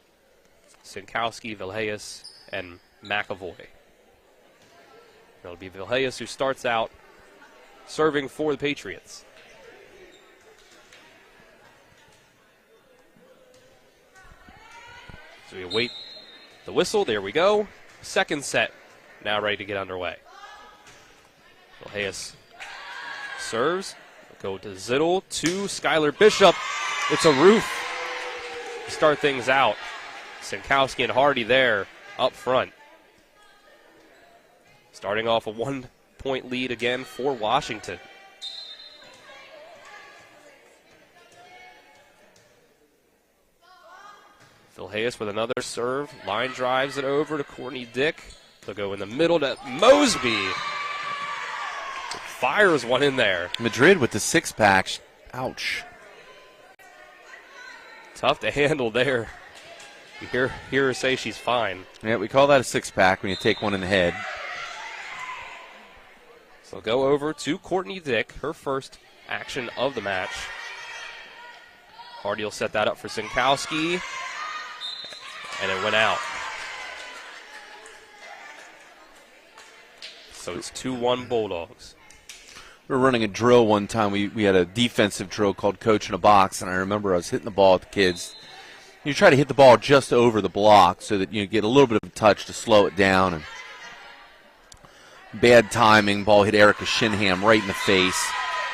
S4: Sinkowski, Vilhayes, and McAvoy. It'll be Vilhayes who starts out serving for the Patriots. So we await the whistle. There we go. Second set now ready to get underway. Vilhayes serves. Go to Zittel, to Skylar Bishop. It's a roof. Start things out. Sinkowski and Hardy there up front. Starting off a 1-point lead again for Washington. Vilhayes with another serve. Line drives it over to Courtney Dick. They'll go in the middle to Mosby. Fires one in there.
S5: Madrid with the 6-pack. Ouch.
S4: Tough to handle there. You hear her say she's fine.
S5: Yeah, we call that a 6-pack when you take one in the head.
S4: So go over to Courtney Dick, her first action of the match. Hardy will set that up for Sinkowski, and it went out. So it's 2-1 Bulldogs.
S5: We were running a drill one time. We had a defensive drill called Coach in a Box, and I remember I was hitting the ball with the kids. You try to hit the ball just over the block so that you get a little bit of a touch to slow it down. And bad timing. Ball hit Erica Shinham right in the face.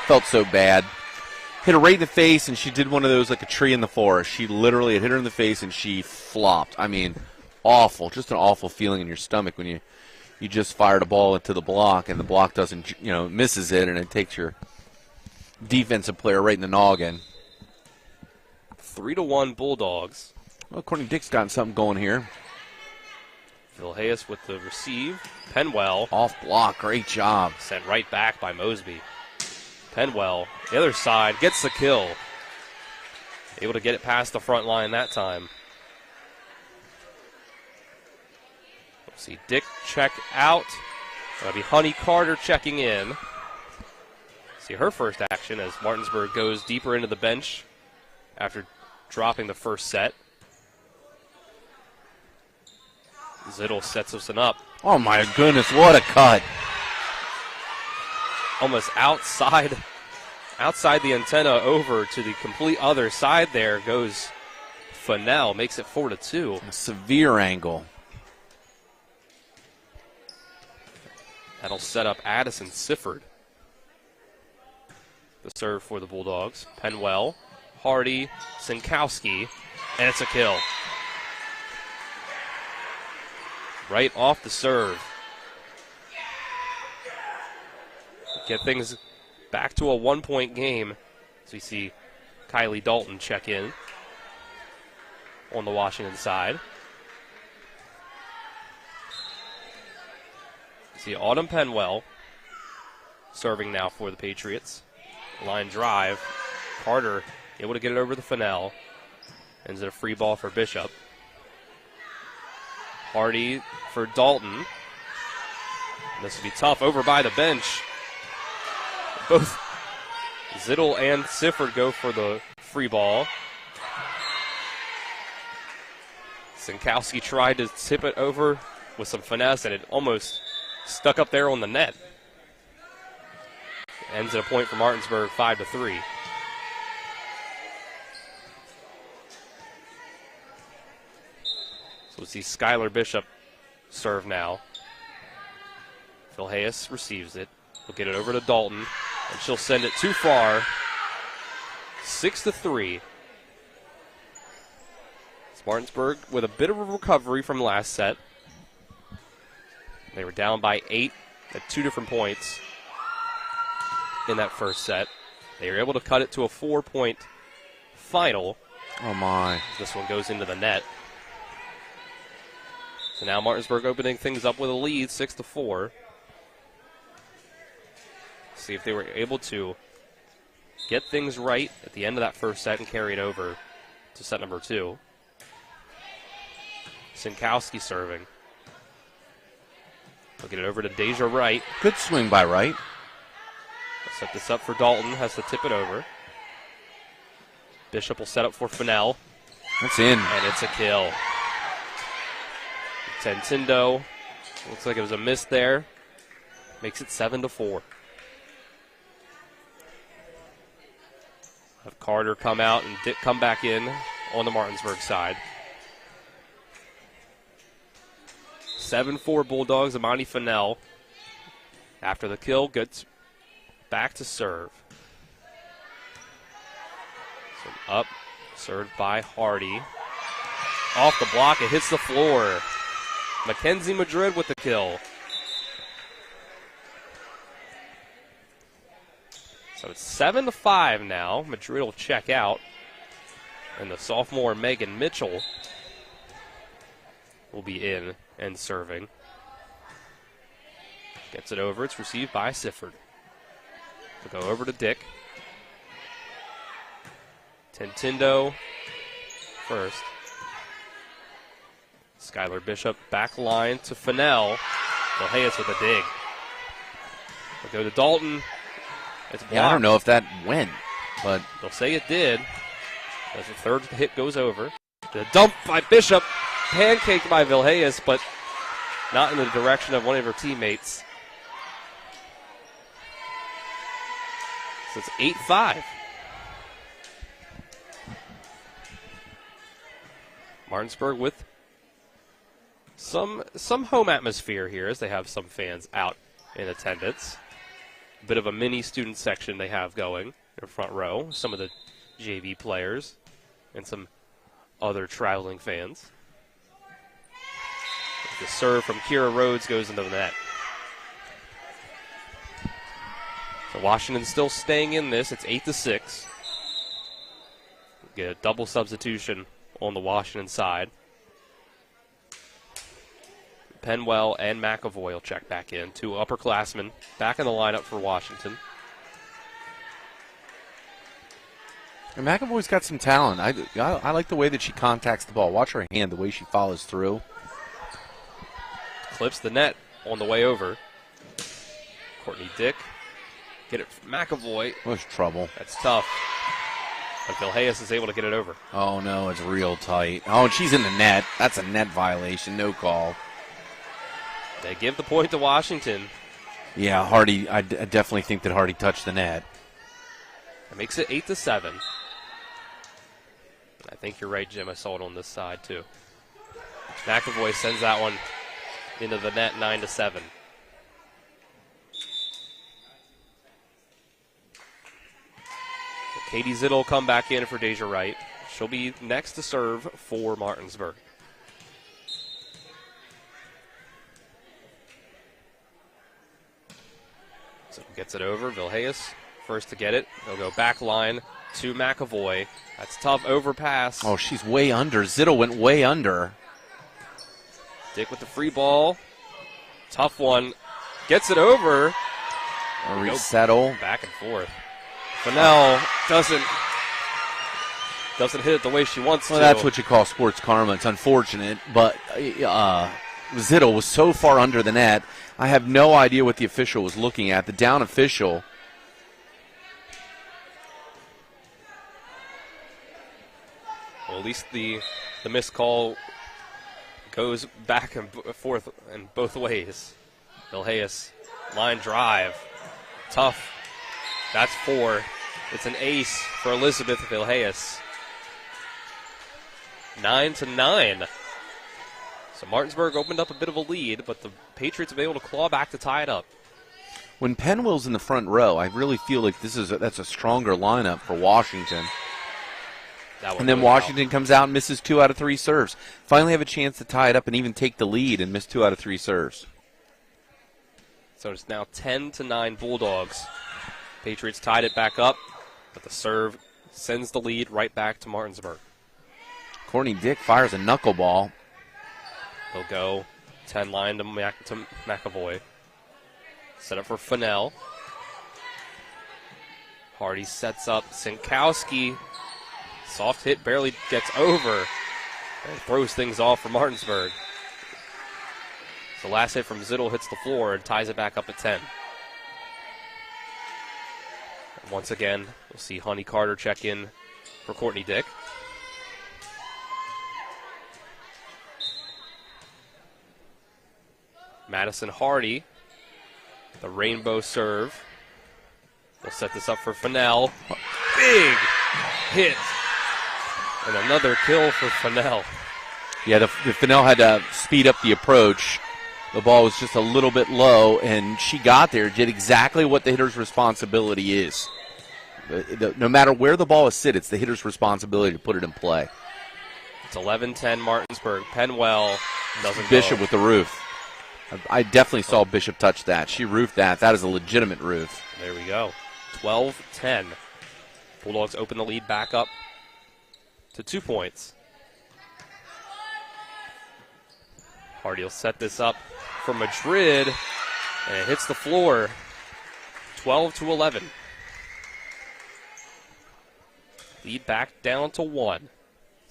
S5: Felt so bad. Hit her right in the face, and she did one of those like a tree in the forest. She literally had hit her in the face, and she flopped. I mean, awful. Just an awful feeling in your stomach when you just fired a ball into the block, and the block doesn't, misses it, and it takes your defensive player right in the noggin.
S4: 3-1 Bulldogs.
S5: Well, Courtney Dick's gotten something going here.
S4: Vilhayes with the receive. Penwell.
S5: Off block. Great job.
S4: Sent right back by Mosby. Penwell, the other side, gets the kill. Able to get it past the front line that time. We'll see Dick check out. That'll be Honey Carter checking in. See her first action as Martinsburg goes deeper into the bench after dropping the first set. Zittel sets us up.
S5: Oh my goodness, what a cut.
S4: Almost outside the antenna over to the complete other side there goes Fennell. Makes it 4-2.
S5: A severe angle.
S4: That'll set up Addison Sifford. The serve for the Bulldogs. Penwell, Hardy, Sinkowski, and it's a kill. Right off the serve. Get things back to a 1-point game as we see Kylie Dalton check in on the Washington side. See Autumn Penwell serving now for the Patriots. Line drive. Carter able to get it over the Fennell. Ends it a free ball for Bishop. Hardy for Dalton. This will be tough over by the bench. Both Zittel and Sifford go for the Free ball. Sinkowski tried to tip it over with some finesse, and it almost stuck up there on the net. Ends at a point for Martinsburg, 5-3. So we'll see Skylar Bishop serve now. Phil Hayes receives it. We'll get it over to Dalton, and she'll send it too far. 6-3. It's Martinsburg with a bit of a recovery from last set. They were down by 8 at 2 different points in that first set. They were able to cut it to a 4-point final.
S5: Oh, my.
S4: This one goes into the net. So now Martinsburg opening things up with a lead, 6-4. See if they were able to get things right at the end of that first set and carry it over to set number 2. Sinkowski serving. We'll get it over to Deja Wright.
S5: Good swing by Wright.
S4: Set this up for Dalton, has to tip it over. Bishop will set up for Fennell.
S5: That's in.
S4: And it's a kill. Tentindo, looks like it was a miss there. Makes it 7-4. Have Carter come out and come back in on the Martinsburg side. 7-4 Bulldogs. Amani Fennell, after the kill, gets back to serve. So up, served by Hardy. Off the block, it hits the floor. Mackenzie Madrid with the kill. So it's 7-5 now. Madrid will check out. And the sophomore Megan Mitchell will be in and serving. Gets it over. It's received by Sifford. We'll go over to Dick. Tentindo first. Skylar Bishop back line to Fennell. Phil Hayes with a dig. We'll go to Dalton. It's blocked.
S5: Yeah, I don't know if that went, but
S4: they'll say it did. As the third hit goes over. The dump by Bishop. Pancaked by Vilhayes, but not in the direction of one of her teammates. So it's 8-5. Martinsburg with some home atmosphere here as they have some fans out in attendance. A bit of a mini student section they have going in front row. Some of the JV players and some other traveling fans. The serve from Kira Rhodes goes into the net. So Washington still staying in this. It's 8-6. Get a double substitution on the Washington side. Penwell and McAvoy will check back in. Two upperclassmen back in the lineup for Washington.
S5: And McAvoy's got some talent. I like the way that she contacts the ball. Watch her hand, the way she follows through.
S4: Clips the net on the way over. Courtney Dick. Get it from McAvoy.
S5: There's trouble.
S4: That's tough. But Phil Hayes is able to get it over.
S5: Oh, no, it's real tight. Oh, and she's in the net. That's a net violation. No call.
S4: They give the point to Washington.
S5: Yeah, Hardy, I definitely think that Hardy touched the net.
S4: It makes it 8-7. I think you're right, Jim. I saw it on this side, too. McAvoy sends that one into the net, 9-7. So Katie Zittel will come back in for Deja Wright. She'll be next to serve for Martinsburg. So gets it over. Vilhayes first to get it. They'll go back line to McAvoy. That's tough overpass.
S5: Oh, she's way under. Zittel went way under.
S4: Dick with the free ball. Tough one. Gets it over.
S5: A resettle.
S4: Back and forth. Fennell doesn't hit it the way she wants to.
S5: Well, that's what you call sports karma. It's unfortunate, but Zittel was so far under the net. I have no idea what the official was looking at. The down official.
S4: At least the missed call goes back and forth in both ways. Vilhayes, line drive. Tough. That's 4. It's an ace for Elizabeth Vilhayes. 9-9. So Martinsburg opened up a bit of a lead, but the Patriots have been able to claw back to tie it up.
S5: When Penwell's in the front row, I really feel like that's a stronger lineup for Washington. And then Washington comes out and misses 2 out of 3 serves. Finally have a chance to tie it up and even take the lead and miss 2 out of 3 serves.
S4: So it's now 10-9 Bulldogs. Patriots tied it back up, but the serve sends the lead right back to Martinsburg.
S5: Courtney Dick fires a knuckleball.
S4: He'll go 10 line to McAvoy. Set up for Fennell. Hardy sets up Sinkowski. Soft hit barely gets over and throws things off for Martinsburg. The last hit from Zittel hits the floor and ties it back up at 10. And once again, we'll see Honey Carter check in for Courtney Dick. Madison Hardy, the rainbow serve. We'll set this up for Fennell. Big hit. And another kill for Fennell.
S5: Yeah, the Fennell had to speed up the approach. The ball was just a little bit low, and she got there, did exactly what the hitter's responsibility is. No matter where the ball is sit, it's the hitter's responsibility to put it in play.
S4: It's 11-10 Martinsburg. Penwell doesn't
S5: Bishop
S4: go.
S5: with the roof. I definitely saw Bishop touch that. She roofed that. That is a legitimate roof.
S4: There we go. 12-10. Bulldogs open the lead back up to 2 points. Hardy will set this up for Madrid, and it hits the floor. 12-11. Lead back down to 1.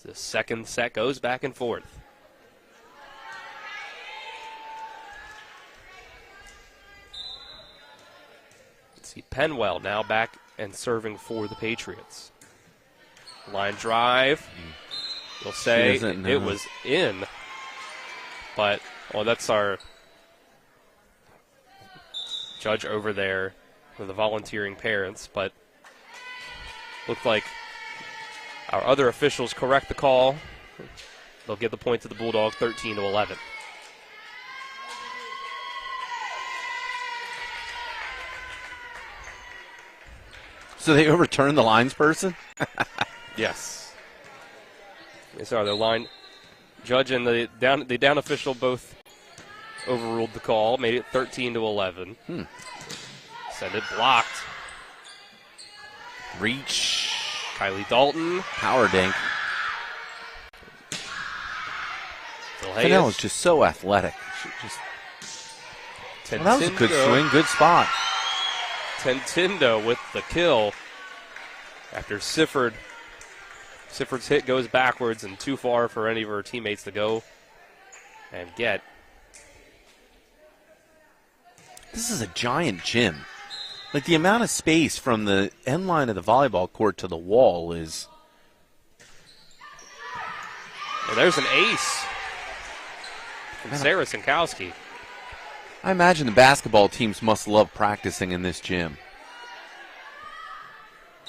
S4: The second set goes back and forth. Let's see, Penwell now back and serving for the Patriots. Line drive. You'll say it was in. But, well, that's our judge over there with the volunteering parents. But looked like our other officials correct the call. They'll give the point to the Bulldogs, 13-11.
S5: So they overturned the lines person?
S4: Yes. Yes, sir. The line judge and the down official both overruled the call, made it 13-11. Send it blocked.
S5: Reach.
S4: Kylie Dalton.
S5: Power dink. Fennell is just so athletic. Well, that was a good swing, good spot.
S4: Tentindo with the kill after Sifford's hit goes backwards and too far for any of her teammates to go and get.
S5: This is a giant gym. Like, the amount of space from the end line of the volleyball court to the wall is...
S4: Well, there's an ace from Sarah Sinkowski.
S5: I imagine the basketball teams must love practicing in this gym.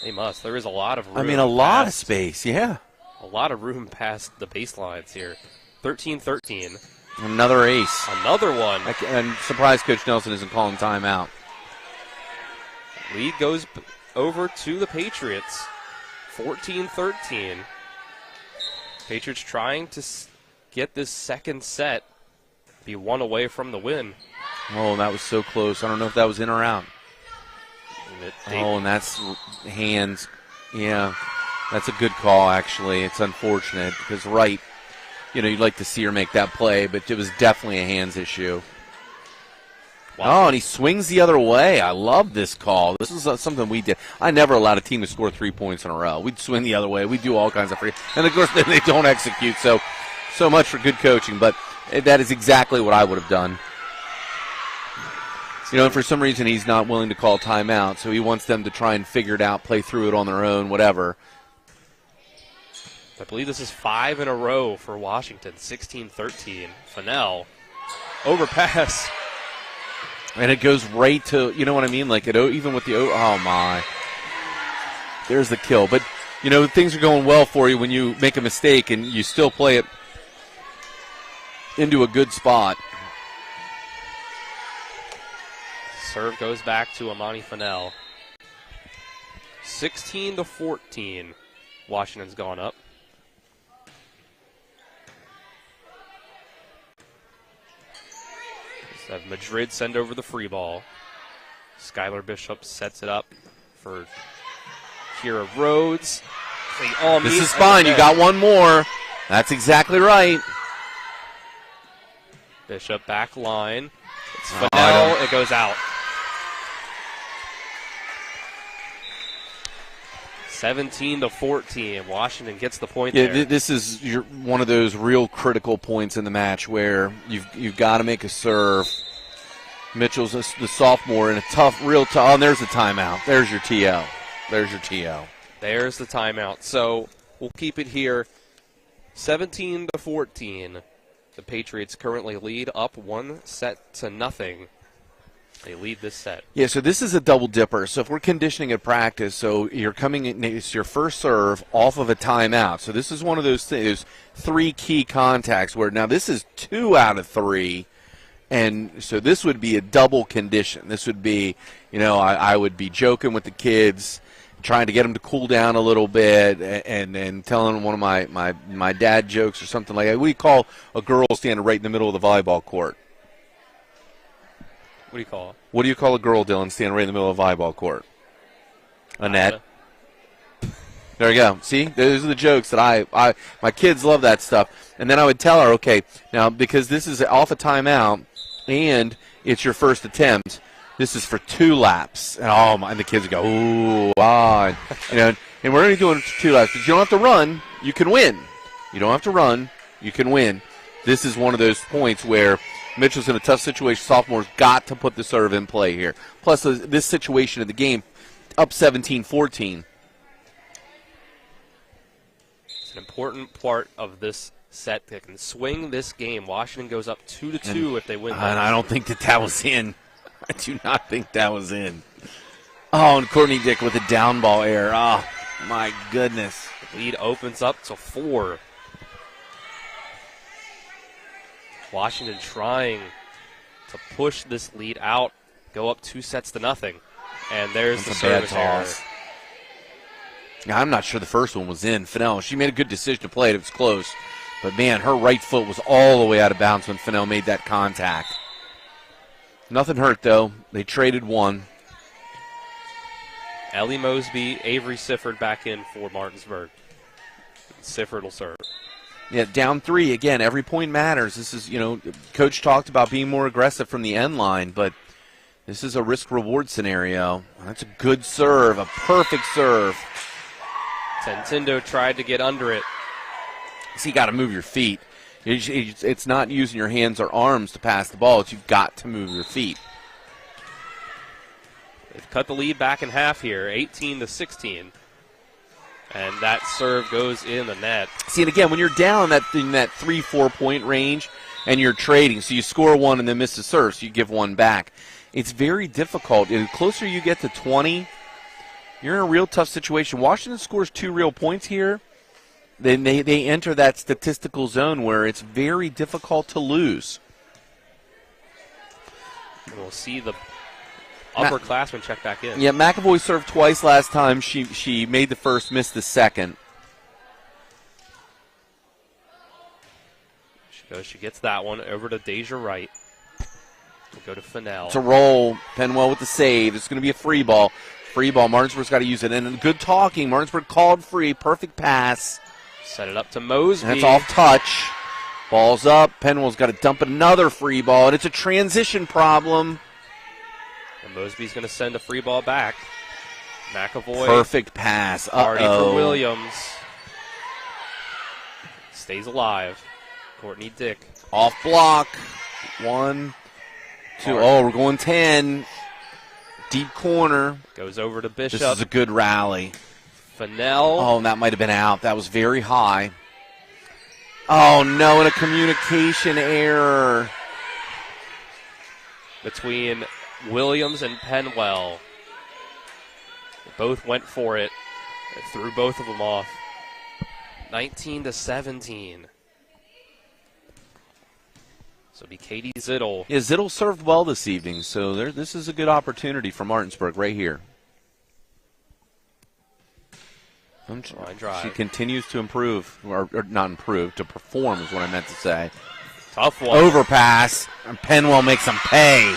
S4: They must. There is a lot of room.
S5: I mean, a lot of space, yeah.
S4: A lot of room past the baselines here. 13-13.
S5: Another ace.
S4: Another one.
S5: I'm surprised Coach Nelson isn't calling timeout.
S4: Lead goes over to the Patriots. 14-13. Patriots trying to get this second set, be one away from the win.
S5: Oh, that was so close. I don't know if that was in or out. And that's hands. Yeah, that's a good call, actually. It's unfortunate because Wright, you'd like to see her make that play, but it was definitely a hands issue. Wow. Oh, and he swings the other way. I love this call. This is something we did. I never allowed a team to score 3 points in a row. We'd swing the other way. We'd do all kinds of free. And, of course, they don't execute. So much for good coaching. But that is exactly what I would have done. And for some reason he's not willing to call timeout. So he wants them to try and figure it out, play through it on their own, whatever.
S4: I believe this is 5 in a row for Washington, 16-13. Fennell, overpass.
S5: And it goes right to, you know what I mean? Like, even with the, oh my. There's the kill. But, you know, things are going well for you when you make a mistake and you still play it into a good spot.
S4: Serve goes back to Amani Fennell. 16-14. Washington's gone up. Have Madrid send over the free ball. Skylar Bishop sets it up for Kira Rhodes.
S5: This is fine. You got one more. That's exactly right.
S4: Bishop back line. It's Fennell. It goes out. 17-14. Washington gets the point there.
S5: This is one of those real critical points in the match where you've got to make a serve. Mitchell's the sophomore in a real tough. Oh, and there's the timeout. There's your TO. There's the
S4: timeout. So we'll keep it here. 17-14. The Patriots currently lead up 1-0. They lead this set.
S5: Yeah, so this is a double dipper. So if we're conditioning at practice, so you're coming in, it's your first serve off of a timeout. So this is one of those things, 3 key contacts where now this is 2 out of 3. And so this would be a double condition. This would be, you know, I would be joking with the kids, trying to get them to cool down a little bit and telling one of my dad jokes or something like that. What do you call a girl standing right in the middle of the volleyball court?
S4: What do you call it?
S5: What do you call a girl, Dylan, standing right in the middle of a volleyball court? Annette. There you go. See, those are the jokes that my kids love that stuff. And then I would tell her, okay, now because this is off a timeout and it's your first attempt, this is for 2 laps. And and the kids go, ooh, and we're only doing 2 laps. But you don't have to run. You can win. You don't have to run. You can win. This is one of those points where Mitchell's in a tough situation. Sophomore's got to put the serve in play here. Plus, this situation of the game, up 17-14.
S4: It's an important part of this set that can swing this game. Washington goes up 2-2 if they win.
S5: And I don't think that was in. I do not think that was in. Oh, and Courtney Dick with a down ball error. Oh, my goodness.
S4: The lead opens up to 4. Washington trying to push this lead out, go up 2-0. And there's the service error.
S5: Now, I'm not sure the first one was in. Fennell, she made a good decision to play it. It was close. But, man, her right foot was all the way out of bounds when Fennell made that contact. Nothing hurt, though. They traded one.
S4: Ellie Mosby, Avery Sifford back in for Martinsburg. Sifford will serve.
S5: Yeah, down 3. Again, every point matters. This is, Coach talked about being more aggressive from the end line, but this is a risk-reward scenario. That's a good serve, a perfect serve.
S4: Tentindo tried to get under it.
S5: So you got to move your feet. It's not using your hands or arms to pass the ball. You've got to move your feet.
S4: They've cut the lead back in half here, 18-16. And that serve goes in the net.
S5: See, and again, when you're down in that 3-4 point range and you're trading, so you score one and then miss a serve, so you give one back, it's very difficult. And the closer you get to 20, you're in a real tough situation. Washington scores 2 real points here. Then they enter that statistical zone where it's very difficult to lose.
S4: And we'll see the upperclassmen check back in.
S5: Yeah, McAvoy served twice last time. She made the first, missed the second.
S4: She gets that one over to Deja Wright. We'll go to Fennell.
S5: It's a roll. Penwell with the save. It's going to be a free ball. Free ball. Martinsburg's got to use it. And good talking. Martinsburg called free. Perfect pass.
S4: Set it up to Mosby.
S5: And it's off touch. Ball's up. Penwell's got to dump another free ball. And it's a transition problem.
S4: And Mosby's going to send a free ball back. McAvoy.
S5: Perfect pass.
S4: Party for Williams. Stays alive. Courtney Dick.
S5: Off block. 1, 2. Oh, we're going 10. Deep corner.
S4: Goes over to Bishop.
S5: This is a good rally.
S4: Fennell.
S5: Oh, that might have been out. That was very high. Oh, no, and a communication error.
S4: Between Williams and Penwell. They both went for it. They threw both of them off. 19-17. So it'll be Katie Zittel.
S5: Yeah, Zittel served well this evening, so this is a good opportunity for Martinsburg right here. She continues to improve, or not improve, to perform is what I meant to say.
S4: Tough one.
S5: Overpass, and Penwell makes them pay.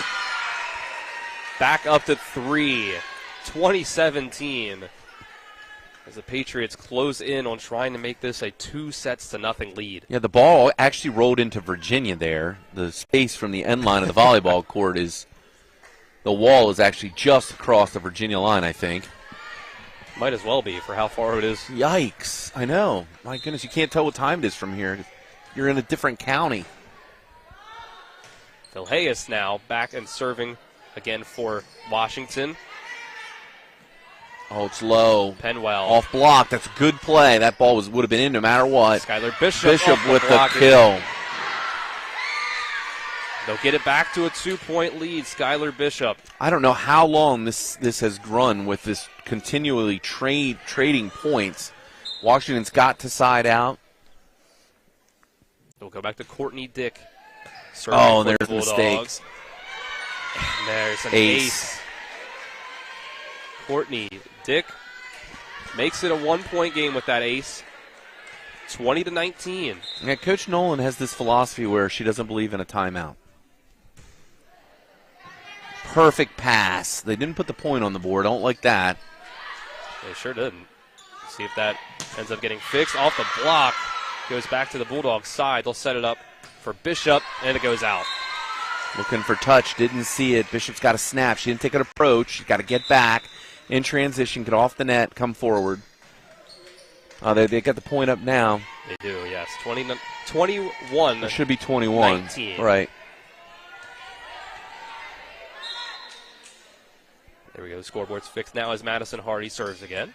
S4: Back up to 3, 2017. As the Patriots close in on trying to make this a 2-0 lead.
S5: Yeah, the ball actually rolled into Virginia there. The space from the end line of the volleyball court is, the wall is actually just across the Virginia line, I think.
S4: Might as well be for how far it is.
S5: Yikes. I know. My goodness, you can't tell what time it is from here. You're in a different county.
S4: Phil Hayes now back and serving again for Washington.
S5: Oh, it's low.
S4: Penwell.
S5: Off block. That's a good play. That ball would have been in no matter what.
S4: Skylar Bishop
S5: with the kill.
S4: They'll get it back to a 2-point lead. Skylar Bishop.
S5: I don't know how long this has run with this continually trading points. Washington's got to side out.
S4: We'll go back to Courtney Dick.
S5: Oh, there's a mistake.
S4: And there's an ace. Courtney Dick makes it a 1-point game with that ace. 20-19.
S5: Yeah, Coach Nolan has this philosophy where she doesn't believe in a timeout. Perfect pass. They didn't put the point on the board. I don't like that.
S4: They sure didn't. See if that ends up getting fixed. Off the block. Goes back to the Bulldogs' side. They'll set it up for Bishop, and it goes out.
S5: Looking for touch. Didn't see it. Bishop's got a snap. She didn't take an approach. She's got to get back in transition, get off the net, come forward. They got the point up now.
S4: They do, yes. 21.
S5: It should be 21.
S4: 19.
S5: Right.
S4: There we go. The scoreboard's fixed now as Madison Hardy serves again.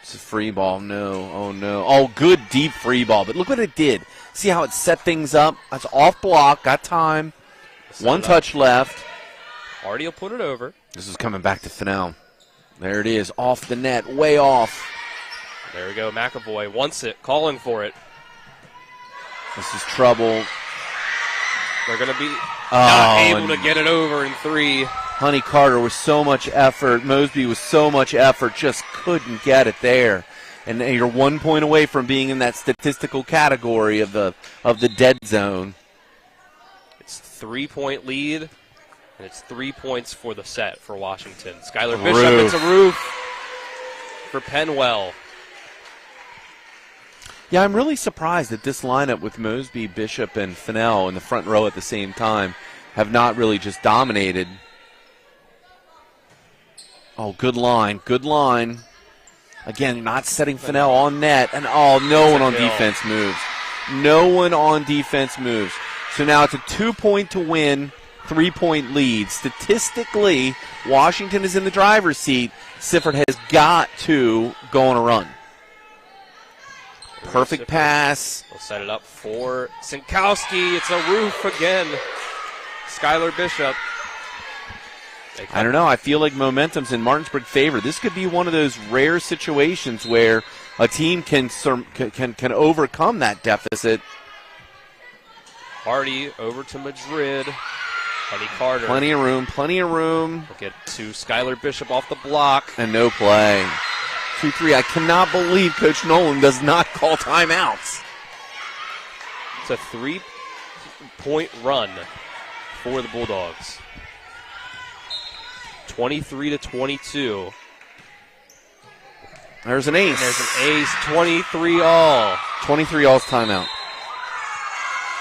S5: It's a free ball. No. Oh, no. Oh, good deep free ball. But look what it did. See how it set things up? That's off block. Got time. One touch left.
S4: Hardy will put it over.
S5: This is coming back to Fennell. There it is. Off the net. Way off.
S4: There we go. McAvoy wants it. Calling for it.
S5: This is trouble.
S4: They're going to be not able to get it over in 3.
S5: Honey Carter with so much effort. Mosby with so much effort. Just couldn't get it there. And you're 1 point away from being in that statistical category of the dead zone.
S4: It's 3-point lead, and it's 3 points for the set for Washington. Skylar Bishop hits a roof for Penwell.
S5: Yeah, I'm really surprised that this lineup with Mosby, Bishop, and Fennell in the front row at the same time have not really just dominated. Oh, good line. Good line. Again, not setting Fennell on net. And, no one on defense moves. No one on defense moves. So now it's a 2-point to win, 3-point lead. Statistically, Washington is in the driver's seat. Sifford has got to go on a run. Perfect pass.
S4: We'll set it up for Sinkowski. It's a roof again. Skylar Bishop.
S5: I don't know. I feel like momentum's in Martinsburg favor. This could be one of those rare situations where a team can overcome that deficit.
S4: Hardy over to Madrid. Honey Carter.
S5: Plenty of room.
S4: We'll get to Skylar Bishop off the block.
S5: And no play. 2-3. I cannot believe Coach Nolan does not call timeouts.
S4: It's a 3-point run for the Bulldogs. 23-22.
S5: There's an ace.
S4: And there's an ace. 23 all.
S5: 23 all's timeout.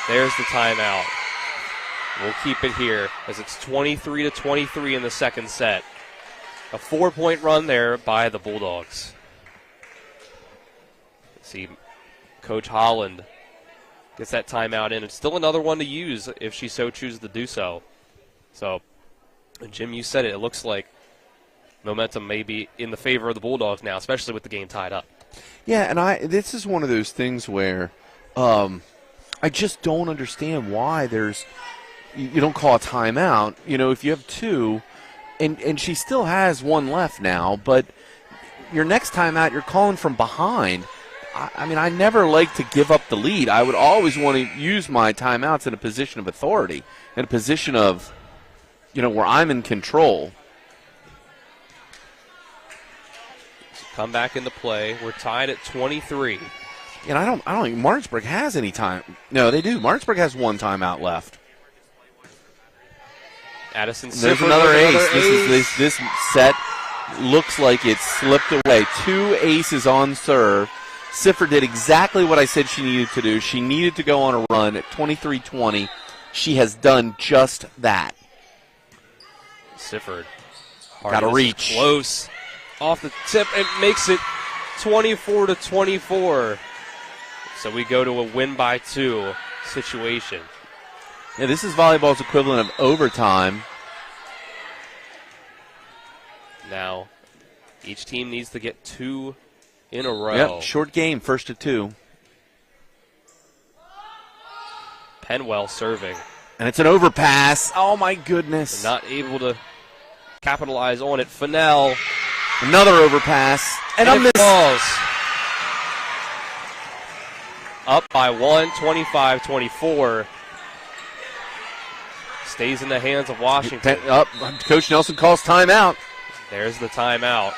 S4: There's the timeout. We'll keep it here as it's 23-23 in the second set. A 4-point run there by the Bulldogs. See, Coach Holland gets that timeout in. It's still another one to use if she so chooses to do so. So, Jim, you said it. It looks like momentum may be in the favor of the Bulldogs now, especially with the game tied up.
S5: Yeah, and this is one of those things where I just don't understand why you don't call a timeout. You know, if you have two, and she still has one left now, but your next timeout, you're calling from behind. I mean, I never like to give up the lead. I would always want to use my timeouts in a position of authority, in a position of, where I'm in control.
S4: Come back into play. We're tied at 23.
S5: And I don't think Martinsburg has any time. No, they do. Martinsburg has one timeout left.
S4: Addison
S5: There's
S4: Sifford
S5: another
S4: with
S5: ace. This set looks like it slipped away. 2 aces on serve. Sifford did exactly what I said she needed to do. She needed to go on a run at 23-20. She has done just that.
S4: Sifford.
S5: Got to reach.
S4: Close. Off the tip. It makes it 24-24. So we go to a win by 2 situation.
S5: Yeah, this is volleyball's equivalent of overtime.
S4: Now, each team needs to get 2 in a row.
S5: Yep, short game, 1st to 2.
S4: Penwell serving.
S5: And it's an overpass. Oh, my goodness.
S4: Not able to capitalize on it. Fennell.
S5: Another overpass. And a miss.
S4: Falls. Up by 1, 25-24. Stays in the hands of Washington.
S5: Coach Nelson calls timeout.
S4: There's the timeout.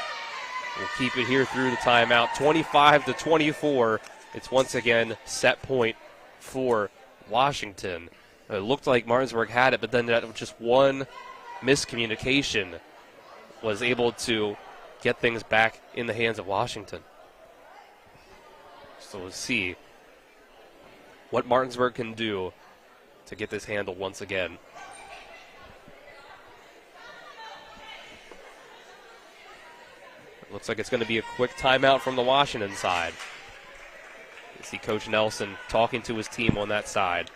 S4: We'll keep it here through the timeout. 25-24. It's once again set point for Washington. It looked like Martinsburg had it, but then that just one miscommunication was able to get things back in the hands of Washington. So we'll see what Martinsburg can do to get this handled once again. Looks like it's going to be a quick timeout from the Washington side. You see Coach Nelson talking to his team on that side.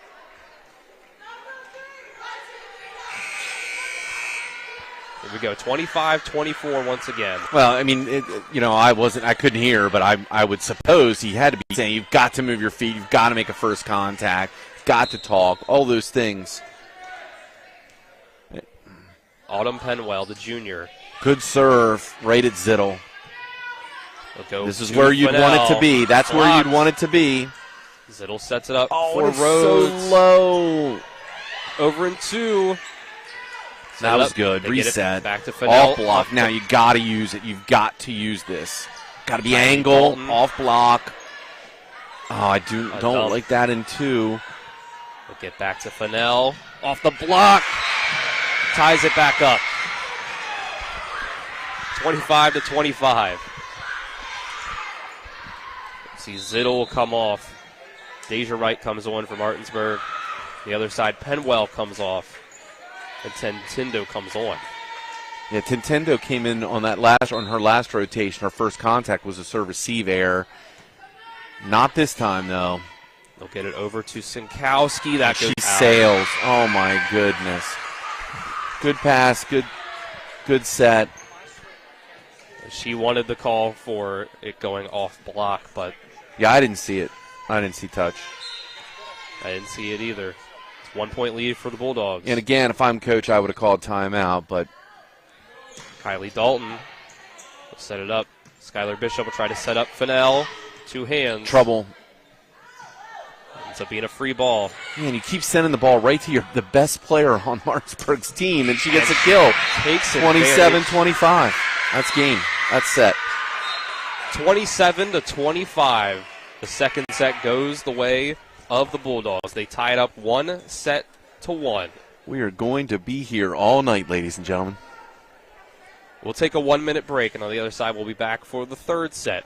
S4: Here we go, 25-24 once again.
S5: Well, I mean, I couldn't hear, but I would suppose he had to be saying, you've got to move your feet, you've got to make a first contact, you've got to talk, all those things.
S4: Autumn Penwell, the junior.
S5: Good serve, right at Zittle. This is where you'd
S4: Fennell.
S5: want it to be. That's where you'd want it to be.
S4: Zittle sets it up
S5: for
S4: Rhodes.
S5: So low.
S4: Over in 2.
S5: That was good. Reset.
S4: Back to Fennell.
S5: Off block. Now you got to use it. You've got to use this. Got to be angle, off block. Oh, I don't like that in 2.
S4: We'll get back to Fennell. Off the block. Ties it back up. 25-25. See Zittle will come off. Deja Wright comes on for Martinsburg. The other side, Penwell comes off. And Tintindo comes on.
S5: Yeah, Tintindo came in on her last rotation. Her first contact was a serve-receive error. Not this time, though.
S4: They'll get it over to Sinkowski. That goes
S5: she
S4: out.
S5: sails. Oh, my goodness. Good pass, good set.
S4: She wanted the call for it going off block, but...
S5: Yeah, I didn't see it. I didn't see touch.
S4: I didn't see it either. It's 1-point lead for the Bulldogs.
S5: And again, if I'm coach, I would have called timeout, but...
S4: Kylie Dalton will set it up. Skylar Bishop will try to set up Fennell. 2 hands.
S5: Trouble.
S4: Ends up being a free ball.
S5: Man, you keep sending the ball right to the best player on Martinsburg's team, and she gets a kill.
S4: Takes it.
S5: 27-25. That's game. That's set.
S4: 27-25. The second set goes the way of the Bulldogs. They tied up 1-1.
S5: We are going to be here all night, ladies and gentlemen.
S4: We'll take a 1-minute break, and on the other side, we'll be back for the third set.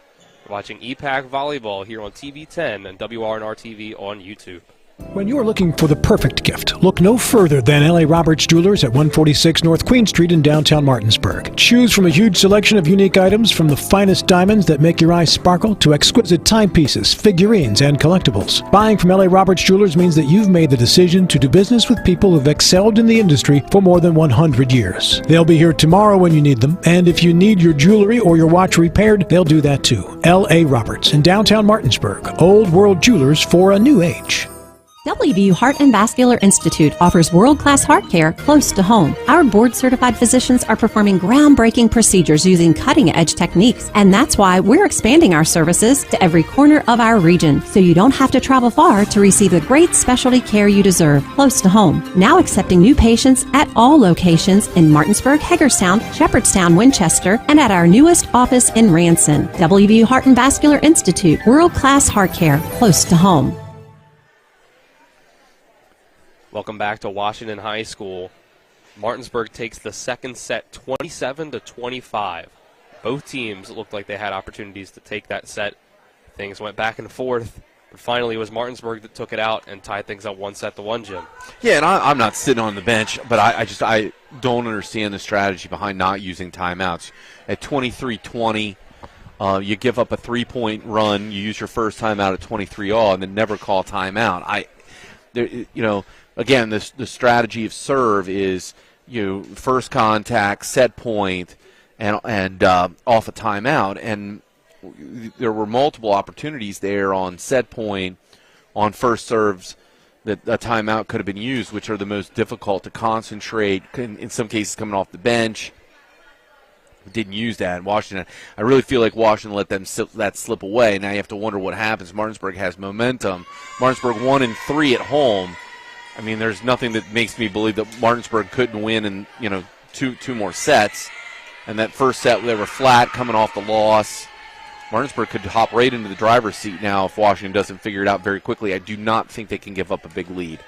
S4: We're watching EPAC Volleyball here on TV 10 and WRNR TV on YouTube.
S2: When you're looking for the perfect gift, look no further than L.A. Roberts Jewelers at 146 North Queen Street in downtown Martinsburg. Choose from a huge selection of unique items, from the finest diamonds that make your eyes sparkle to exquisite timepieces, figurines, and collectibles. Buying from L.A. Roberts Jewelers means that you've made the decision to do business with people who've excelled in the industry for more than 100 years. They'll be here tomorrow when you need them, and if you need your jewelry or your watch repaired, they'll do that too. L.A. Roberts in downtown Martinsburg. Old World Jewelers for a new age.
S15: WVU Heart and Vascular Institute offers world-class heart care close to home. Our board-certified physicians are performing groundbreaking procedures using cutting-edge techniques, and that's why we're expanding our services to every corner of our region, so you don't have to travel far to receive the great specialty care you deserve close to home. Now accepting new patients at all locations in Martinsburg, Hagerstown, Shepherdstown, Winchester, and at our newest office in Ranson. WVU Heart and Vascular Institute, world-class heart care close to home.
S4: Welcome back to Washington High School. Martinsburg takes the second set 27-25. Both teams looked like they had opportunities to take that set. Things went back and forth, but finally it was Martinsburg that took it out and tied things up 1-1, Jim.
S5: Yeah, and I'm not sitting on the bench, but I don't understand the strategy behind not using timeouts. At 23-20, you give up a 3-point run, you use your first timeout at 23-all, and then never call timeout. Again, the strategy of serve is first contact, set point, and off a timeout. And there were multiple opportunities there on set point, on first serves, that a timeout could have been used, which are the most difficult to concentrate, in some cases coming off the bench. Didn't use that in Washington. I really feel like Washington let that slip away. Now you have to wonder what happens. Martinsburg has momentum. Martinsburg 1-3 at home. I mean, there's nothing that makes me believe that Martinsburg couldn't win in, two more sets. And that first set, they were flat coming off the loss. Martinsburg could hop right into the driver's seat now if Washington doesn't figure it out very quickly. I do not think they can give up a big lead.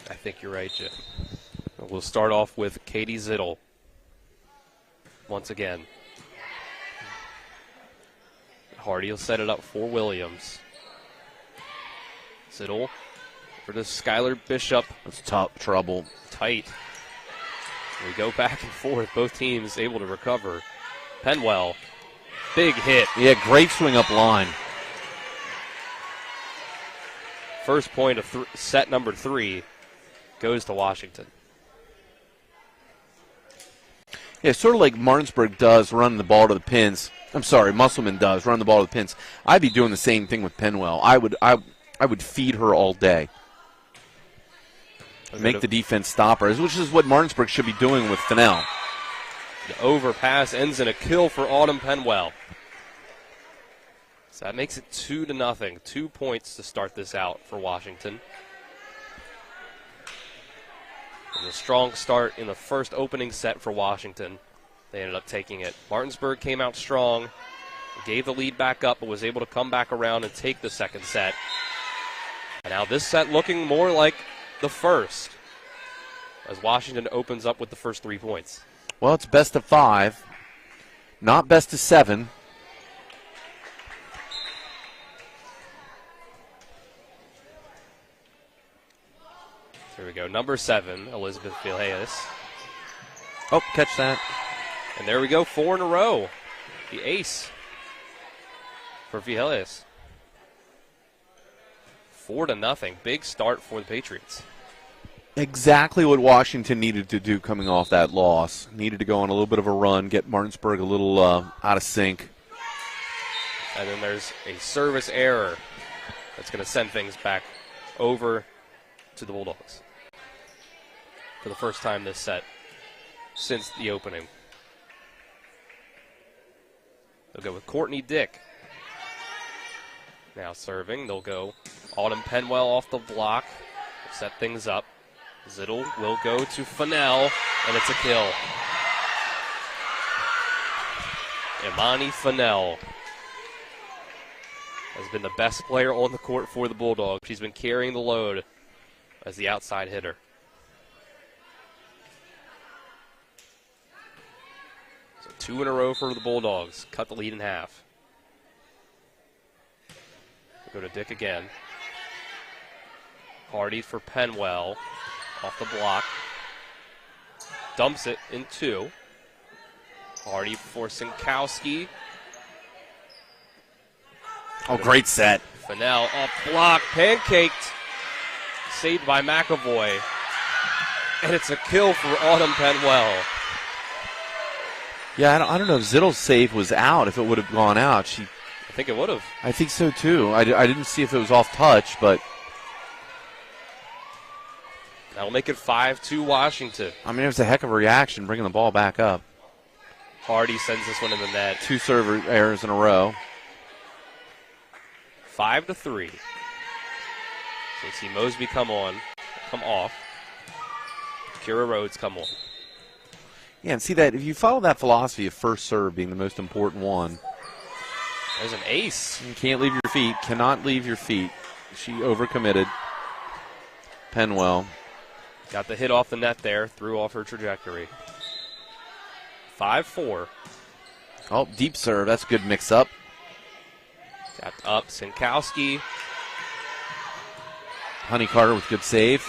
S4: I think you're right, Jim. We'll start off with Katie Zittel. Once again. Hardy will set it up for Williams. Zittel for the Skylar Bishop.
S5: That's tough trouble.
S4: Tight. We go back and forth. Both teams able to recover. Penwell. Big hit.
S5: Yeah, great swing up line.
S4: First point of set number 3 goes to Washington.
S5: Yeah, sort of like Martinsburg does run the ball to the pins. I'm sorry, Musselman does run the ball to the pins. I'd be doing the same thing with Penwell. I would feed her all day. Make the defense stop her, which is what Martinsburg should be doing with Fennell.
S4: The overpass ends in a kill for Autumn Penwell. So that makes it 2-0. 2 points to start this out for Washington. And a strong start in the first opening set for Washington. They ended up taking it. Martinsburg came out strong, gave the lead back up, but was able to come back around and take the second set. And now this set looking more like the first, as Washington opens up with the first 3 points.
S5: Well, it's best of 5, not best of 7.
S4: Here we go. Number 7, Elizabeth Villayes.
S5: Oh, catch that.
S4: And there we go, 4 in a row. The ace for Villayes. 4-0. Big start for the Patriots.
S5: Exactly what Washington needed to do coming off that loss. Needed to go on a little bit of a run, get Martinsburg a little out of sync.
S4: And then there's a service error that's going to send things back over to the Bulldogs for the first time this set since the opening. They'll go with Courtney Dick. Now serving, they'll go Autumn Penwell off the block. Set things up. Zittel will go to Fennell, and it's a kill. Imani Fennell has been the best player on the court for the Bulldogs. She's been carrying the load as the outside hitter. So 2 in a row for the Bulldogs. Cut the lead in half. We'll go to Dick again. Hardy for Penwell. Off the block. Dumps it in 2. Hardy for Sinkowski.
S5: Oh, great set.
S4: Fennell off block, pancaked. Saved by McAvoy. And it's a kill for Autumn Penwell.
S5: Yeah, I don't know if Zittle's save was out, if it would have gone out.
S4: I think it would have.
S5: I think so, too. I didn't see if it was off touch, but...
S4: That'll make it 5-2 Washington.
S5: I mean, it was a heck of a reaction bringing the ball back up.
S4: Hardy sends this one in the net.
S5: 2 serve errors in a row.
S4: 5-3. So see Mosby come off. Kira Rhodes come on.
S5: Yeah, and see that if you follow that philosophy of first serve being the most important one.
S4: There's an ace.
S5: You can't leave your feet. Cannot leave your feet. She overcommitted. Penwell.
S4: Got the hit off the net there. Threw off her trajectory. 5-4.
S5: Oh, deep serve. That's a good mix-up.
S4: Got up. Sinkowski.
S5: Honey Carter with good save.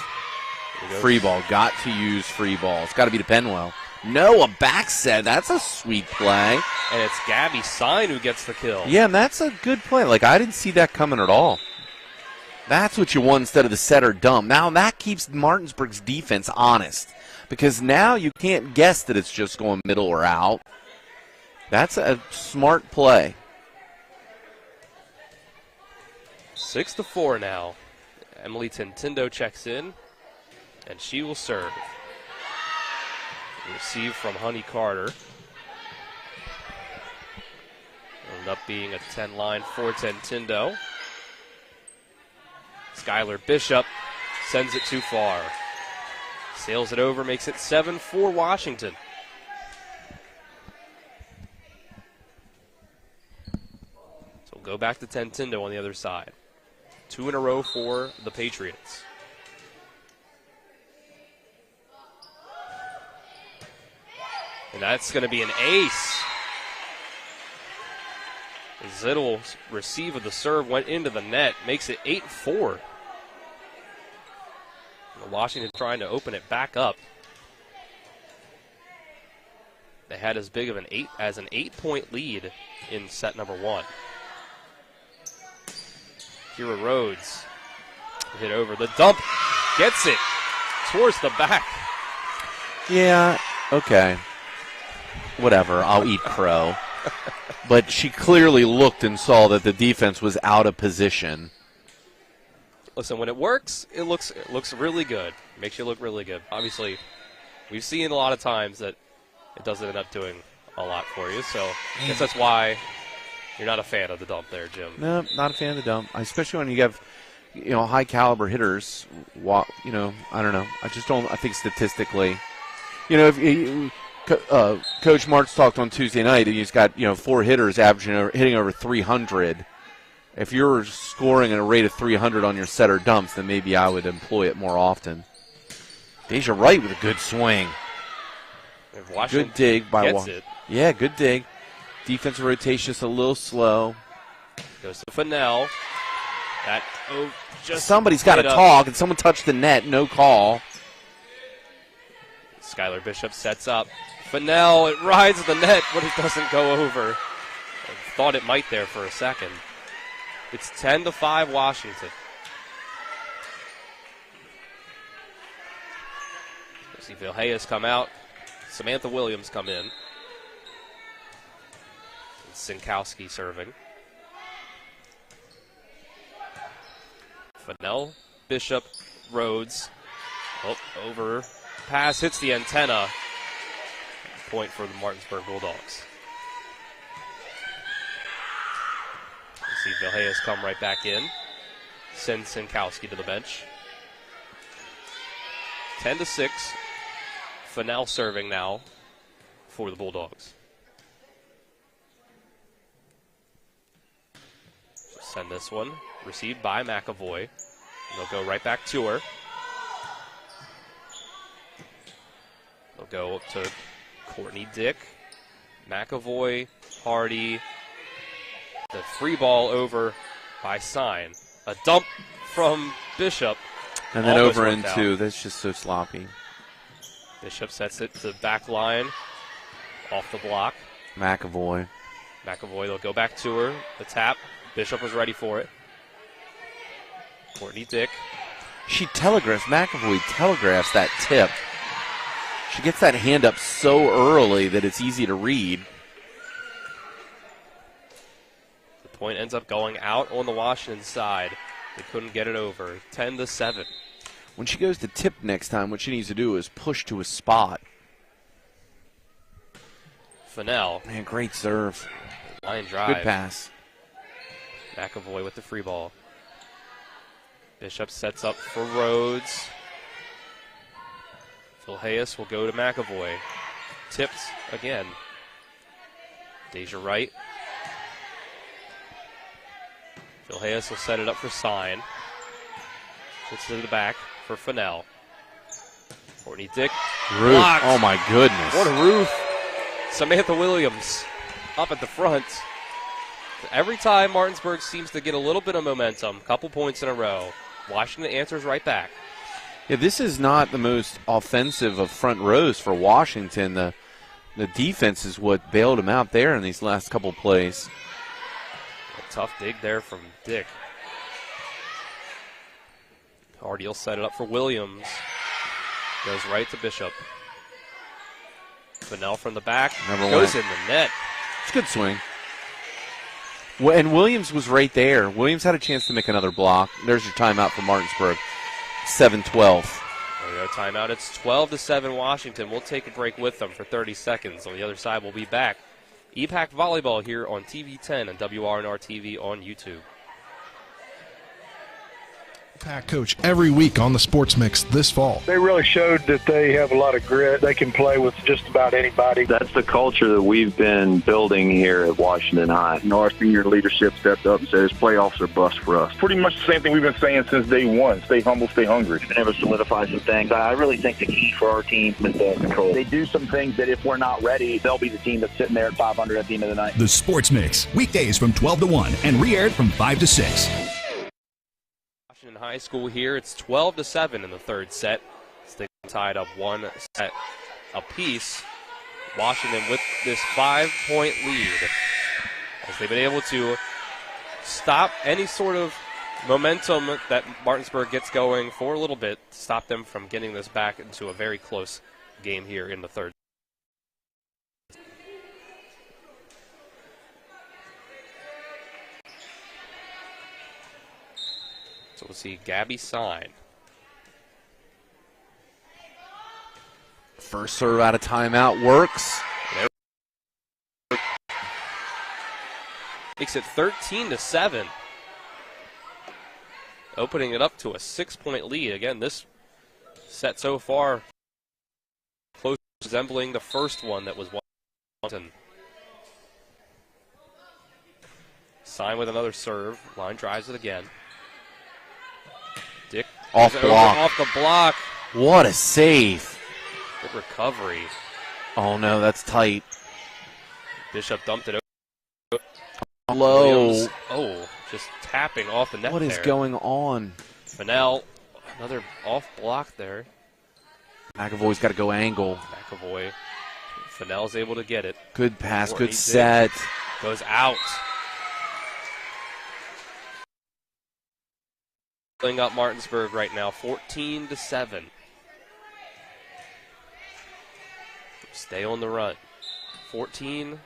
S5: Free ball. Got to use free ball. It's got to be to Penwell. No, a back set. That's a sweet play.
S4: And it's Gabby Sign who gets the kill.
S5: Yeah, and that's a good play. Like, I didn't see that coming at all. That's what you want instead of the set or dump. Now, that keeps Martinsburg's defense honest. Because now you can't guess that it's just going middle or out. That's a smart play.
S4: 6-4 now. Emily Tintindo checks in, and she will serve. Receive from Honey Carter. Ended up being a 10-line for Tintindo. Skylar Bishop sends it too far. Sails it over, makes it 7-4 Washington. So we'll go back to Tintindo on the other side. 2 in a row for the Patriots. And that's going to be an ace. Zittle's receive of the serve went into the net, makes it 8-4. Washington trying to open it back up. They had as big of an 8-point lead in set number 1. Kira Rhodes hit over the dump, gets it towards the back.
S5: Yeah, okay. Whatever, I'll eat crow. But she clearly looked and saw that the defense was out of position.
S4: Listen, when it works, it looks really good. It makes you look really good. Obviously, we've seen a lot of times that it doesn't end up doing a lot for you. So I guess that's why you're not a fan of the dump there, Jim.
S5: No, not a fan of the dump, especially when you have, high caliber hitters. I don't know. I just don't. I think statistically, if Coach Martz talked on Tuesday night, and he's got 4 hitters hitting over 300. If you're scoring at a rate of 300 on your set or dumps, then maybe I would employ it more often. Deja Wright with a good swing. Good dig by Washington. Yeah, good dig. Defensive rotation just a little slow.
S4: Goes to Fennell.
S5: Somebody's got to talk, and someone touched the net. No call.
S4: Skylar Bishop sets up. Fennell, it rides the net, but it doesn't go over. I thought it might there for a second. It's 10-5 Washington. We'll see Vilheyes come out. Samantha Williams come in. Sinkowski serving. Fennell, Bishop, Rhodes. Over. Pass hits the antenna. Point for the Martinsburg Bulldogs. See Vilheyes come right back in. Send Sinkowski to the bench. 10-6. Fennell serving now for the Bulldogs. Send this one. Received by McAvoy. They'll go right back to her. They'll go to Courtney Dick. McAvoy, Hardy. The free ball over by Sign. A dump from Bishop.
S5: And then
S4: almost
S5: over
S4: worked
S5: into,
S4: out.
S5: that's just so sloppy.
S4: Bishop sets it to the back line, off the block.
S5: McAvoy.
S4: They'll go back to her. The tap. Bishop was ready for it. Courtney Dick.
S5: McAvoy telegraphs that tip. She gets that hand up so early that it's easy to read.
S4: The point ends up going out on the Washington side. They couldn't get it over. 10-7.
S5: When she goes to tip next time, what she needs to do is push to a spot.
S4: Fennell.
S5: Man, great serve.
S4: Line drive.
S5: Good pass.
S4: McAvoy with the free ball. Bishop sets up for Rhodes. Phil Hayes will go to McAvoy. Tips again. Deja Wright. Phil Hayes will set it up for Sign. Puts it to the back for Fennell. Courtney Dick.
S5: Ruth.
S4: Blocked.
S5: Oh, my goodness.
S4: What a Ruth. Samantha Williams up at the front. Every time Martinsburg seems to get a little bit of momentum, couple points in a row, Washington answers right back.
S5: Yeah, this is not the most offensive of front rows for Washington. The defense is what bailed them out there in these last couple plays.
S4: A tough dig there from Dick. Hardy will set it up for Williams. Goes right to Bishop. Fennell from the back. Goes in the net.
S5: It's a good swing. Well, and Williams was right there. Williams had a chance to make another block. There's your timeout for Martinsburg. 7-12.
S4: There we go, timeout. It's 12-7 Washington. We'll take a break with them for 30 seconds. On the other side, we'll be back. EPAC Volleyball here on TV 10 and WRNR TV on YouTube.
S23: EPAC coach every week on the Sports Mix this fall.
S14: They really showed that they have a lot of grit. They can play with just about anybody.
S17: That's the culture that we've been building here at Washington High. Our senior leadership stepped up and said, playoffs are bust for us.
S16: Pretty much the same thing we've been saying since day one. Stay humble, stay hungry.
S1: Been able to solidify some things. I really think the key for our team is the control. They do some things that if we're not ready, they'll be the team that's sitting there at 500 at the end of the night.
S18: The Sports Mix, weekdays from 12 to 1 and re-aired from 5 to 6.
S4: Washington High School here. It's 12-7 in the third set. They tied up one set apiece. Washington with this 5-point lead as they've been able to stop any sort of momentum that Martinsburg gets going for a little bit, stop them from getting this back into a very close game here in the third. So we'll see Gabby Sign.
S5: First serve out of timeout works.
S4: Makes it 13-7. Opening it up to a 6-point lead. Again, this set so far close resembling the first one that was Washington. Sign with another serve. Line drives it again. Dick
S5: off
S4: the block.
S5: What a save.
S4: Good recovery.
S5: Oh, no, that's tight.
S4: Bishop dumped it over.
S5: Low.
S4: Williams. Oh, just tapping off the net.
S5: What is
S4: there.
S5: going on?
S4: Fennell, another off block there.
S5: McAvoy's got to go angle.
S4: McAvoy. Fennell's able to get it.
S5: Good pass, good set.
S4: Goes out. Pulling up Martinsburg right now, 14-7. Stay on the run. 14-7.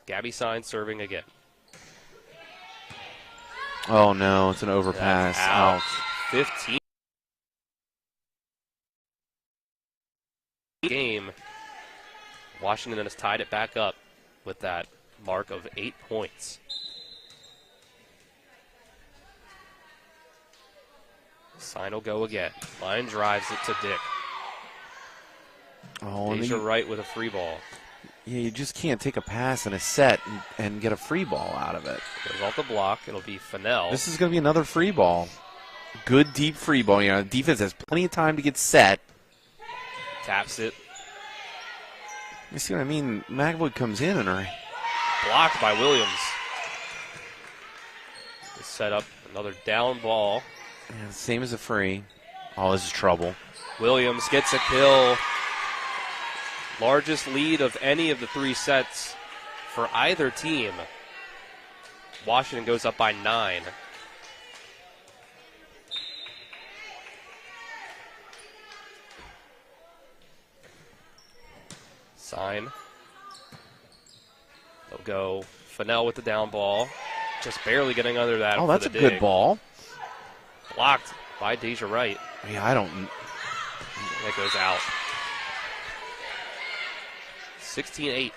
S4: Gabby Sign serving again.
S5: Oh, no, it's an overpass.
S4: Out.
S5: Ouch.
S4: 15. Game. Washington has tied it back up with that mark of 8 points. Sign will go again. Line drives it to Dick.
S5: Oh,
S4: Deja Wright with a free ball.
S5: Yeah, you just can't take a pass in a set and get a free ball out of it.
S4: Goes off the block. It'll be Fennell.
S5: This is going to be another free ball. Good deep free ball. You know, the defense has plenty of time to get set.
S4: Taps it.
S5: You see what I mean? McAvoy comes in and her.
S4: Blocked by Williams. Set up another down ball
S5: Yeah, same as a free. Oh, this is trouble.
S4: Williams gets a kill. Largest lead of any of the 3 sets for either team. Washington goes up by 9. Sign. They'll go Fennell with the down ball. Just barely getting under that.
S5: Oh, that's a
S4: dig.
S5: good ball.
S4: Blocked by Deja Wright.
S5: Yeah, I don't.
S4: That goes out. 16-8.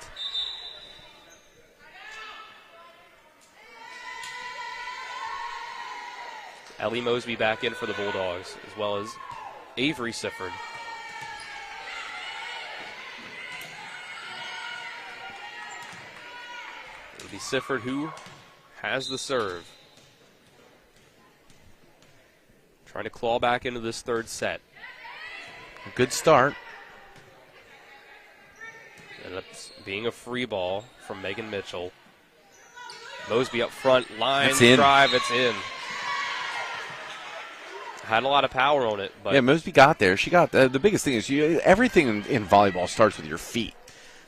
S4: Ellie Mosby back in for the Bulldogs, as well as Avery Sifford. It'll be Sifford who has the serve. Trying to claw back into this third set.
S5: A good start.
S4: And it's being a free ball from Megan Mitchell. Mosby up front, line, drive, it's in. Had a lot of power on it. But
S5: yeah, Mosby got there. She got the biggest thing is everything in volleyball starts with your feet.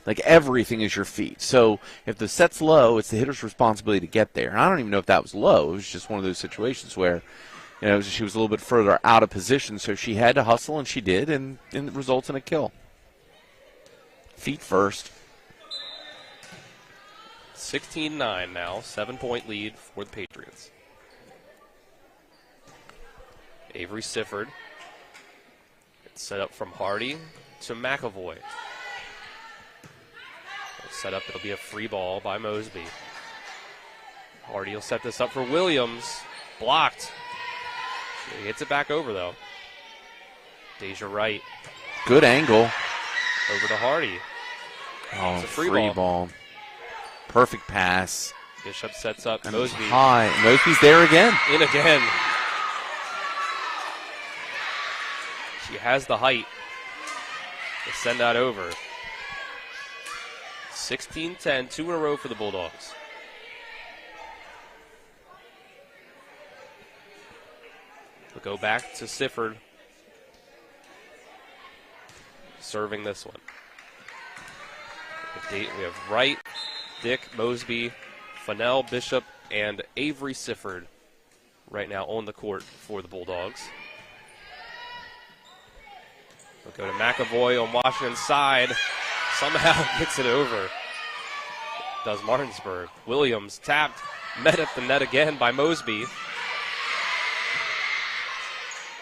S5: Like everything is your feet. So if the set's low, it's the hitter's responsibility to get there. And I don't even know if that was low. It was just one of those situations where she was a little bit further out of position, so she had to hustle, and she did, and it results in a kill. Feet first.
S4: 16-9 now, 7-point lead for the Patriots. Avery Sifford. It's set up from Hardy to McAvoy. Set up, it'll be a free ball by Mosby. Hardy will set this up for Williams. Blocked. He hits it back over, though. Deja Wright.
S5: Good angle.
S4: Over to Hardy.
S5: Oh,
S4: it's a free
S5: ball. Perfect pass.
S4: Bishop sets up
S5: And
S4: Mosby.
S5: High. Mosby's there again.
S4: In again. She has the height to send that over. 16-10, 2 in a row for the Bulldogs. We'll go back to Sifford. Serving this one. We have Wright, Dick, Mosby, Fennell, Bishop, and Avery Sifford right now on the court for the Bulldogs. We'll go to McAvoy on Washington's side. Somehow gets it over. Does Martinsburg. Williams tapped, met at the net again by Mosby.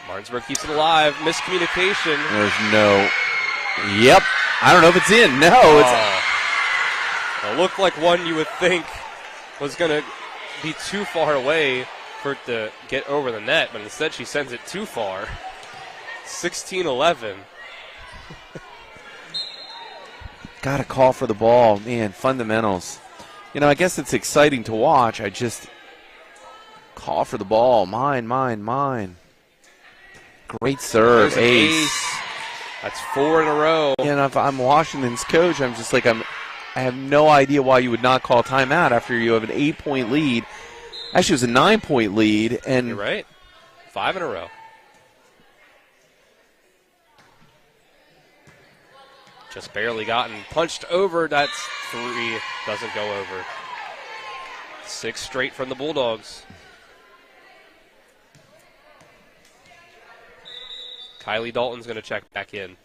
S4: Martinsburg keeps it alive. Miscommunication.
S5: There's no. Yep. I don't know if it's in. No.
S4: It looked like one you would think was going to be too far away for it to get over the net, but instead she sends it too far. 16-11.
S5: Got to call for the ball. Man, fundamentals. I guess it's exciting to watch. I just call for the ball. Mine. Great serve. Ace.
S4: That's 4 in a row.
S5: And if I'm Washington's coach, I'm just like, I have no idea why you would not call timeout after you have an 8-point lead. Actually, it was a 9-point lead. And
S4: you're right. 5 in a row. Just barely gotten punched over. That's 3. Doesn't go over. 6 straight from the Bulldogs. Kylie Dalton's going to check back in.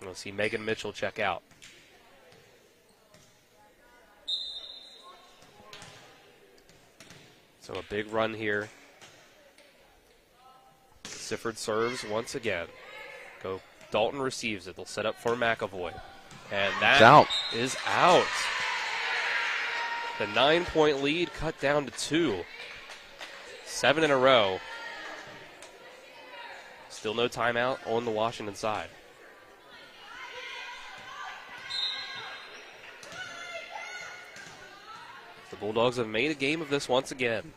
S4: We'll see Megan Mitchell check out. So a big run here. Sifford serves once again. Dalton receives it. They'll set up for McAvoy. And that is out. The 9-point lead cut down to 2. 7 in a row. Still no timeout on the Washington side. The Bulldogs have made a game of this once again.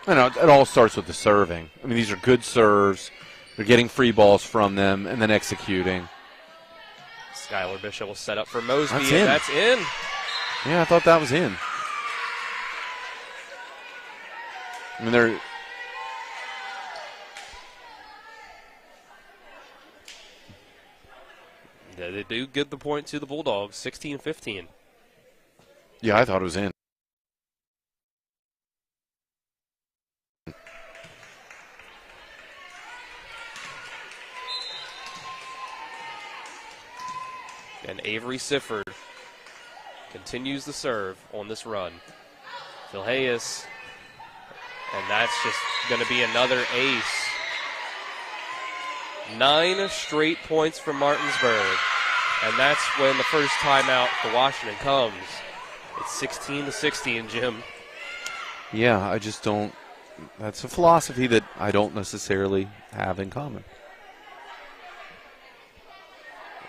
S5: I know, it all starts with the serving. I mean, these are good serves. They're getting free balls from them and then executing.
S4: Skylar Bishop will set up for Mosby.
S5: That's in.
S4: That's in.
S5: Yeah, I thought that was in. I mean, they're.
S4: Yeah, they do give the point to the Bulldogs, 16-15.
S5: Yeah, I thought it was in.
S4: And Avery Sifford continues the serve on this run. Phil Hayes, and that's just going to be another ace. 9 straight points for Martinsburg, and that's when the first timeout for Washington comes. It's 16-16, Jim.
S5: Yeah, I just don't. That's a philosophy that I don't necessarily have in common.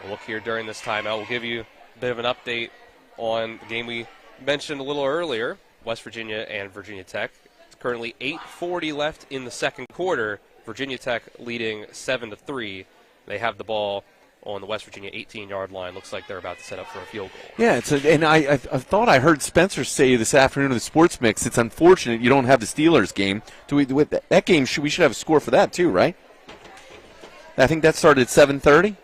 S4: We'll look here during this timeout. We'll give you a bit of an update on the game we mentioned a little earlier, West Virginia and Virginia Tech. It's currently 8:40 left in the second quarter. Virginia Tech leading 7-3. They have the ball on the West Virginia 18-yard line. Looks like they're about to set up for a field goal.
S5: Yeah, and I thought I heard Spencer say this afternoon in the Sports Mix, it's unfortunate you don't have the Steelers game. With that game, we should have a score for that too, right? I think that started at 7:30.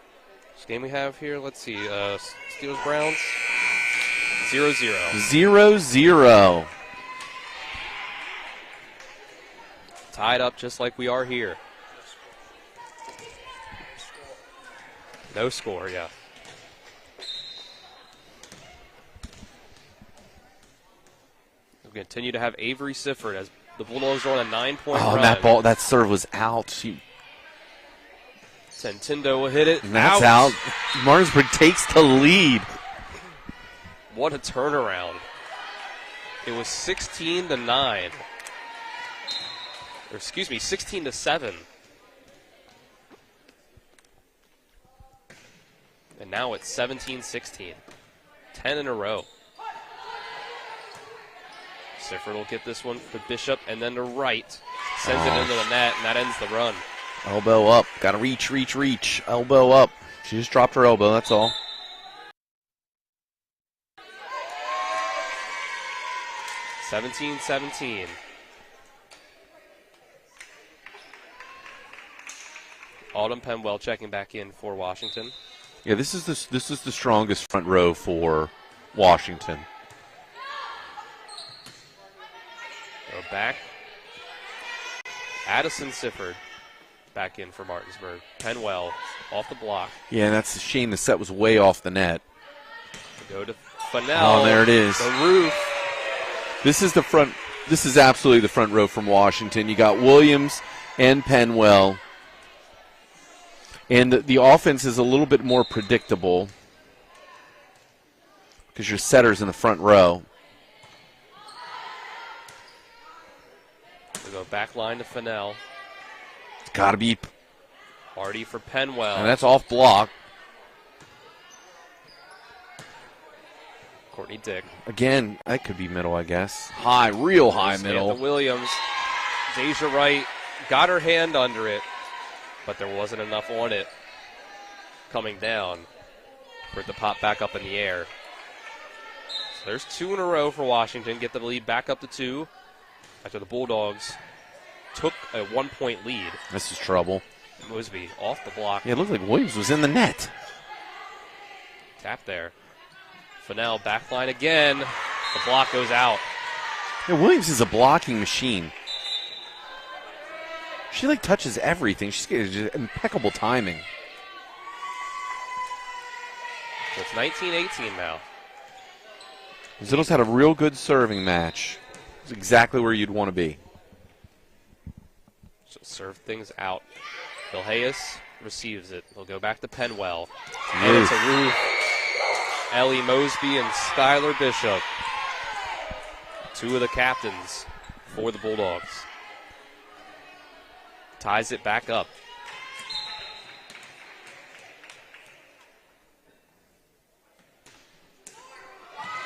S4: This game we have here, let's see, Steelers-Browns, 0-0.
S5: 0-0.
S4: Tied up just like we are here. No score, yeah. We continue to have Avery Sifford as the Bulldogs are on a 9-point run.
S5: And that serve was out.
S4: Sentindo will hit it.
S5: And that's out. Martinsburg takes the lead.
S4: What a turnaround. It was 16-9. Or excuse me, 16-7. And now it's 17-16. 10 in a row. Sifford will get this one to Bishop, and then to right. Sends it into the net, and that ends the run.
S5: Elbow up. Got to reach. Elbow up. She just dropped her elbow, that's all.
S4: (17-17). Autumn Penwell checking back in for Washington.
S5: Yeah, this is the strongest front row for Washington.
S4: Go back. Addison Sifford back in for Martinsburg. Penwell off the block.
S5: Yeah, and that's a shame the set was way off the net.
S4: Go to Fennell.
S5: Oh, there it is.
S4: The roof.
S5: This is the front. This is absolutely the front row from Washington. You got Williams and Penwell. And the offense is a little bit more predictable because your setter's in the front row.
S4: We go back line to Fennell.
S5: It's got to be
S4: Hardy for Penwell.
S5: And that's off block.
S4: Courtney Dick.
S5: Again, that could be middle, I guess. High, real high middle.
S4: Samantha Williams. Deja Wright got her hand under it, but there wasn't enough on it coming down for it to pop back up in the air. So there's 2 in a row for Washington. Get the lead back up to 2 after the Bulldogs took a 1-point lead.
S5: This is trouble.
S4: Mosby off the block.
S5: Yeah, it looked like Williams was in the net.
S4: Tap there. Fennell back line again. The block goes out.
S5: Yeah, Williams is a blocking machine. She touches everything. She's got just impeccable timing.
S4: So it's 19-18 now.
S5: Zittle's had a real good serving match. It's exactly where you'd want to be.
S4: So serve things out. Phil Hayes receives it. He'll go back to Penwell. And it's a roof. Ellie Mosby and Skylar Bishop. 2 of the captains for the Bulldogs. Ties it back up.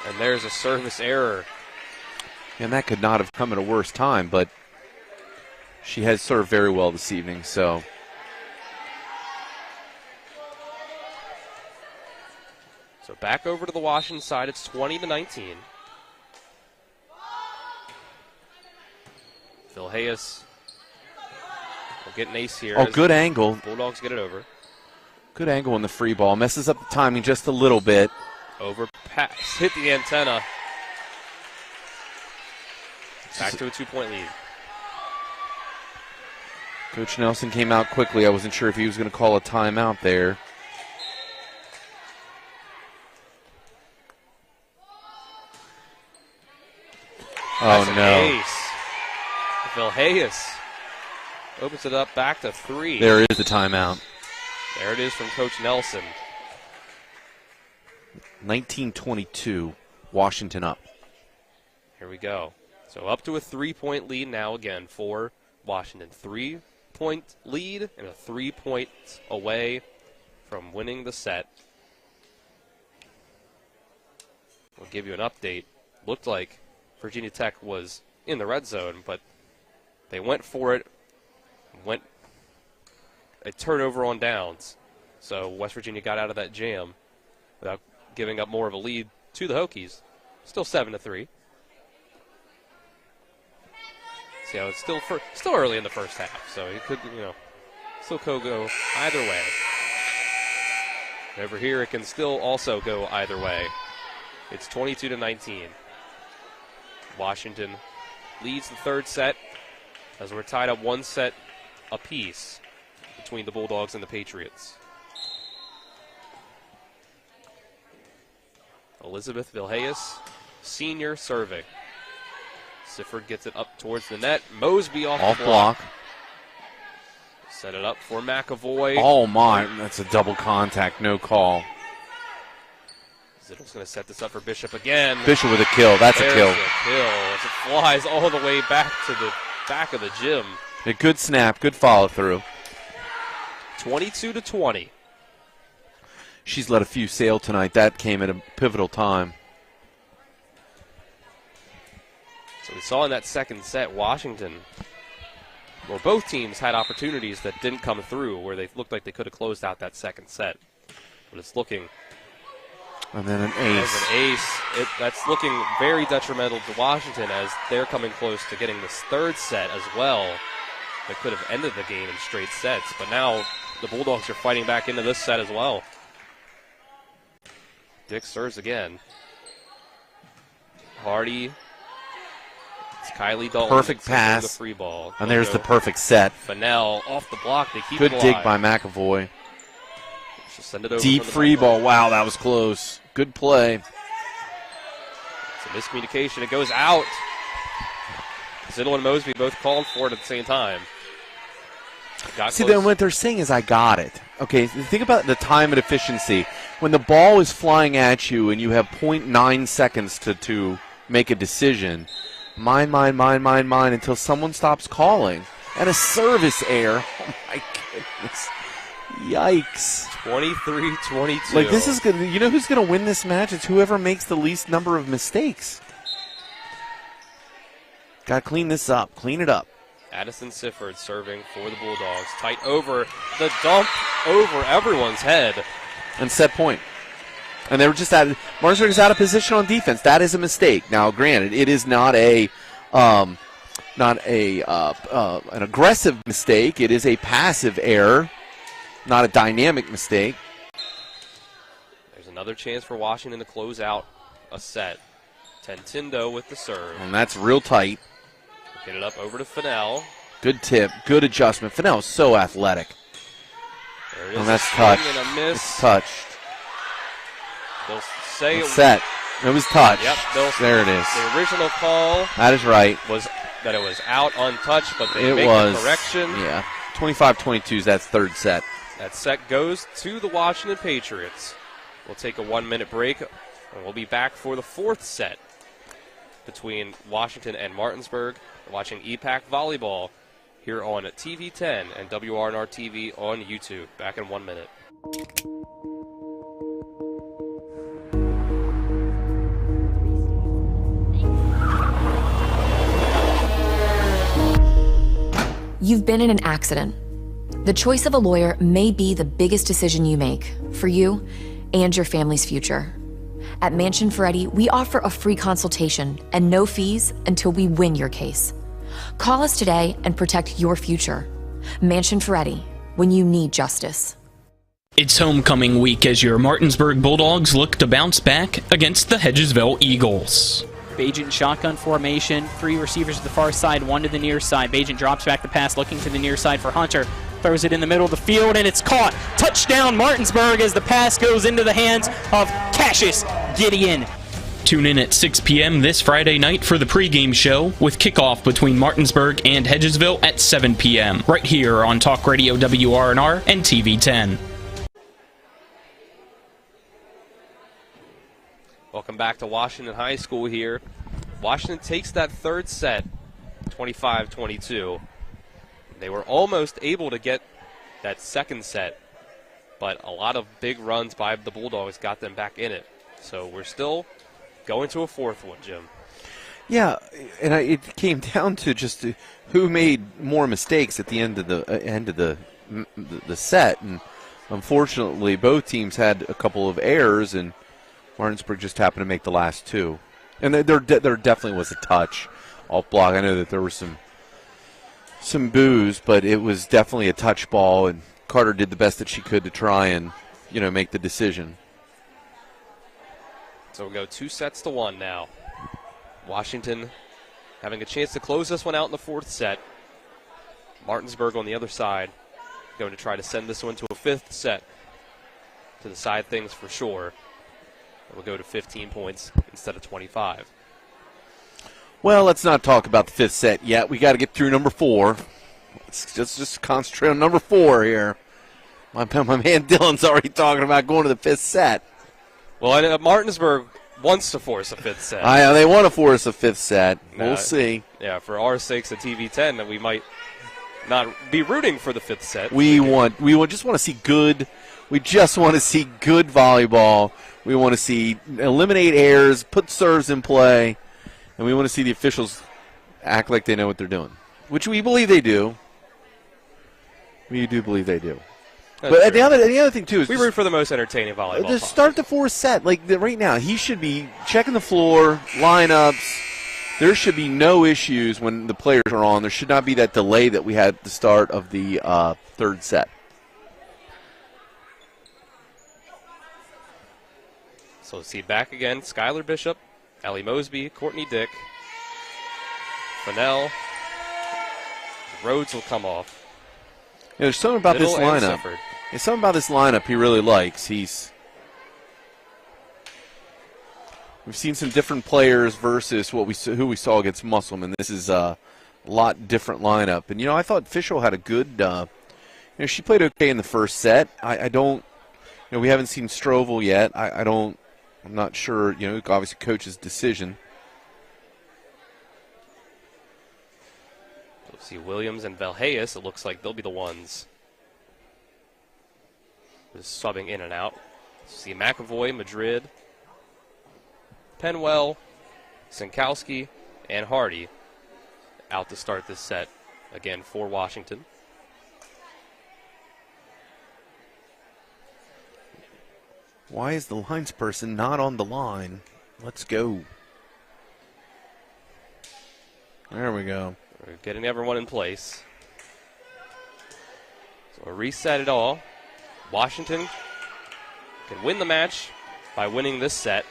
S4: And there's a service error.
S5: And that could not have come at a worse time, but she has served very well this evening, so.
S4: So back over to the Washington side. It's 20-19. Vilhayes will get an ace here.
S5: Oh, good angle.
S4: Bulldogs get it over.
S5: Good angle in the free ball. Messes up the timing just a little bit.
S4: Over pass. Hit the antenna. Back to a 2-point lead.
S5: Coach Nelson came out quickly. I wasn't sure if he was going to call a timeout there.
S4: That's
S5: oh,
S4: an
S5: no.
S4: Ace. Vilhayes opens it up back to 3.
S5: There is the timeout.
S4: There it is from Coach Nelson.
S5: 19-22, Washington up.
S4: Here we go. So up to a 3-point lead now again for Washington. 3-point lead and a 3 points away from winning the set. We'll give you an update. Looked like Virginia Tech was in the red zone, but they went for it, went a turnover on downs. So West Virginia got out of that jam without giving up more of a lead to the Hokies. Still 7-3. See how it's still early in the first half, so it could, still could go either way. Over here, it can still also go either way. It's 22-19. Washington leads the third set as we're tied up 1 set apiece between the Bulldogs and the Patriots. Elizabeth Vilhayes, senior, serving. Sifford gets it up towards the net. Mosby off the block. Set it up for McAvoy.
S5: Oh, my. That's a double contact. No call.
S4: Zittle's going to set this up for Bishop again.
S5: Bishop with a kill. That's a kill.
S4: There's a kill as it flies all the way back to the back of the gym.
S5: A good snap. Good follow-through.
S4: 22-20.
S5: She's let a few sail tonight. That came at a pivotal time.
S4: So we saw in that second set, Washington, well, both teams had opportunities that didn't come through where they looked like they could have closed out that second set. But it's looking...
S5: And then an ace.
S4: As an ace. That's looking very detrimental to Washington as they're coming close to getting this third set as well. That could have ended the game in straight sets. But now the Bulldogs are fighting back into this set as well. Dick serves again. Hardy. It's Kylie Dalton.
S5: Perfect pass.
S4: The free ball.
S5: And there's the perfect set.
S4: Fennell off the block. They keep
S5: Good
S4: it
S5: dig
S4: alive.
S5: by McAvoy.
S4: She'll send it over
S5: Deep free ball. Wow, that was close. Good play.
S4: It's a miscommunication. It goes out. Zittle and Mosby both called for it at the same time.
S5: See, then what they're saying is I got it. Okay, think about the time and efficiency. When the ball is flying at you and you have 0.9 seconds to make a decision, mine until someone stops calling. And a service error. Oh, my goodness. Yikes.
S4: 23-22.
S5: Like, this is good. You know who's going to win this match? It's whoever makes the least number of mistakes. Got to clean this up. Clean it up.
S4: Addison Sifford serving for the Bulldogs. Tight over. The dump over everyone's head.
S5: And set point. And they were just out. Martinsburg is out of position on defense. That is a mistake. Now, granted, it is not an aggressive mistake. It is a passive error, not a dynamic mistake.
S4: There's another chance for Washington to close out a set. Tentindo with the serve.
S5: And that's real tight.
S4: Get it up over to Fennell.
S5: Good tip. Good adjustment. Fennell is so athletic.
S4: There it is.
S5: And that's touched.
S4: And a miss.
S5: It's touched.
S4: They'll say
S5: it's set. It was touched.
S4: Yep.
S5: There it is.
S4: The original call.
S5: That is right.
S4: Was that it was out untouched, but they make
S5: the
S4: correction.
S5: Yeah. 25-22 is that third set.
S4: That set goes to the Washington Patriots. We'll take a 1-minute break, and we'll be back for the fourth set between Washington and Martinsburg. We're watching EPAC Volleyball here on TV 10 and WRNR TV on YouTube. Back in 1 minute.
S3: You've been in an accident. The choice of a lawyer may be the biggest decision you make for you and your family's future. At Mansion Ferretti, we offer a free consultation and no fees until we win your case. Call us today and protect your future. Mansion Ferretti, when you need justice.
S6: It's homecoming week as your Martinsburg Bulldogs look to bounce back against the Hedgesville Eagles.
S9: Bajent shotgun formation, 3 receivers to the far side, 1 to the near side. Bajent drops back the pass, looking to the near side for Hunter. Throws it in the middle of the field, and it's caught. Touchdown Martinsburg as the pass goes into the hands of Cassius Gideon.
S6: Tune in at 6 p.m. this Friday night for the pregame show with kickoff between Martinsburg and Hedgesville at 7 p.m. right here on Talk Radio WRNR and TV 10.
S4: Welcome back to Washington High School here. Washington takes that third set, 25-22. They were almost able to get that second set, but a lot of big runs by the Bulldogs got them back in it. So we're still going to a fourth one, Jim.
S5: Yeah, and it came down to just who made more mistakes at the end of the set, and unfortunately both teams had a couple of errors, and Martinsburg just happened to make the last 2. And there definitely was a touch off block. I know that there were some boos, but it was definitely a touch ball, and Carter did the best that she could to try and, make the decision.
S4: So we'll go 2-1 now. Washington having a chance to close this one out in the fourth set. Martinsburg on the other side going to try to send this one to a 5th set to decide things for sure. We'll go to 15 points instead of 25.
S5: Well, let's not talk about the 5th set yet. We got to get through number 4. Let's just concentrate on number 4 here. My man Dylan's already talking about going to the 5th set.
S4: Well, Martinsburg wants to force a 5th set.
S5: They want to force a 5th set. We'll see.
S4: Yeah, for our sakes at TV10, that we might not be rooting for the 5th set.
S5: We just want to see good. We just want to see good volleyball. We want to see eliminate errors, put serves in play, and we want to see the officials act like they know what they're doing, which we believe they do. We do believe they do. But the other thing, too, is
S4: we root for the most entertaining volleyball.
S5: To start the 4th set, right now, he should be checking the floor, lineups. There should be no issues when the players are on. There should not be that delay that we had at the start of the 3rd set.
S4: So let's see back again. Skylar Bishop, Allie Mosby, Courtney Dick, Fennell. Rhodes will come off.
S5: There's something about this lineup. There's something about this lineup he really likes. We've seen some different players versus who we saw against Musselman. This is a lot different lineup. And I thought Fischel had a good. She played okay in the first set. I don't. We haven't seen Strovel yet. I'm not sure, obviously coach's decision.
S4: We'll see Williams and Vallejas. It looks like they'll be the ones just subbing in and out. See McAvoy, Madrid, Penwell, Sinkowski, and Hardy out to start this set again for Washington.
S5: Why is the lines person not on the line? Let's go. There we go.
S4: We're getting everyone in place. So we'll reset it all. Washington can win the match by winning this set.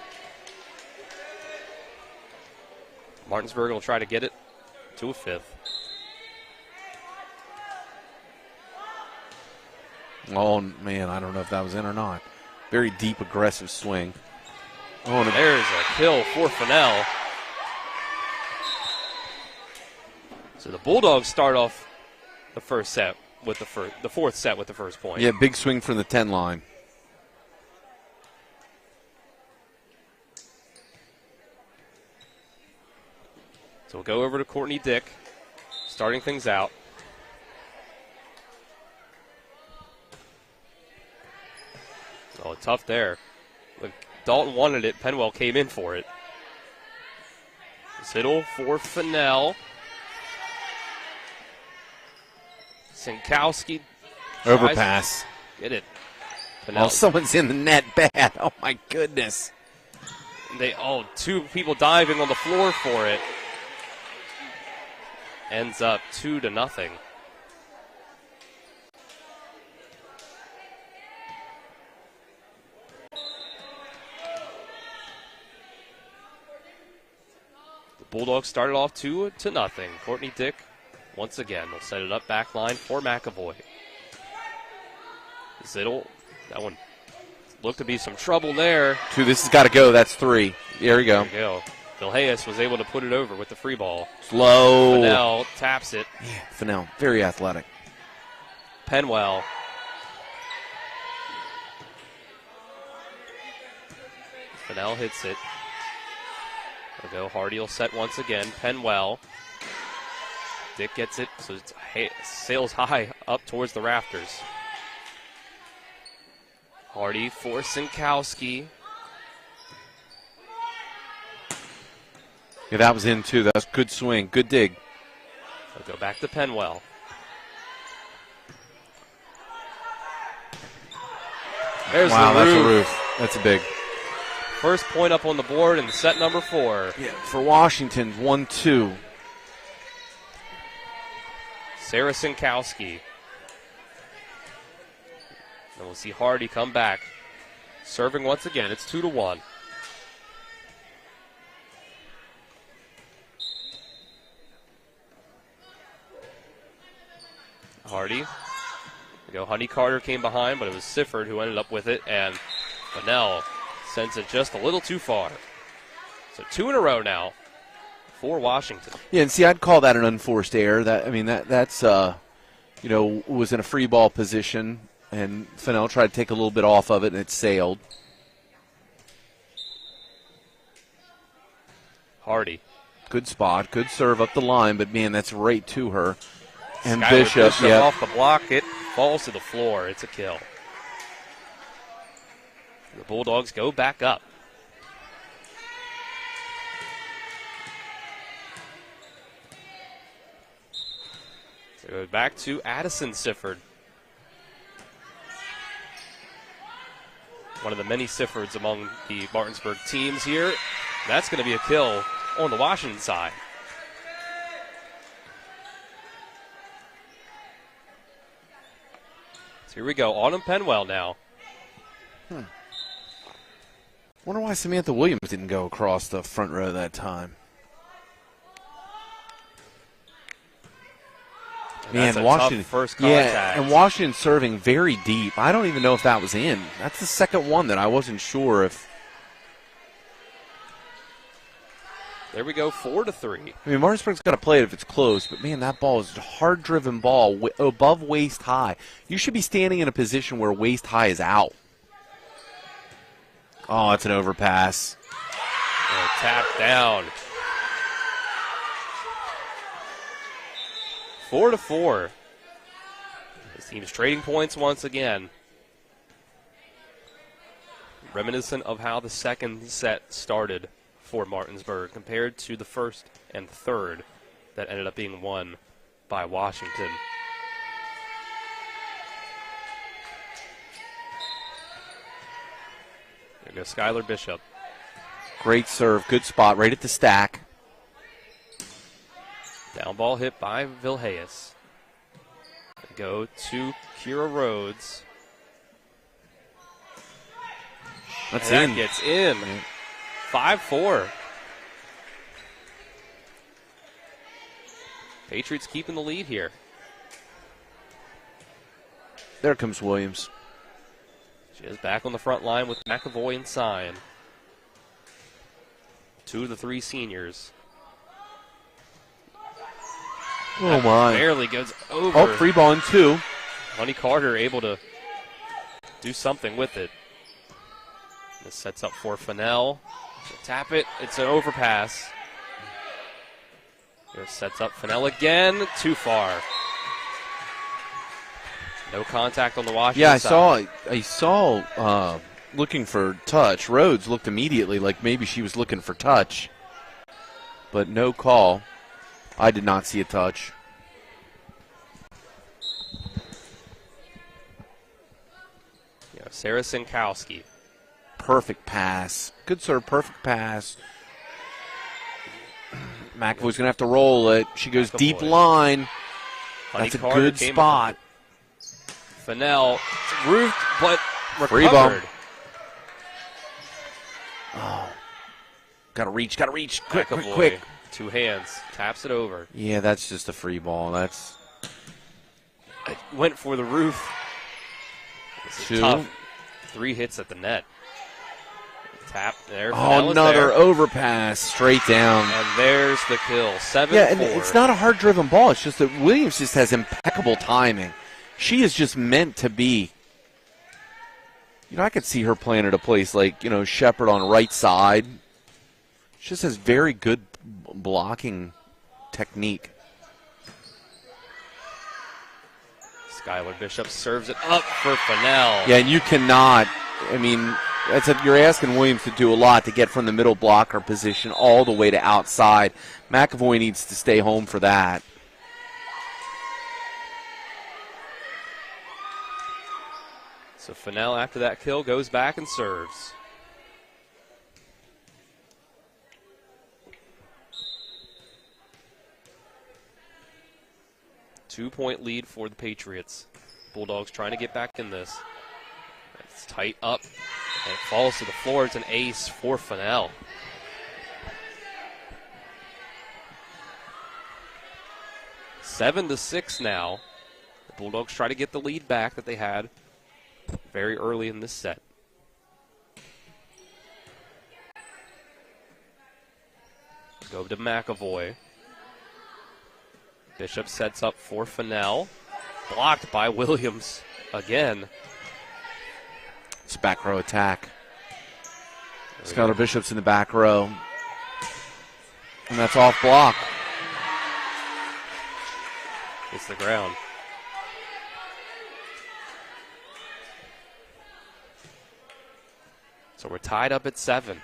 S4: Martinsburg will try to get it to a 5th.
S5: Oh, man, I don't know if that was in or not. Very deep, aggressive swing.
S4: Oh, and there's a kill for Fennell. So the Bulldogs start off the first set with the 4th set with the first point.
S5: Yeah, big swing from the 10 line.
S4: So we'll go over to Courtney Dick, starting things out. Oh, tough there. Look, Dalton wanted it. Penwell came in for it. Siddle for Fennell. Sinkowski.
S5: Overpass.
S4: Get it.
S5: Fennell. Oh, someone's in the net bad. Oh, my goodness.
S4: Two people diving on the floor for it. ends up 2-0. The Bulldogs started off 2-0. Courtney Dick, once again, will set it up back line for McAvoy. Zittle, that one looked to be some trouble there.
S5: 2, this has got to go. That's 3. There you go.
S4: There you go. Vilhayes was able to put it over with the free ball.
S5: Slow.
S4: Fennell taps it.
S5: Yeah, Fennell, very athletic.
S4: Penwell. Fennell hits it. There we go. Hardy will set once again. Penwell. Dick gets it, so it sails high up towards the rafters. Hardy for Sinkowski.
S5: Yeah, that was in too. That was good swing. Good dig.
S4: So go back to Penwell. There's
S5: wow,
S4: the
S5: that's a roof. That's a big.
S4: First point up on the board in set number 4.
S5: Yeah, for Washington, 1-2.
S4: Sarah Sinkowski. And we'll see Hardy come back. Serving once again. It's 2-1. Hardy. There we go. Honey Carter came behind, but it was Sifford who ended up with it, and Fennell sends it just a little too far. So 2 in a row now for Washington.
S5: Yeah, and see, I'd call that an unforced error. That's was in a free ball position, and Fennell tried to take a little bit off of it, and it sailed.
S4: Hardy.
S5: Good spot, good serve up the line, but man, that's right to her. And
S4: Skylar
S5: Bishop, yeah.
S4: off the block, it falls to the floor. It's a kill. The Bulldogs go back up. So go back to Addison Sifford. One of the many Siffords among the Martinsburg teams here. That's going to be a kill on the Washington side. So here we go. Autumn Penwell now.
S5: Wonder why Samantha Williams didn't go across the front row that time.
S4: Man,
S5: Washington
S4: first contact.
S5: Yeah, and Washington serving very deep. I don't even know if that was in. That's the second one that I wasn't sure if.
S4: There we go, 4-3.
S5: I mean, Martinsburg's got to play it if it's close, but man, that ball is a hard-driven ball above waist high. You should be standing in a position where waist high is out. Oh, it's an overpass.
S4: Tap down. 4-4. This team's trading points once again. Reminiscent of how the second set started for Martinsburg compared to the first and third that ended up being won by Washington. There goes Skylar Bishop.
S5: Great serve, good spot, right at the stack.
S4: Down ball hit by Vilhayes. Go to Kira Rhodes.
S5: That's
S4: and
S5: in.
S4: That gets in. 5-4. Patriots keeping the lead here.
S5: There comes Williams.
S4: She is back on the front line with McAvoy and Sign. 2 of the 3 seniors.
S5: Oh, my.
S4: Barely goes over.
S5: Oh, free ball in 2.
S4: Honey Carter able to do something with it. This sets up for Fennell. She'll tap it. It's an overpass. This sets up Fennell again. Too far. No contact on the Washington side.
S5: I saw looking for touch. Rhodes looked immediately like maybe she was looking for touch, but no call. I did not see a touch.
S4: Yeah, Sarah Sinkowski.
S5: Perfect pass. Good serve, perfect pass. McAvoy's going to have to roll it. She goes deep line. That's a good spot.
S4: Fennell roofed, but recovered.
S5: Free ball. Oh. Got to reach. Quick.
S4: 2 hands. Taps it over.
S5: Yeah, that's just a free ball.
S4: It went for the roof. Tough. 3 hits at the net. Tap there.
S5: Oh, another overpass straight down.
S4: And there's the kill. 7-4.
S5: Yeah, and it's not a hard-driven ball. It's just that Williams just has impeccable timing. She is just meant to be. I could see her playing at a place like, Shepherd on right side. She just has very good blocking technique.
S4: Skylar Bishop serves it up for Fennell.
S5: Yeah, and you cannot, you're asking Williams to do a lot to get from the middle blocker position all the way to outside. McAvoy needs to stay home for that.
S4: So Fennell, after that kill, goes back and serves. Two-point lead for the Patriots. Bulldogs trying to get back in this. It's tight up, and it falls to the floor. It's an ace for Fennell. Seven to 6 now. The Bulldogs try to get the lead back that they had very early in this set. Go to McAvoy. Bishop sets up for Fennell. Blocked by Williams again.
S5: It's back row attack. Skylar Bishop's in the back row. And that's off block.
S4: It's the ground. So we're tied up at 7.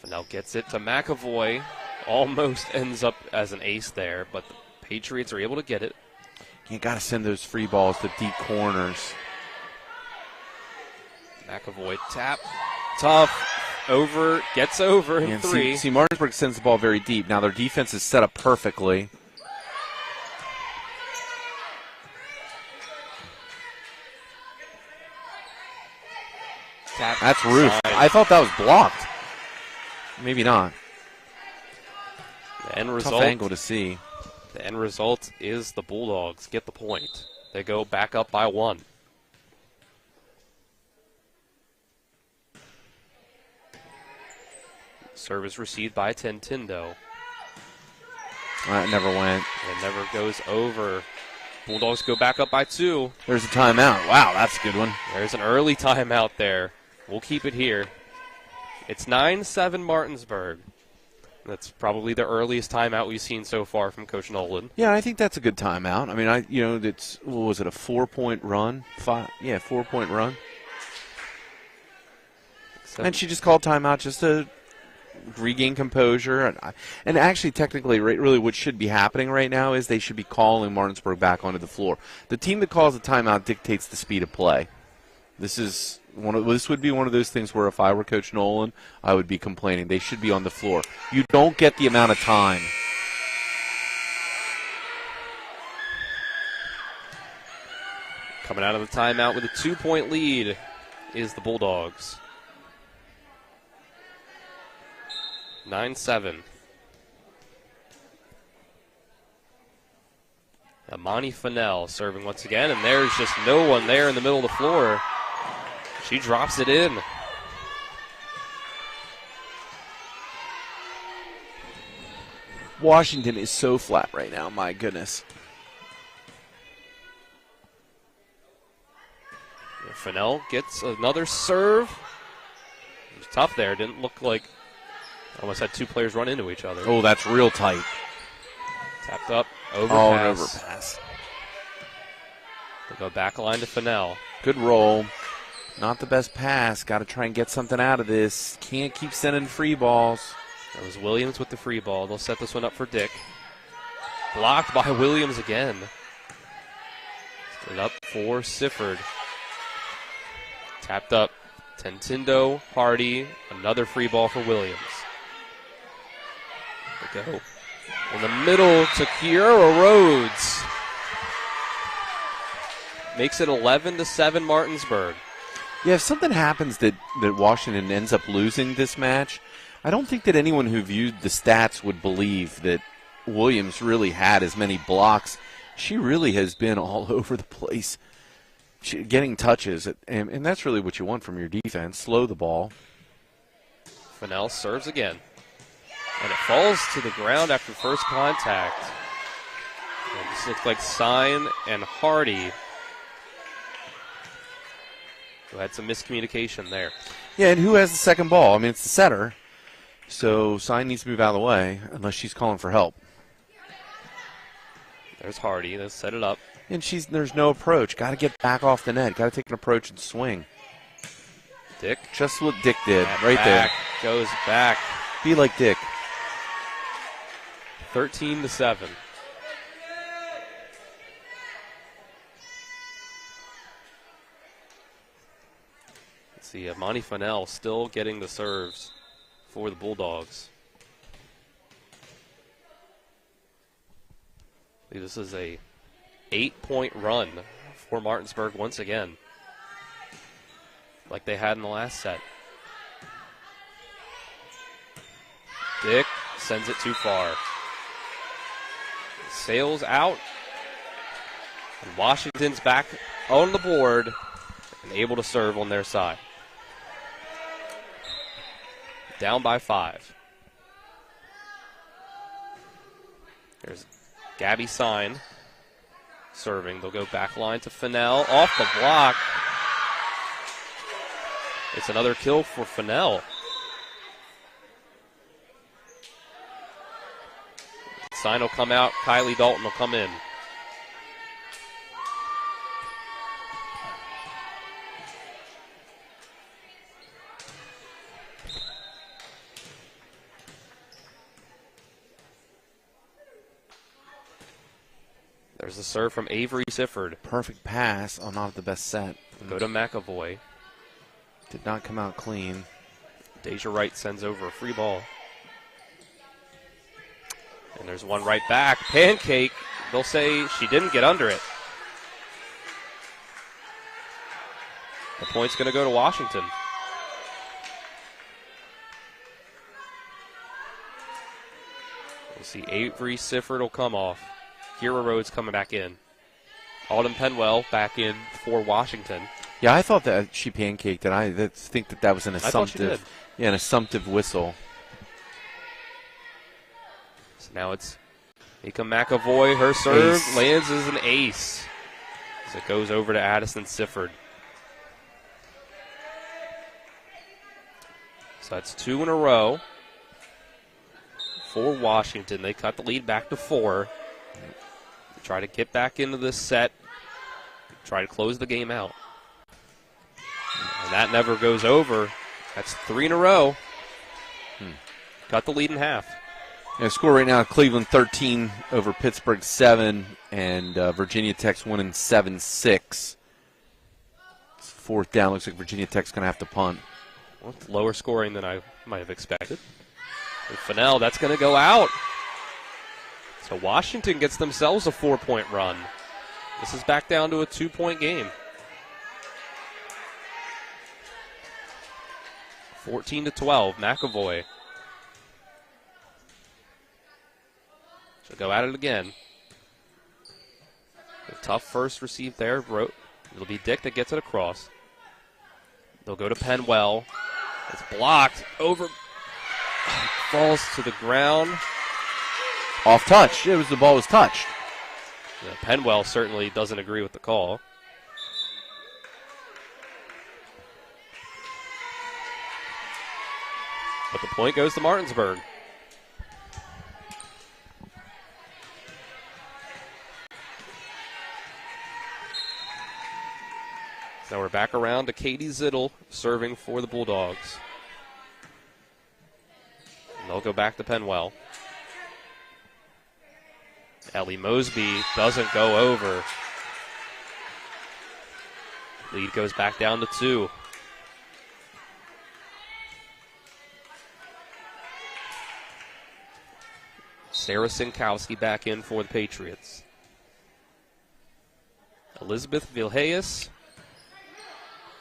S4: Fennell gets it to McAvoy. Almost ends up as an ace there, but the Patriots are able to get it.
S5: You got to send those free balls to deep corners.
S4: McAvoy tap. Tough. Over. Gets over in 3.
S5: See, Martinsburg sends the ball very deep. Now their defense is set up perfectly.
S4: Tap.
S5: That's roof.
S4: Side.
S5: I thought that was blocked. Maybe not.
S4: The end result.
S5: Tough angle to see.
S4: The end result is the Bulldogs get the point. They go back up by 1. Service received by Tentindo.
S5: That never went.
S4: It never goes over. Bulldogs go back up by 2.
S5: There's a timeout. Wow, that's a good one.
S4: There's an early timeout there. We'll keep it here. It's 9-7 Martinsburg. That's probably the earliest timeout we've seen so far from Coach Nolan.
S5: Yeah, I think that's a good timeout. It's, what was it, a 4-point run? 4-point run. And she just called timeout just to regain composure. And actually, technically, really what should be happening right now is they should be calling Martinsburg back onto the floor. The team that calls the timeout dictates the speed of play. This would be one of those things where if I were Coach Nolan, I would be complaining. They should be on the floor. You don't get the amount of time.
S4: Coming out of the timeout with a 2-point lead is the Bulldogs. 9-7. Amani Fennell serving once again, and there's just no one there in the middle of the floor. She drops it in.
S5: Washington is so flat right now, my goodness.
S4: Fennell gets another serve. It was tough there. Didn't look like almost had 2 players run into each other.
S5: Oh, that's real tight.
S4: Tapped up. Overpass.
S5: Oh, an overpass.
S4: They'll go back line to Fennell.
S5: Good roll. Not the best pass. Got to try and get something out of this. Can't keep sending free balls.
S4: That was Williams with the free ball. They'll set this one up for Dick. Blocked by Williams again. Set it up for Sifford. Tapped up. Tentindo, Hardy, another free ball for Williams. They go in the middle to Kiera Rhodes. Makes it 11-7 Martinsburg.
S5: Yeah, if something happens that Washington ends up losing this match, I don't think that anyone who viewed the stats would believe that Williams really had as many blocks. She really has been all over the place, getting touches, and that's really what you want from your defense. Slow the ball.
S4: Fennell serves again, and it falls to the ground after first contact. And this looks like Sign and Hardy who had some miscommunication there.
S5: Yeah, and who has the second ball? I mean, it's the setter, so Sign needs to move out of the way unless she's calling for help.
S4: There's Hardy. Let's set it up.
S5: And there's no approach. Got to get back off the net. Got to take an approach and swing.
S4: Dick.
S5: Just what Dick did
S4: That
S5: right there.
S4: Goes back.
S5: Be like Dick.
S4: 13-7. Let's see, Monty Fennell still getting the serves for the Bulldogs. This is a 8-point run for Martinsburg once again, like they had in the last set. Dick sends it too far. Sails out, and Washington's back on the board and able to serve on their side. Down by 5. There's Gabby Sign serving. They'll go back line to Fennell. Off the block. It's another kill for Fennell. Sign will come out. Kylie Dalton will come in. There's a serve from Avery Sifford.
S5: Perfect pass on not the best set.
S4: Go to McAvoy.
S5: Did not come out clean.
S4: Deja Wright sends over a free ball. And there's one right back. Pancake. They'll say she didn't get under it. The point's going to go to Washington. We'll see Avery Sifford will come off. Kiera Rhodes coming back in. Alden Penwell back in for Washington.
S5: Yeah, I thought that she pancaked it. I think that was an assumptive, an assumptive whistle.
S4: So now it's Mika McAvoy. Her serve lands as an ace. As it goes over to Addison Sifford. So that's 2 in a row for Washington. They cut the lead back to 4. Try to get back into this set. Try to close the game out. And that never goes over. That's 3 in a row. Cut the lead in half.
S5: Yeah, score right now, Cleveland 13 over Pittsburgh 7, and Virginia Tech's winning 7-6. It's 4th down. Looks like Virginia Tech's going to have to punt.
S4: Well, it's lower scoring than I might have expected. And Fennell, that's going to go out. So Washington gets themselves a 4-point run. This is back down to a 2-point game. 14-12, McAvoy. She'll go at it again. A tough first receive there. It'll be Dick that gets it across. They'll go to Penwell. It's blocked. Over. Falls to the ground.
S5: Off touch. The ball was touched.
S4: Yeah, Penwell certainly doesn't agree with the call. But the point goes to Martinsburg. Now we're back around to Katie Zittel serving for the Bulldogs. And they'll go back to Penwell. Ellie Mosby doesn't go over. Lead goes back down to 2. Sarah Sinkowski back in for the Patriots. Elizabeth Vilhayes.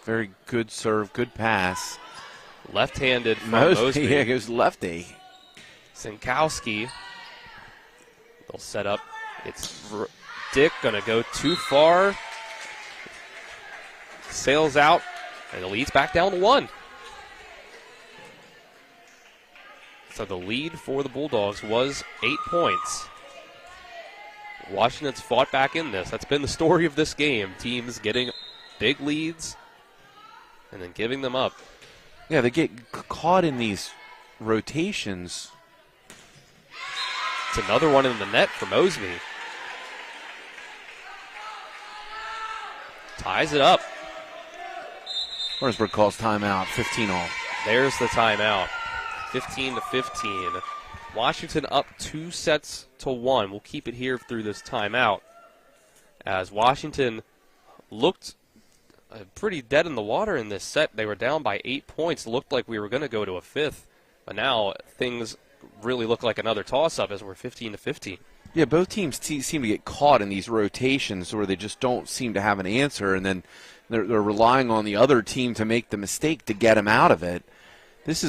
S5: Very good serve, good pass.
S4: Left-handed from Mosby.
S5: Yeah, it goes lefty.
S4: Sinkowski. They'll set up. It's Dick going to go too far. Sails out, and the lead's back down to 1. So the lead for the Bulldogs was 8 points. Washington's fought back in this. That's been the story of this game. Teams getting big leads and then giving them up.
S5: Yeah, they get caught in these rotations.
S4: It's another one in the net for Mosby. Ties it up.
S5: Martinsburg calls timeout, 15 all.
S4: There's the timeout. 15-15. Washington up 2 sets to 1. We'll keep it here through this timeout. As Washington looked pretty dead in the water in this set. They were down by 8 points. Looked like we were going to go to a 5th. But now things really look like another toss-up as we're 15-15.
S5: Yeah, both teams seem to get caught in these rotations where they just don't seem to have an answer, and then they're relying on the other team to make the mistake to get them out of it. This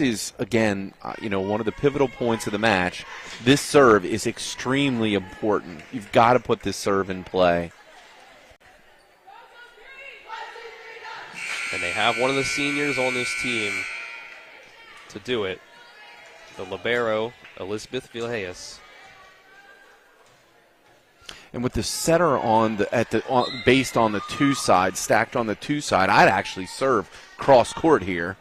S5: is again, one of the pivotal points of the match. This serve is extremely important. You've got to put this serve in play.
S4: And they have one of the seniors on this team to do it. The libero, Elizabeth Vilhayes.
S5: And with the setter based on the 2 side, stacked on the 2 side, I'd actually serve cross court here.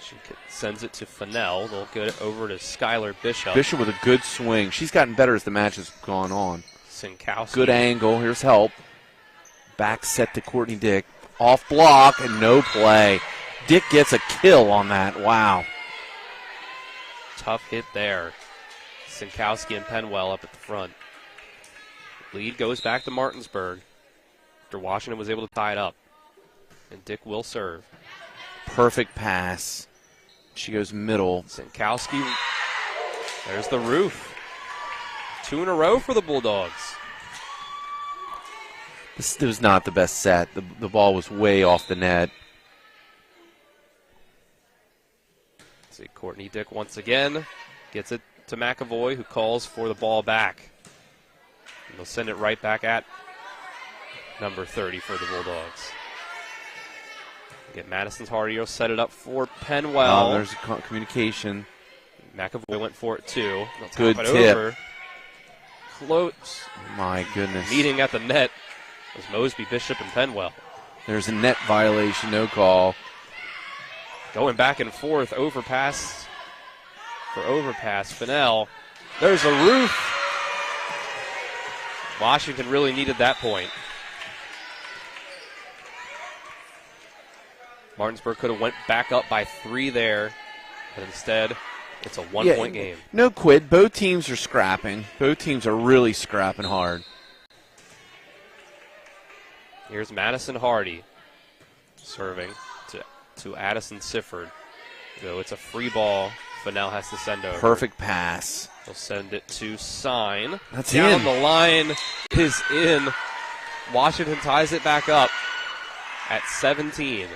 S4: She sends it to Fennell. They'll get it over to Skylar Bishop.
S5: Bishop with a good swing. She's gotten better as the match has gone on.
S4: Sinkowski.
S5: Good angle. Here's help. Back set to Courtney Dick. Off block and no play. Dick gets a kill on that. Wow.
S4: Tough hit there. Sinkowski and Penwell up at the front. Lead goes back to Martinsburg after Washington was able to tie it up. And Dick will serve.
S5: Perfect pass. She goes middle.
S4: Sinkowski. There's the roof. 2 in a row for the Bulldogs.
S5: This was not the best set. The ball was way off the net.
S4: See, Courtney Dick once again gets it to McAvoy, who calls for the ball back. And they'll send it right back at number 30 for the Bulldogs. Get Madison's Hardy, set it up for Penwell.
S5: Oh, there's communication.
S4: McAvoy went for it too.
S5: Good
S4: tip.
S5: Over.
S4: Close.
S5: My goodness.
S4: Meeting at the net was Mosby, Bishop, and Penwell.
S5: There's a net violation, no call.
S4: Going back and forth, overpass for overpass. Fennell. There's a roof. Washington really needed that point. Martinsburg could have went back up by 3 there, but instead it's a 1-point game.
S5: No quid. Both teams are scrapping. Both teams are really scrapping hard.
S4: Here's Madison Hardy serving to Addison Sifford. So it's a free ball. Fennell has to send over.
S5: Perfect pass.
S4: They'll send it to Sign.
S5: That's
S4: down
S5: in.
S4: The line is in. Washington ties it back up at 17.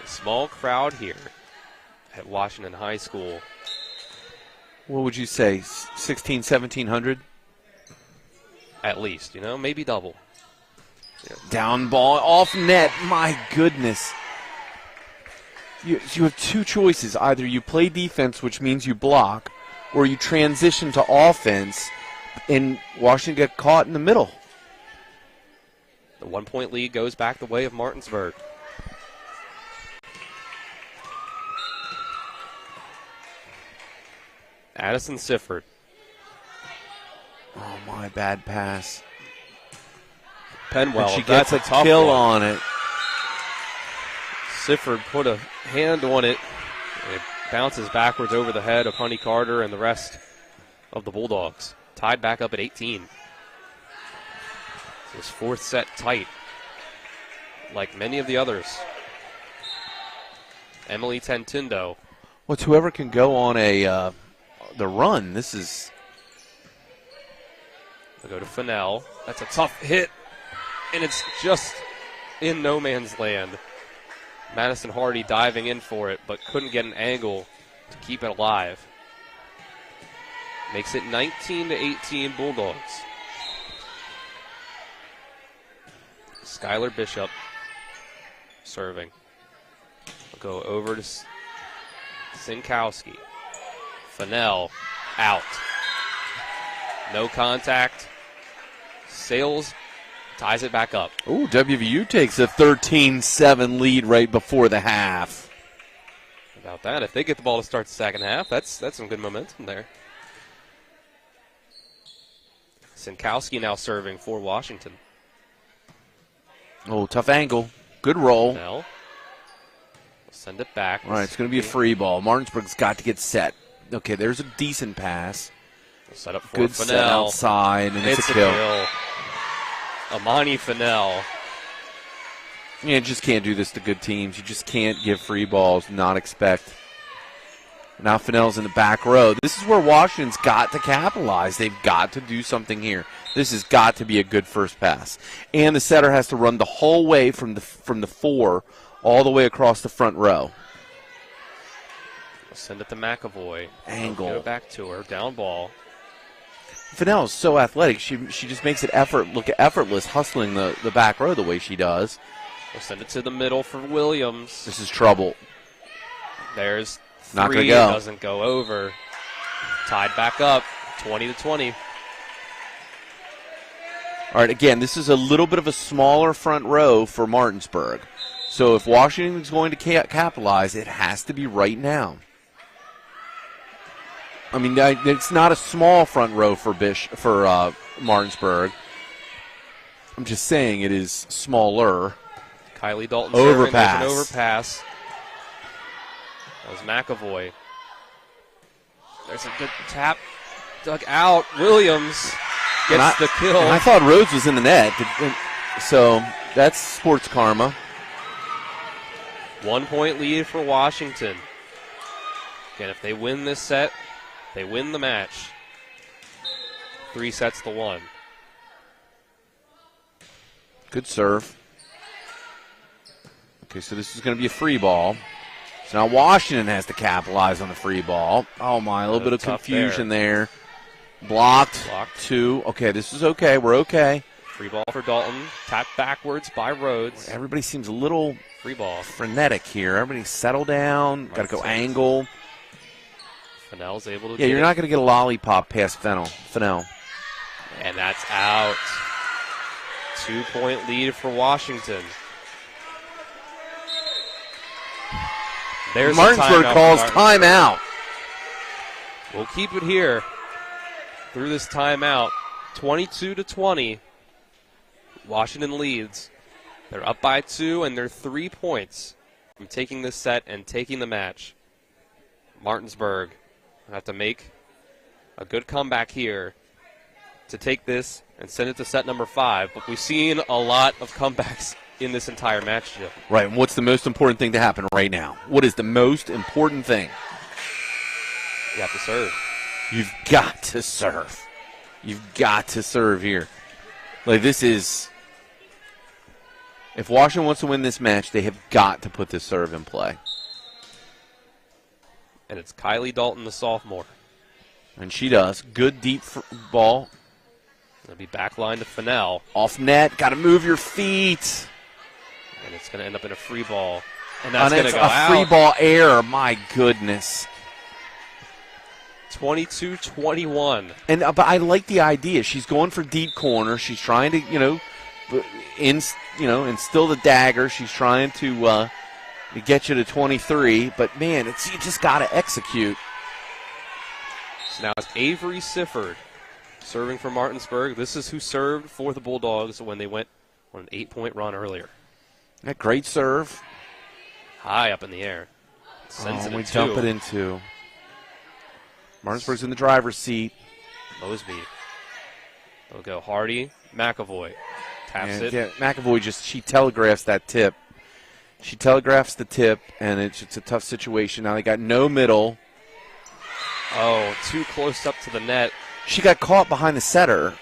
S4: A small crowd here at Washington High School.
S5: What would you say, 1,600, 1,700?
S4: At least, maybe double. Yeah.
S5: Down ball, off net, my goodness. You have 2 choices. Either you play defense, which means you block, or you transition to offense, and Washington get caught in the middle.
S4: The 1-point lead goes back the way of Martinsburg. Addison Sifford.
S5: Oh, my bad pass.
S4: Penwell,
S5: she gets a
S4: tough
S5: kill
S4: one.
S5: on it.
S4: Sifford put a hand on it, and it bounces backwards over the head of Honey Carter and the rest of the Bulldogs. Tied back up at 18. This fourth set tight, like many of the others. Emily Tentindo.
S5: Well, it's whoever can go on the run. This is.
S4: We'll go to Fennell. That's a tough hit, and it's just in no man's land. Madison Hardy diving in for it, but couldn't get an angle to keep it alive. Makes it 19-18 Bulldogs. Skylar Bishop serving. We'll go over to Sinkowski. Fennell out. No contact. Sales ties it back up.
S5: Ooh, WVU takes a 13-7 lead right before the half.
S4: About that, if they get the ball to start the second half, that's some good momentum there. Sinkowski now serving for Washington.
S5: Oh, tough angle. Good roll.
S4: We'll send it back.
S5: All right, it's going to be a free ball. Martinsburg's got to get set. Okay, there's a decent pass.
S4: We'll set up for
S5: good
S4: Fennell.
S5: Set outside, and it's a kill.
S4: Amani Fennell.
S5: You just can't do this to good teams. You just can't give free balls, not expect. Now Fennell's in the back row. This is where Washington's got to capitalize. They've got to do something here. This has got to be a good first pass. And the setter has to run the whole way from the 4 all the way across the front row.
S4: We'll send it to McAvoy.
S5: Angle.
S4: Get it back to her. Down ball.
S5: Fennell is so athletic. She just makes it look effortless hustling the back row the way she does.
S4: We'll send it to the middle for Williams.
S5: This is trouble.
S4: There's
S5: not
S4: 3.
S5: Gonna go.
S4: Doesn't go over. Tied back up, 20-20.
S5: All right, again, this is a little bit of a smaller front row for Martinsburg. So if Washington's going to capitalize, it has to be right now. I mean, it's not a small front row for Martinsburg. I'm just saying it is smaller.
S4: Kylie Dalton
S5: overpass.
S4: An overpass. That was McAvoy. There's a good tap. Dug out. Williams gets the kill.
S5: And I thought Rhodes was in the net. So that's sports karma.
S4: 1 point lead for Washington. Again, if they win this set, they win the match. 3-1.
S5: Good serve. Okay, so this is going to be a free ball. So now Washington has to capitalize on the free ball. Oh, my, a little bit of confusion there. Blocked. 2. Okay, this is okay. We're okay.
S4: Free ball for Dalton. Tapped backwards by Rhodes.
S5: Everybody seems a little
S4: free ball
S5: frenetic here. Everybody settle down. Got to go angle.
S4: Fennell's able to
S5: get you're not going to get a lollipop past Fennell.
S4: And that's out. 2 point lead for Washington. There's
S5: Martinsburg calls timeout.
S4: We'll keep it here through this timeout. 22-20. Washington leads. They're up by 2, and they're 3 points from taking this set and taking the match. Martinsburg have to make a good comeback here to take this and send it to set number 5. But we've seen a lot of comebacks in this entire match, Jim.
S5: Right, and what's the most important thing to happen right now? What is the most important thing?
S4: You have to serve.
S5: You've got to serve. You've got to serve here. Like, this is... If Washington wants to win this match, they have got to put this serve in play.
S4: And it's Kylie Dalton, the sophomore.
S5: And she does. Good deep ball.
S4: It'll be back line to Fennell.
S5: Off net. Got to move your feet.
S4: And it's going to end up in a free ball. And that's going to go
S5: A
S4: out.
S5: free ball error. My goodness.
S4: 22-21.
S5: And but I like the idea. She's going for deep corner. She's trying to, instill the dagger. She's trying to get you to 23. But man, you just got to execute.
S4: So now it's Avery Sifford serving for Martinsburg. This is who served for the Bulldogs when they went on an 8-point run earlier.
S5: That great serve.
S4: High up in the air. Sends it
S5: we
S4: in
S5: dump it in two. Martinsburg's in the driver's seat.
S4: Mosby. They'll go Hardy. McAvoy. Taps it.
S5: Yeah, McAvoy she telegraphs that tip. She telegraphs the tip, and it's a tough situation. Now they got no middle.
S4: Oh, too close up to the net.
S5: She got caught behind the setter.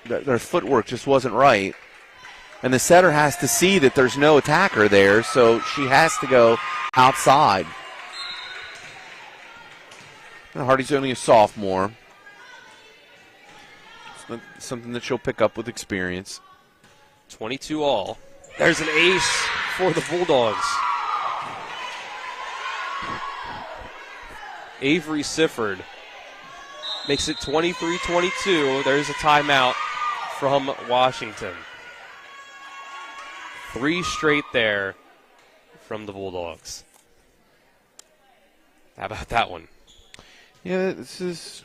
S5: Their footwork just wasn't right. And the setter has to see that there's no attacker there, so she has to go outside. And Hardy's only a sophomore. It's something that she'll pick up with experience.
S4: 22 all. There's an ace for the Bulldogs. Avery Sifford makes it 23-22. There's a timeout from Washington. 3 straight there from the Bulldogs. How about that one?
S5: Yeah, this is...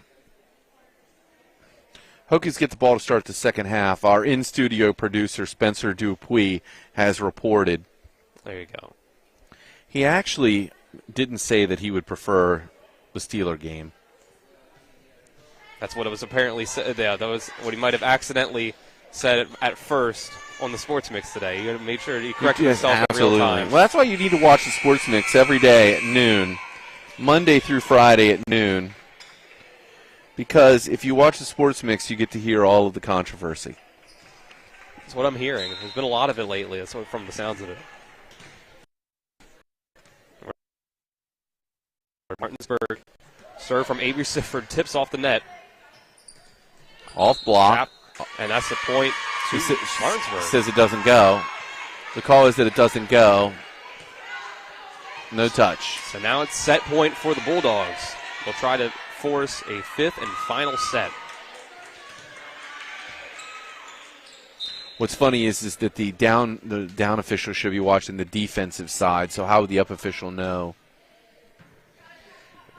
S5: Hokies get the ball to start the second half. Our in-studio producer, Spencer Dupuis, has reported.
S4: There you go.
S5: He actually didn't say that he would prefer the Steeler game.
S4: That's what it was apparently said. Yeah, that was what he might have accidentally said at first on the Sports Mix today. He made sure he corrected himself in real time.
S5: Well, that's why you need to watch the Sports Mix every day at noon, Monday through Friday at noon. Because if you watch the Sports Mix, you get to hear all of the controversy.
S4: That's what I'm hearing. There's been a lot of it lately. That's what, from the sounds of it. Martinsburg serve from Avery Sifford, tips off the net.
S5: Off block.
S4: And that's the point to Martinsburg.
S5: Says it doesn't go. The call is that it doesn't go. No touch.
S4: So now it's set point for the Bulldogs. They'll try to force a 5th and final set.
S5: What's funny is that the down official should be watching the defensive side, so how would the up official know?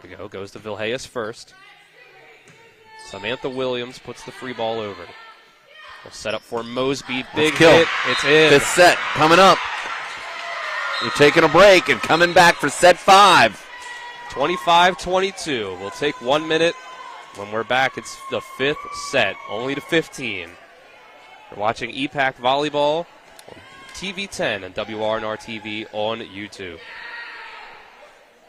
S4: There we go. Goes to Vilhayas first. Samantha Williams puts the free ball over. We'll set up for Mosby. Big hit. It's in.
S5: 5th set coming up. We're taking a break and coming back for set 5.
S4: 25-22. We'll take 1 minute. When we're back, it's the 5th set, only to 15. You're watching EPAC Volleyball on TV 10 and WRNR TV on YouTube.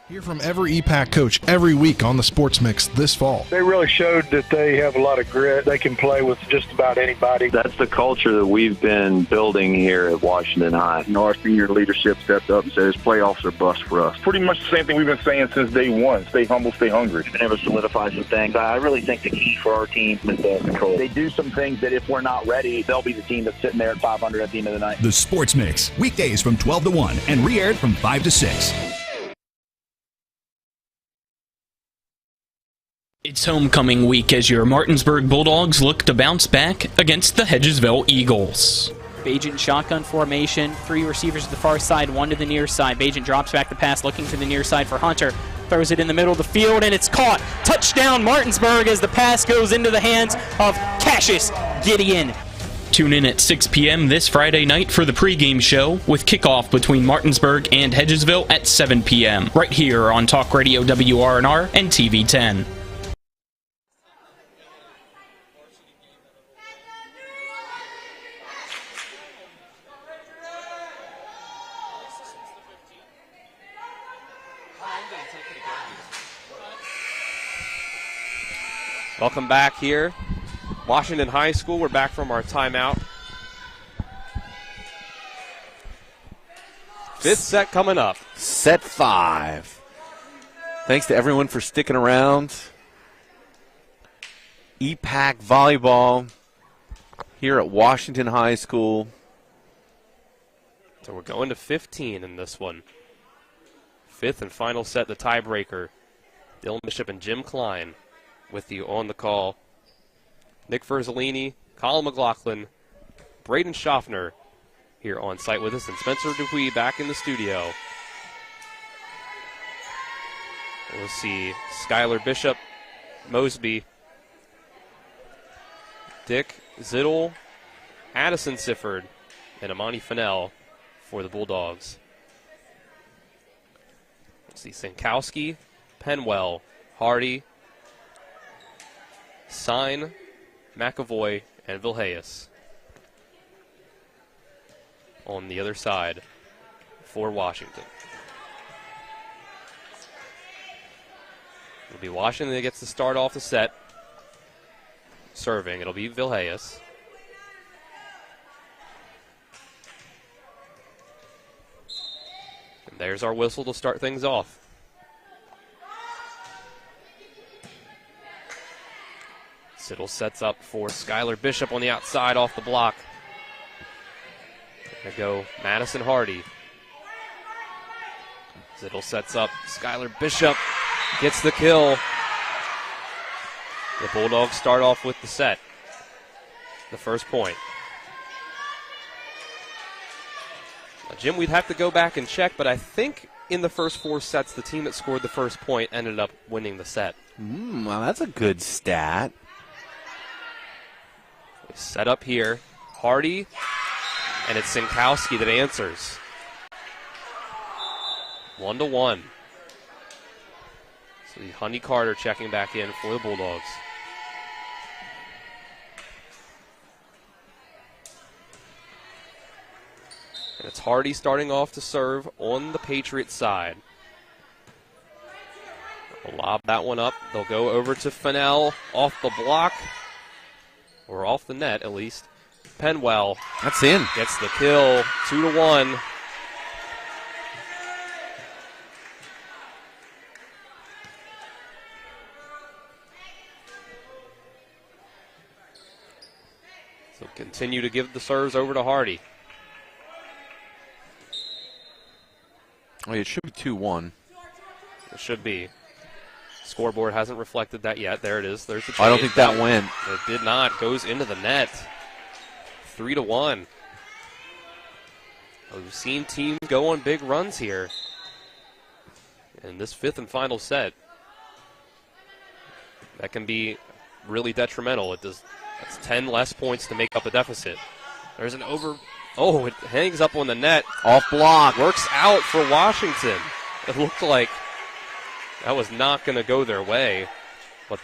S23: Hear from every EPAC coach every week on the Sports Mix this fall.
S14: They really showed that they have a lot of grit. They can play with just about anybody.
S17: That's the culture that we've been building here at Washington High. Our senior leadership stepped up and says playoffs are bust for us.
S16: Pretty much the same thing we've been saying since day one. Stay humble, stay hungry.
S1: Been able to solidify some things. I really think the key for our team is the control. They do some things that if we're not ready, they'll be the team that's sitting there at 500 at the end of the night.
S18: The Sports Mix, weekdays from 12 to 1 and re-aired from 5 to 6.
S6: It's homecoming week as your Martinsburg Bulldogs look to bounce back against the Hedgesville Eagles.
S9: Bajan shotgun formation, 3 receivers to the far side, 1 to the near side. Bajan drops back the pass, looking to the near side for Hunter. Throws it in the middle of the field, and it's caught. Touchdown Martinsburg as the pass goes into the hands of Cassius Gideon.
S6: Tune in at 6 p.m. this Friday night for the pregame show with kickoff between Martinsburg and Hedgesville at 7 p.m. right here on Talk Radio WRNR and TV 10.
S4: Welcome back here. Washington High School, we're back from our timeout. 5th set coming up.
S5: Set 5. Thanks to everyone for sticking around. EPAC Volleyball here at Washington High School.
S4: So we're going to 15 in this one. 5th and final set, the tiebreaker. Dylan Bishop and Jim Klein with you on the call. Nick Verzolini, Colin McLaughlin, Braden Schaffner here on site with us, and Spencer Dupuis back in the studio. We'll see Skylar Bishop, Mosby, Dick Zittle, Addison Sifford, and Amani Fennell for the Bulldogs. see Sinkowski, Penwell, Hardy, Sign, McAvoy, and Vilhayes on the other side for Washington. It'll be Washington that gets to start off the set. Serving, it'll be Vilhayes. And there's our whistle to start things off. Siddle sets up for Skylar Bishop on the outside off the block. There go Madison Hardy. Siddle sets up Skylar Bishop. Gets the kill. The Bulldogs start off with the set. The first point. Now, Jim, we'd have to go back and check, but I think in the first 4 sets, the team that scored the first point ended up winning the set.
S5: Well, that's a good stat.
S4: Set up here. Hardy, and it's Sinkowski that answers. 1-1. So Honey Carter checking back in for the Bulldogs. And it's Hardy starting off to serve on the Patriots side. They'll lob that one up. They'll go over to Fennell off the block. Or off the net, at least. Penwell.
S5: That's in.
S4: Gets the kill. 2-1. So continue to give the serves over to Hardy.
S5: Oh, it should be 2-1.
S4: It should be. Scoreboard hasn't reflected that yet. There it is. There's the change.
S5: I don't think that went.
S4: It did not. Goes into the net. 3-1. We've seen teams go on big runs here in this 5th and final set. That can be really detrimental. That's 10 less points to make up a deficit. There's an over. Oh, it hangs up on the net.
S5: Off block.
S4: Works out for Washington. It looked like that was not going to go their way, but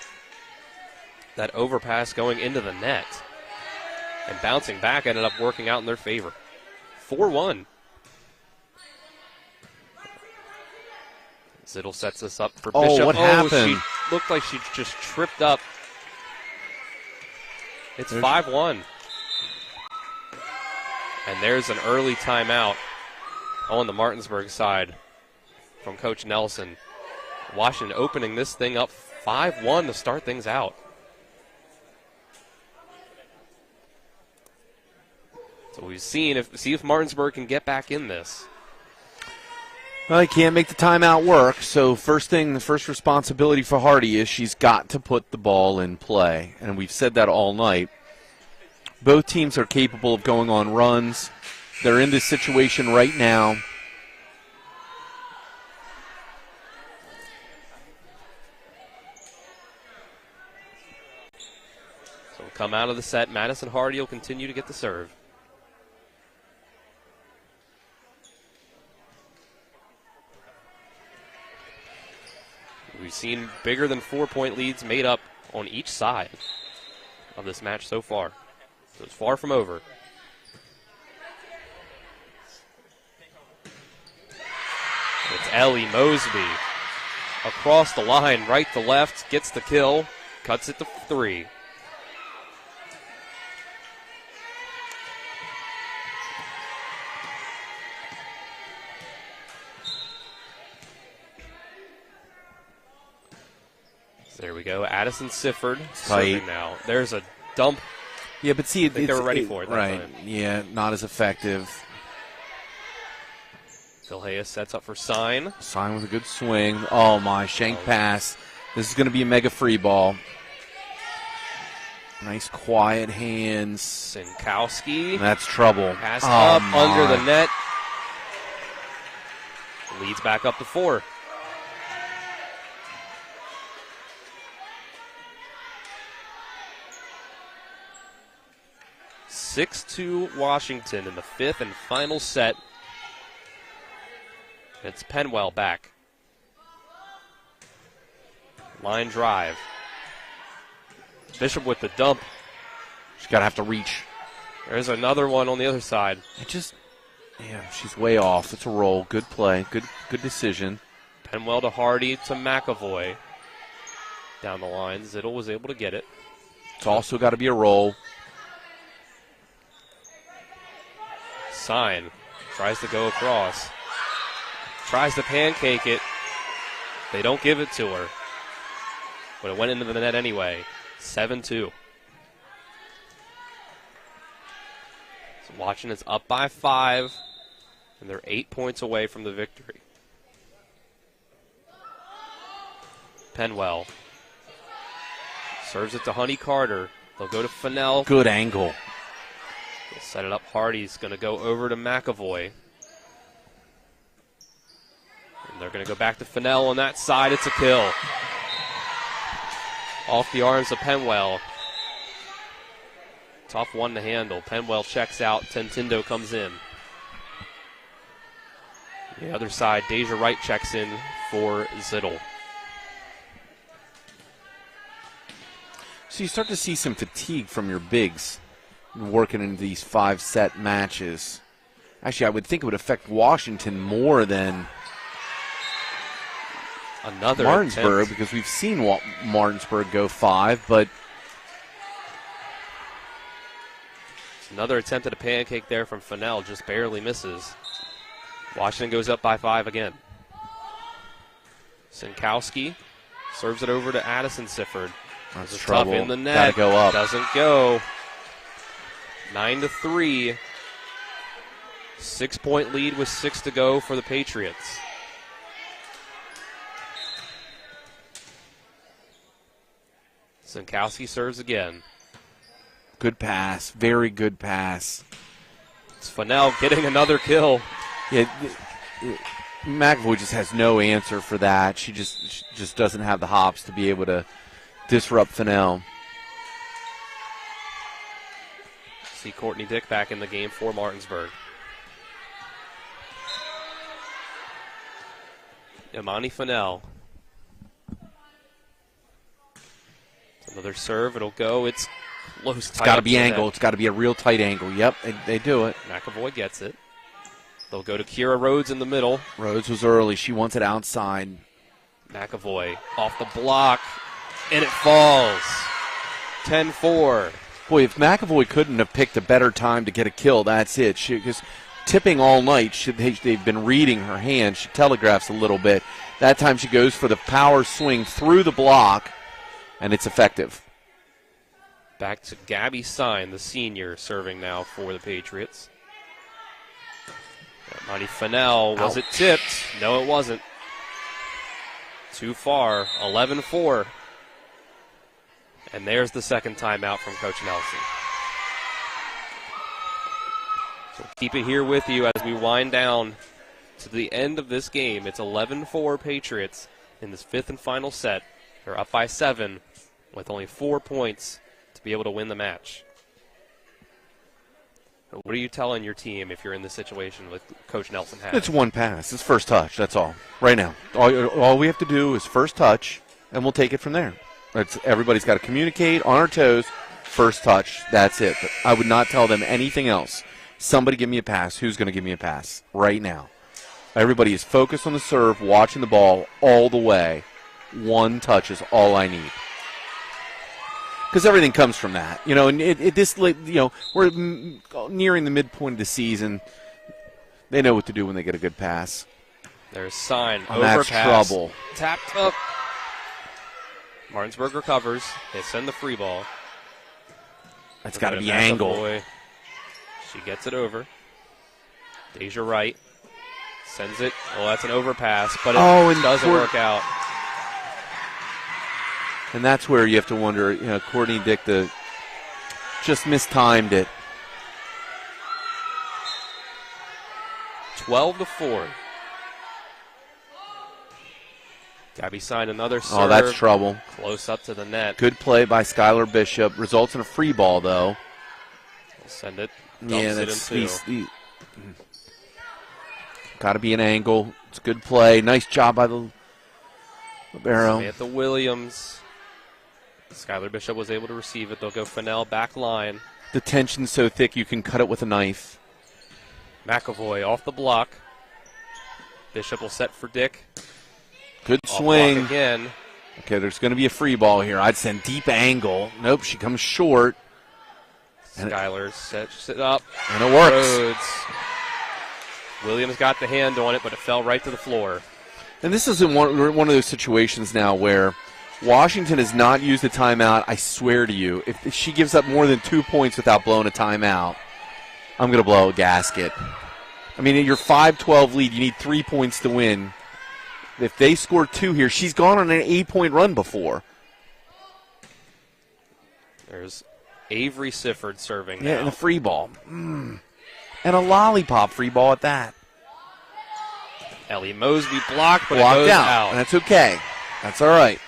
S4: that overpass going into the net and bouncing back ended up working out in their favor. 4-1. Ziddle sets this up for Bishop.
S5: What happened?
S4: She looked like she just tripped up. It's 5-1. And there's an early timeout on the Martinsburg side from Coach Nelson. Washington opening this thing up 5-1 to start things out. So we've seen see if Martinsburg can get back in this.
S5: Well, he can't make the timeout work, so the first responsibility for Hardy is she's got to put the ball in play. And we've said that all night. Both teams are capable of going on runs. They're in this situation right now.
S4: So we'll come out of the set. Madison Hardy will continue to get the serve. We've seen bigger than 4-point leads made up on each side of this match so far. So it's far from over. It's Ellie Mosby. Across the line, right to left, gets the kill, cuts it to 3. There we go. Addison Sifford serving now. There's a dump.
S5: Yeah, but see,
S4: I think they were ready for it that
S5: right?
S4: time.
S5: Yeah, not as effective.
S4: Vilhayes sets up for Sign.
S5: Sign with a good swing. Oh my, shank pass. This is going to be a mega free ball. Nice quiet hands.
S4: Sinkowski.
S5: That's trouble.
S4: Pass up under the net. Leads back up to 4. (6-2) Washington in the 5th and final set. It's Penwell back. Line drive. Bishop with the dump.
S5: She's got to have to reach.
S4: There's another one on the other side.
S5: She's way off. It's a roll. Good play. Good decision.
S4: Penwell to Hardy to McAvoy. Down the line. Zittel was able to get it.
S5: It's also got to be a roll.
S4: Sign. Tries to go across. Tries to pancake it. They don't give it to her. But it went into the net anyway. 7-2. So Washington's up by 5, and they're 8 points away from the victory. Penwell serves it to Honey Carter. They'll go to Fennell.
S5: Good angle.
S4: They'll set it up. Hardy's going to go over to McAvoy. And they're going to go back to Fennell on that side. It's a kill. Off the arms of Penwell. Tough one to handle. Penwell checks out. Tentindo comes in. The other side, Deja Wright checks in for Zittel.
S5: So you start to see some fatigue from your bigs working in these 5-set matches. Actually, I would think it would affect Washington more than
S4: another
S5: Martinsburg,
S4: attempt.
S5: because we've seen Martinsburg go 5, but
S4: another attempt at a pancake there from Fennell, just barely misses. Washington goes up by 5 again. Sinkowski serves it over to Addison Sifford.
S5: That's
S4: tough
S5: trouble.
S4: in the net.
S5: Gotta go up.
S4: Doesn't go. 9-3. 6-point lead with 6 to go for the Patriots. Sinkowski serves again.
S5: Good pass. Very good pass.
S4: It's Fennell getting another kill.
S5: Yeah, McAvoy just has no answer for that. She just doesn't have the hops to be able to disrupt Fennell.
S4: See Courtney Dick back in the game for Martinsburg. Imani Fennell. Another serve. It'll go. It's close.
S5: It's got to be angle. It's got to be a real tight angle. Yep, they do it.
S4: McAvoy gets it. They'll go to Kira Rhodes in the middle.
S5: Rhodes was early. She wants it outside.
S4: McAvoy off the block, and it falls. 10-4.
S5: Boy, if McAvoy couldn't have picked a better time to get a kill, that's it. Because tipping all night, they've been reading her hand. She telegraphs a little bit. That time she goes for the power swing through the block, and it's effective.
S4: Back to Gabby Sign, the senior, serving now for the Patriots. Monty Fennell, was it tipped? No, it wasn't. Too far, 11-4. And there's the second timeout from Coach Nelson. So keep it here with you as we wind down to the end of this game. It's 11-4 Patriots in this fifth and final set. They're up by 7 with only 4 points to be able to win the match. What are you telling your team if you're in this situation with Coach Nelson has?
S5: It's one pass. It's first touch. That's all. Right now. All we have to do is first touch, and we'll take it from there. Everybody's got to communicate on our toes. First touch. That's it. But I would not tell them anything else. Somebody give me a pass. Who's going to give me a pass right now? Everybody is focused on the serve, watching the ball all the way. One touch is all I need. Because everything comes from that, and we're nearing the midpoint of the season. They know what to do when they get a good pass.
S4: There's Sign.
S5: That's
S4: overpass.
S5: trouble.
S4: Tapped up. Martinsburg recovers. They send the free ball.
S5: That's got to be angle.
S4: She gets it over. Deja Wright sends it. Oh, that's an overpass, but it doesn't work out.
S5: And that's where you have to wonder, Courtney Dick just mistimed it.
S4: 12-4. Gabby Sign another serve.
S5: Oh, that's trouble.
S4: Close up to the net.
S5: Good play by Skylar Bishop. Results in a free ball, though.
S4: We'll send it.
S5: Yeah, that's got to be an angle. It's a good play. Nice job by the Libero.
S4: Samantha Williams. Skylar Bishop was able to receive it. They'll go Fennell back line.
S5: The tension's so thick you can cut it with a knife.
S4: McAvoy off the block. Bishop will set for Dick.
S5: Good
S4: Off
S5: swing.
S4: block again.
S5: Okay, there's going to be a free ball here. I'd send deep angle. Nope, she comes short.
S4: Skylar sets it up.
S5: And it works.
S4: Rhodes. Williams got the hand on it, but it fell right to the floor.
S5: And this is one of those situations now where Washington has not used a timeout. I swear to you, if she gives up more than 2 points without blowing a timeout, I'm going to blow a gasket. I mean, in your 5-12 lead, you need 3 points to win. If they score 2 here, she's gone on an 8-point run before.
S4: There's Avery Sifford serving now.
S5: Yeah, and a free ball. And a lollipop free ball at that.
S4: Ellie Mosby blocked, but
S5: Blocked
S4: it goes
S5: out. And that's okay. That's all right.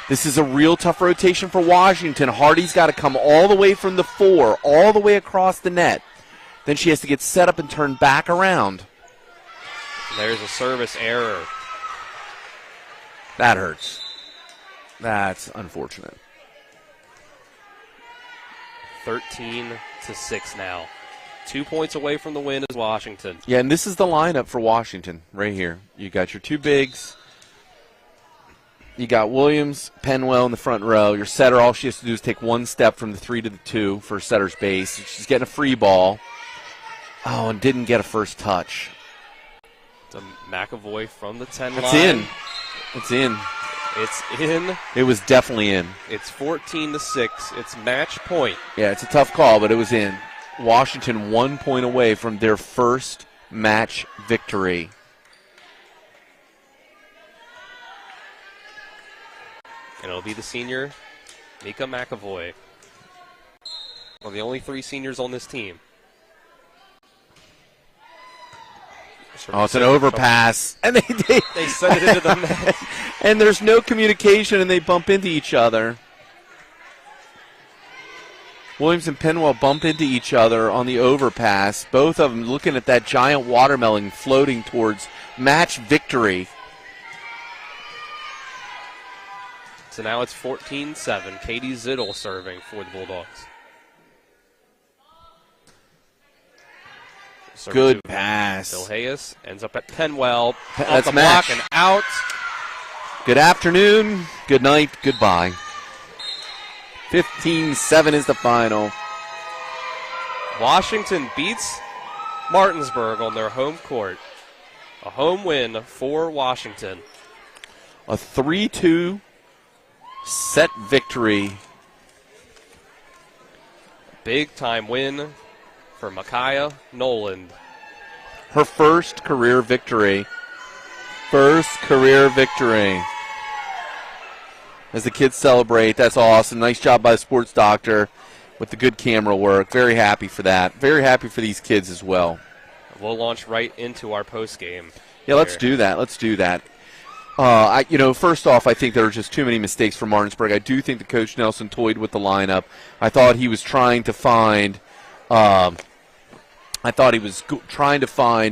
S5: This is a real tough rotation for Washington. Hardy's got to come all the way from the 4, all the way across the net. Then she has to get set up and turn back around.
S4: There's a service error.
S5: That hurts. That's unfortunate.
S4: 13-6 now. 2 points away from the win is Washington.
S5: Yeah, and this is the lineup for Washington right here. You got your 2 bigs. You got Williams, Penwell in the front row. Your setter, all she has to do is take 1 step from the 3 to the 2 for setter's base. She's getting a free ball. Oh, and didn't get a first touch.
S4: To McAvoy from the 10
S5: It's
S4: line.
S5: in. It's in.
S4: It's in.
S5: It was definitely in.
S4: It's 14-6. It's match point.
S5: Yeah, it's a tough call, but it was in. Washington 1 point away from their first match victory.
S4: And it'll be the senior, Mika McAvoy. One of the only 3 seniors on this team.
S5: Oh, it's an overpass. And
S4: they send it into the net.
S5: And there's no communication, and they bump into each other. Williams and Penwell bump into each other on the overpass. Both of them looking at that giant watermelon floating towards match victory.
S4: So now it's 14-7. Katie Zittel serving for the Bulldogs.
S5: Good pass.
S4: Bill Hayes ends up at Penwell.
S5: That's
S4: off the
S5: match.
S4: block and out.
S5: Good afternoon, good night, goodbye. 15-7 is the final.
S4: Washington beats Martinsburg on their home court. A home win for Washington.
S5: A 3-2 set victory.
S4: Big time win for Micaiah Noland.
S5: Her first career victory. First career victory. As the kids celebrate, that's awesome. Nice job by the sports doctor with the good camera work. Very happy for that. Very happy for these kids as well.
S4: We'll launch right into our post game.
S5: Yeah, let's do that. Let's do that. First off, I think there are just too many mistakes for Martinsburg. I do think that Coach Nelson toyed with the lineup. I thought he was trying to find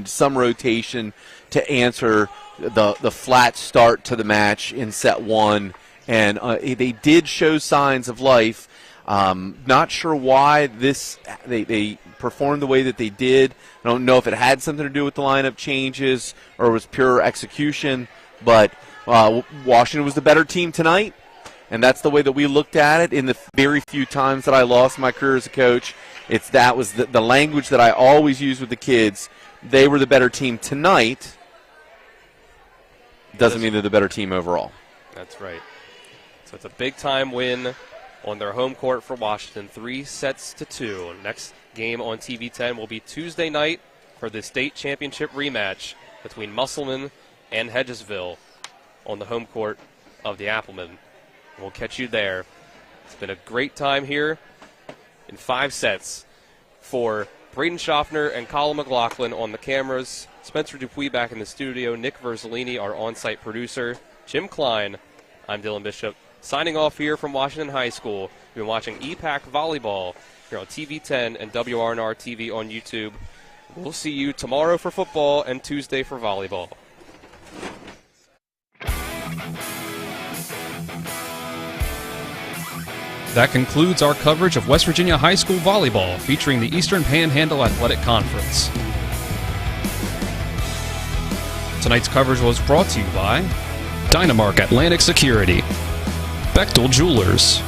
S5: some rotation to answer the flat start to the match in set 1, and they did show signs of life. Not sure why they performed the way that they did. I don't know if it had something to do with the lineup changes or it was pure execution, but Washington was the better team tonight, and that's the way that we looked at it. In the very few times that I lost my career as a coach, that was the language that I always use with the kids. They were the better team tonight. Doesn't mean they're the better team overall.
S4: That's right. So it's a big-time win on their home court for Washington, 3-2. Next game on TV 10 will be Tuesday night for the state championship rematch between Musselman and Hedgesville on the home court of the Appleman. We'll catch you there. It's been a great time here in 5 sets for Braden Schaffner and Colin McLaughlin on the cameras, Spencer Dupuis back in the studio, Nick Verzolini, our on-site producer, Jim Klein. I'm Dylan Bishop, signing off here from Washington High School. You've been watching EPAC Volleyball here on TV 10 and WRNR TV on YouTube. We'll see you tomorrow for football and Tuesday for volleyball.
S7: That concludes our coverage of West Virginia High School volleyball featuring the Eastern Panhandle Athletic Conference. Tonight's coverage was brought to you by Dynamark Atlantic Security, Bechtel Jewelers,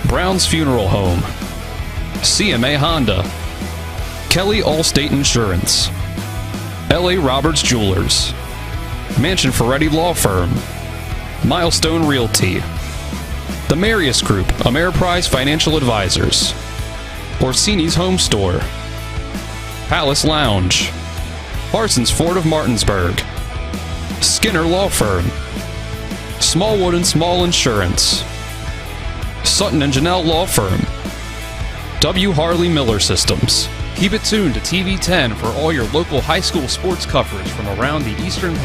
S7: Brown's Funeral Home, CMA Honda, Kelly Allstate Insurance, L.A. Roberts Jewelers, Mansion Ferretti Law Firm, Milestone Realty, The Marius Group, Ameriprise Financial Advisors, Orsini's Home Store, Palace Lounge, Parsons Ford of Martinsburg, Skinner Law Firm, Smallwood and Small Insurance, Sutton and Janelle Law Firm, W. Harley Miller Systems. Keep it tuned to TV 10 for all your local high school sports coverage from around the Eastern Panhandle.